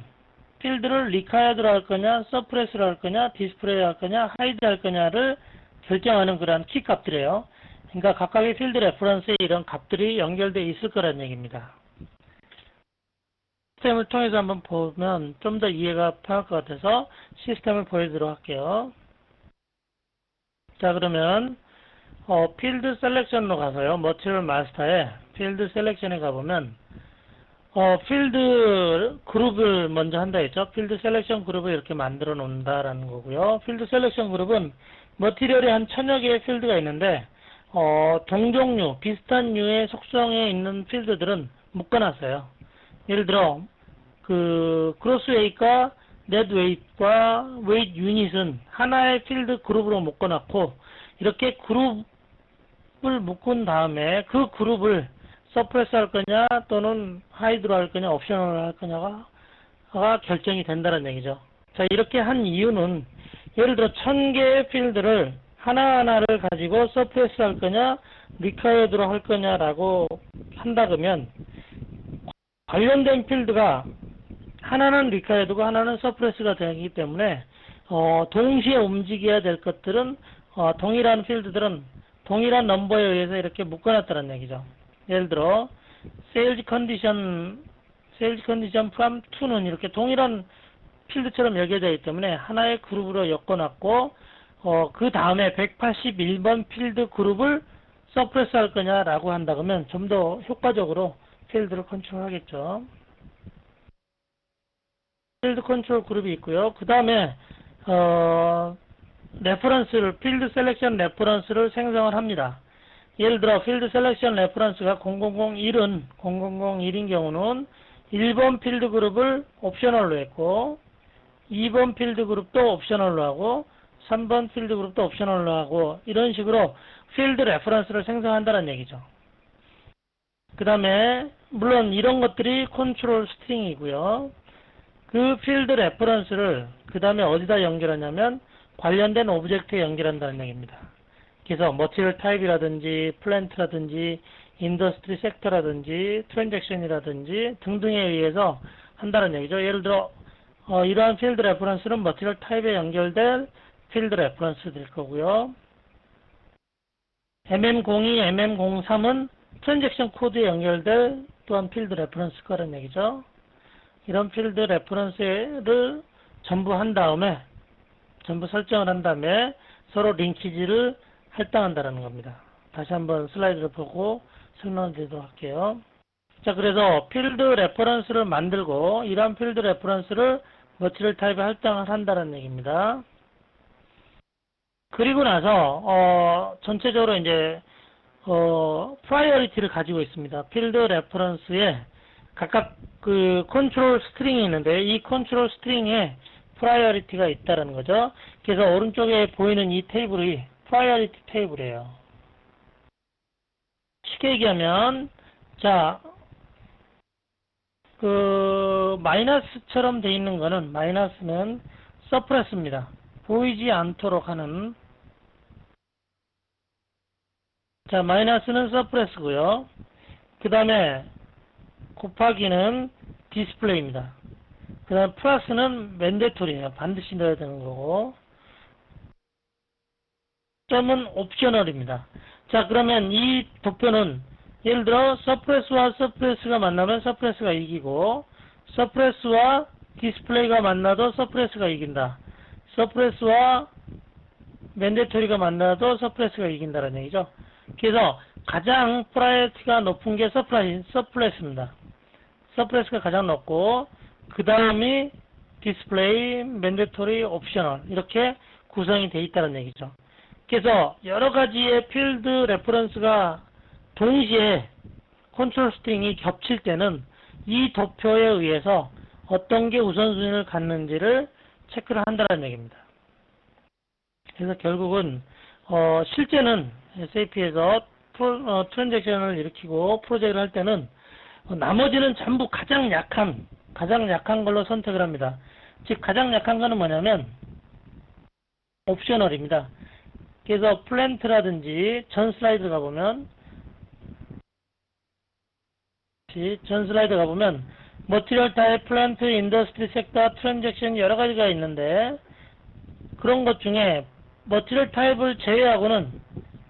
필드를 리콰이어드로 할 거냐, 서프레스로 할 거냐, 디스플레이 할 거냐, 하이드 할 거냐를 결정하는 그러한 키 값들이에요. 그러니까 각각의 필드 레퍼런스에 이런 값들이 연결되어 있을 거란 얘기입니다. 시스템을 통해서 한번 보면 좀 더 이해가 편할 것 같아서 시스템을 보여드리도록 할게요. 자, 그러면 필드 셀렉션으로 가서요. 머티리얼 마스터에 필드 셀렉션에 가보면 필드 그룹을 먼저 한다 했죠. 필드 셀렉션 그룹을 이렇게 만들어 놓는다라는 거고요. 필드 셀렉션 그룹은 머티리얼이 한 1000여 개의 필드가 있는데 동종류, 비슷한 류의 속성에 있는 필드들은 묶어놨어요. 예를 들어 크로스 웨이트과 넷 웨이트과 웨이트 유닛은 하나의 필드 그룹으로 묶어놨고, 이렇게 그룹을 묶은 다음에 그 그룹을 서프레스 할 거냐 또는 하이드로 할 거냐 옵셔널로 할 거냐가 결정이 된다는 얘기죠. 자, 이렇게 한 이유는 예를 들어 1000개의 필드를 하나하나를 가지고 서프레스 할 거냐 리콰이어드로 할 거냐라고 한다 그러면 관련된 필드가 하나는 리콰이어드고 하나는 서프레스가 되기 때문에 동시에 움직여야 될 것들은 동일한 필드들은 동일한 넘버에 의해서 이렇게 묶어놨다는 얘기죠. 예를 들어 세일즈 컨디션 from to는 이렇게 동일한 필드처럼 여겨져 있기 때문에 하나의 그룹으로 엮어놨고, 그 다음에 181번 필드 그룹을 서프레스 할 거냐라고 한다 그러면 좀 더 효과적으로 필드를 컨트롤하겠죠. 필드 컨트롤 그룹이 있고요. 그 다음에 필드 셀렉션 레퍼런스를 생성을 합니다. 예를 들어 필드 셀렉션 레퍼런스가 0001인 경우는 1번 필드 그룹을 옵셔널로 했고, 2번 필드 그룹도 옵셔널로 하고, 3번 필드 그룹도 옵셔널로 하고, 이런 식으로 필드 레퍼런스를 생성한다는 얘기죠. 그 다음에 물론 이런 것들이 컨트롤 스트링이고요. 그 필드 레퍼런스를 그 다음에 어디다 연결하냐면 관련된 오브젝트에 연결한다는 얘기입니다. 그래서 머티리얼 타입이라든지 플랜트라든지 인더스트리 섹터라든지 트랜잭션이라든지 등등에 의해서 한다는 얘기죠. 예를 들어 이러한 필드 레퍼런스는 머티리얼 타입에 연결될 필드 레퍼런스 될 거고요. MM02, MM03은 트랜잭션 코드에 연결될 또한 필드 레퍼런스 거라는 얘기죠. 이런 필드 레퍼런스를 전부 한 다음에 전부 설정을 한 다음에 서로 링키지를 할당한다라는 겁니다. 다시 한번 슬라이드를 보고 설명을 드리도록 할게요. 자, 그래서 필드 레퍼런스를 만들고 이러한 필드 레퍼런스를 머티리얼 타입에 할당을 한다는 얘기입니다. 그리고 나서 전체적으로 이제 프라이어리티를 가지고 있습니다. 필드 레퍼런스에 각각 그 컨트롤 스트링이 있는데 이 컨트롤 스트링에 프라이어리티가 있다는 거죠. 그래서 오른쪽에 보이는 이 테이블이 프라이어리티 테이블이에요. 쉽게 얘기하면 자, 그 마이너스처럼 돼 있는 거는 마이너스는 서프레스입니다. 보이지 않도록 하는 자 마이너스는 서프레스고요. 그 다음에 곱하기는 디스플레이입니다. 그 다음 플러스는 맨데토리예요. 반드시 넣어야 되는 거고 점은 옵셔널입니다. 자 그러면 이 도표는 예를 들어 서프레스와 서프레스가 만나면 서프레스가 이기고 서프레스와 디스플레이가 만나도 서프레스가 이긴다. 서프레스와 맨데토리가 만나도 서프레스가 이긴다는 얘기죠. 그래서 가장 프라이어티가 높은 게 서프레스입니다. 서프레스가 가장 높고 그 다음이 디스플레이, 맨데토리, 옵셔널 이렇게 구성이 되어 있다는 얘기죠. 그래서 여러 가지의 필드 레퍼런스가 동시에 컨트롤 스트링이 겹칠 때는 이 도표에 의해서 어떤 게 우선순위를 갖는지를 체크를 한다는 얘기입니다. 그래서 결국은 실제는 SAP에서 트랜잭션을 일으키고 프로젝트를 할 때는 나머지는 전부 가장 약한 걸로 선택을 합니다. 즉 가장 약한 거는 뭐냐면 옵셔널입니다. 그래서 플랜트라든지 전 슬라이드 가보면 머티리얼 타입, 플랜트, 인더스트리 섹터, 트랜잭션 여러 가지가 있는데 그런 것 중에 머티리얼 타입을 제외하고는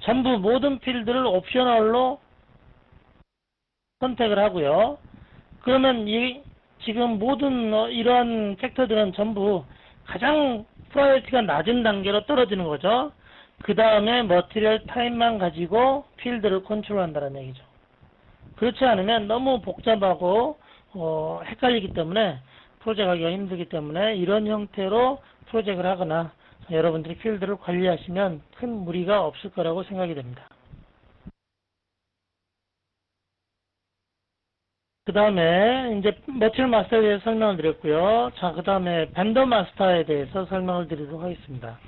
전부 모든 필드를 옵셔널로 선택을 하고요. 그러면 지금 모든 이러한 팩터들은 전부 가장 프라이어티가 낮은 단계로 떨어지는 거죠. 그 다음에 머티리얼 타입만 가지고 필드를 컨트롤한다는 얘기죠. 그렇지 않으면 너무 복잡하고 헷갈리기 때문에 프로젝트 하기가 힘들기 때문에 이런 형태로 프로젝트를 하거나 여러분들이 필드를 관리하시면 큰 무리가 없을 거라고 생각이 됩니다. 그 다음에 이제 머티리얼 마스터에 대해서 설명을 드렸고요. 자, 그 다음에 벤더 마스터에 대해서 설명을 드리도록 하겠습니다.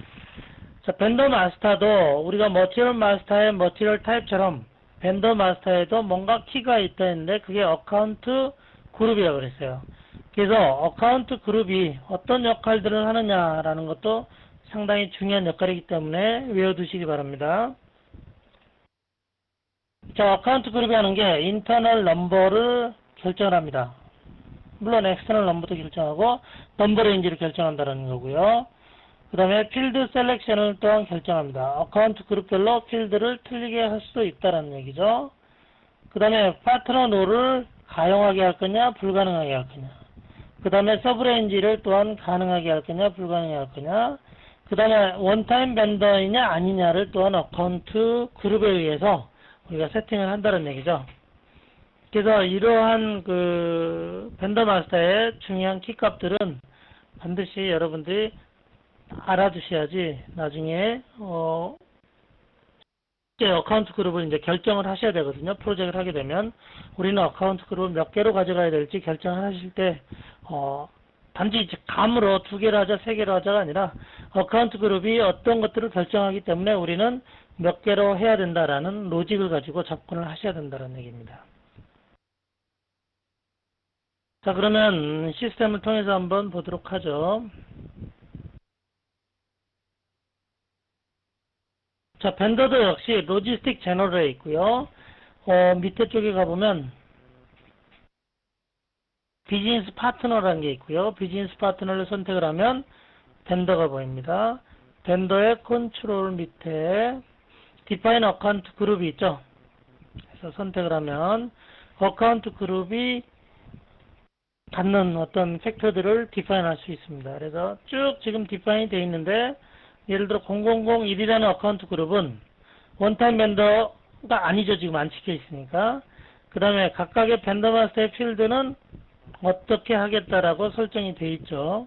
자, 벤더 마스터도 우리가 머티리얼 마스터의 머티리얼 타입처럼 벤더 마스터에도 뭔가 키가 있다 했는데 그게 어카운트 그룹이라고 그랬어요. 그래서 어카운트 그룹이 어떤 역할들을 하느냐라는 것도 상당히 중요한 역할이기 때문에 외워두시기 바랍니다. 자, 어카운트 그룹이 하는 게 인터널 넘버를 결정을 합니다. 물론 엑스터널 넘버도 결정하고 넘버 레인지를 결정한다는 거고요. 그 다음에 필드 셀렉션을 또한 결정합니다. 어카운트 그룹별로 필드를 틀리게 할 수도 있다는 얘기죠. 그 다음에 파트너 노를 가용하게 할 거냐 불가능하게 할 거냐. 그 다음에 서브 레인지를 또한 가능하게 할 거냐 불가능하게 할 거냐. 그 다음에 원타임 벤더이냐 아니냐를 또한 어카운트 그룹에 의해서 우리가 세팅을 한다는 얘기죠. 그래서 이러한 그 벤더 마스터의 중요한 키값들은 반드시 여러분들이 알아두셔야지 나중에 어카운트 그룹을 이제 결정을 하셔야 되거든요. 프로젝트를 하게 되면 우리는 어카운트 그룹을 몇 개로 가져가야 될지 결정을 하실 때 단지 감으로 2개로 하자 3개로 하자가 아니라 어카운트 그룹이 어떤 것들을 결정하기 때문에 우리는 몇 개로 해야 된다라는 로직을 가지고 접근을 하셔야 된다는 얘기입니다. 자, 그러면 시스템을 통해서 한번 보도록 하죠. 자, 벤더도 역시 로지스틱 제너럴에 있고요. 밑에 쪽에 가보면 비즈니스 파트너라는 게 있고요. 비즈니스 파트너를 선택을 하면 벤더가 보입니다. 벤더의 컨트롤 밑에 디파인 어카운트 그룹이 있죠. 그래서 선택을 하면 어카운트 그룹이 갖는 어떤 팩터들을 디파인 할 수 있습니다. 그래서 쭉 지금 디파인이 되어 있는데, 예를 들어 0001이라는 어카운트 그룹은 원타임 벤더가 아니죠. 지금 안 찍혀 있으니까. 그 다음에 각각의 벤더 마스터의 필드는 어떻게 하겠다라고 설정이 되어 있죠.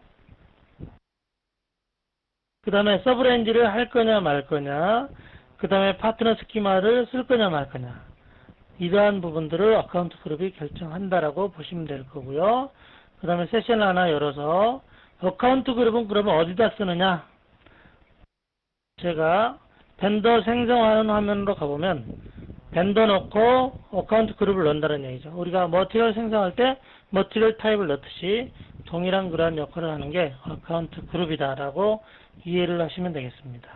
그 다음에 서브레인지를 할 거냐 말 거냐, 그 다음에 파트너 스키마를 쓸 거냐 말 거냐, 이러한 부분들을 어카운트 그룹이 결정한다라고 보시면 될 거고요. 그 다음에 세션을 하나 열어서 어카운트 그룹은 그러면 어디다 쓰느냐, 제가 벤더 생성하는 화면으로 가보면 벤더 넣고 어카운트 그룹을 넣는다는 얘기죠. 우리가 머티리얼 생성할 때 머티리얼 타입을 넣듯이 동일한 그러한 역할을 하는 게 어카운트 그룹이다라고 이해를 하시면 되겠습니다.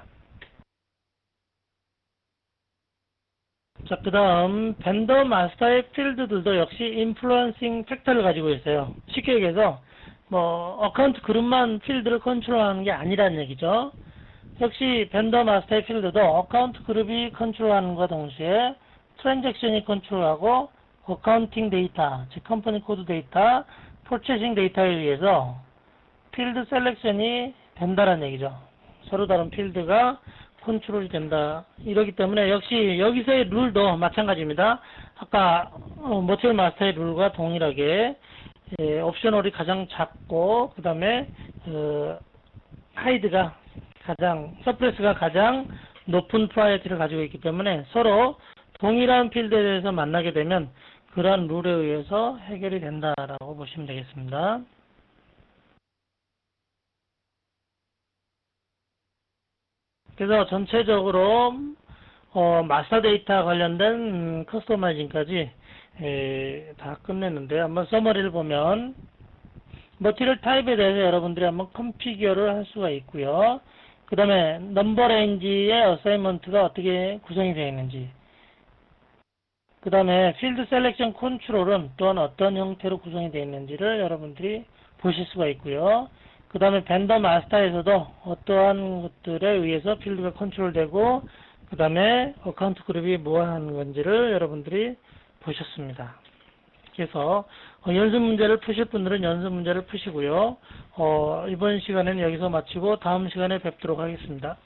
자, 그 다음 벤더 마스터의 필드들도 역시 인플루언싱 팩터를 가지고 있어요. 쉽게 얘기해서 어카운트 그룹만 필드를 컨트롤하는 게 아니라는 얘기죠. 역시 벤더 마스터의 필드도 어카운트 그룹이 컨트롤하는 것과 동시에 트랜잭션이 컨트롤하고 어카운팅 데이터, 즉 컴퍼니 코드 데이터, 포체싱 데이터에 의해서 필드 셀렉션이 된다는 얘기죠. 서로 다른 필드가 컨트롤이 된다. 이러기 때문에 역시 여기서의 룰도 마찬가지입니다. 아까 머티리얼 마스터의 룰과 동일하게 옵셔널이 가장 작고 그 다음에 하이드가 서프레스가 가장 높은 프라이어티를 가지고 있기 때문에 서로 동일한 필드에 대해서 만나게 되면 그러한 룰에 의해서 해결이 된다라고 보시면 되겠습니다. 그래서 전체적으로 마스터 데이터 관련된 커스터마이징까지 다 끝냈는데, 한번 서머리를 보면 머티리얼 타입에 대해서 여러분들이 한번 컨피규어를 할 수가 있고요. 그 다음에 넘버 레인지의 어사이먼트가 어떻게 구성이 되어 있는지, 그 다음에 필드 셀렉션 컨트롤은 또한 어떤 형태로 구성이 되어 있는지를 여러분들이 보실 수가 있고요. 그 다음에 벤더 마스터에서도 어떠한 것들에 의해서 필드가 컨트롤되고, 그 다음에 어카운트 그룹이 뭐 하는 건지를 여러분들이 보셨습니다. 그래서 연습 문제를 푸실 분들은 연습 문제를 푸시고요. 이번 시간에는 여기서 마치고 다음 시간에 뵙도록 하겠습니다.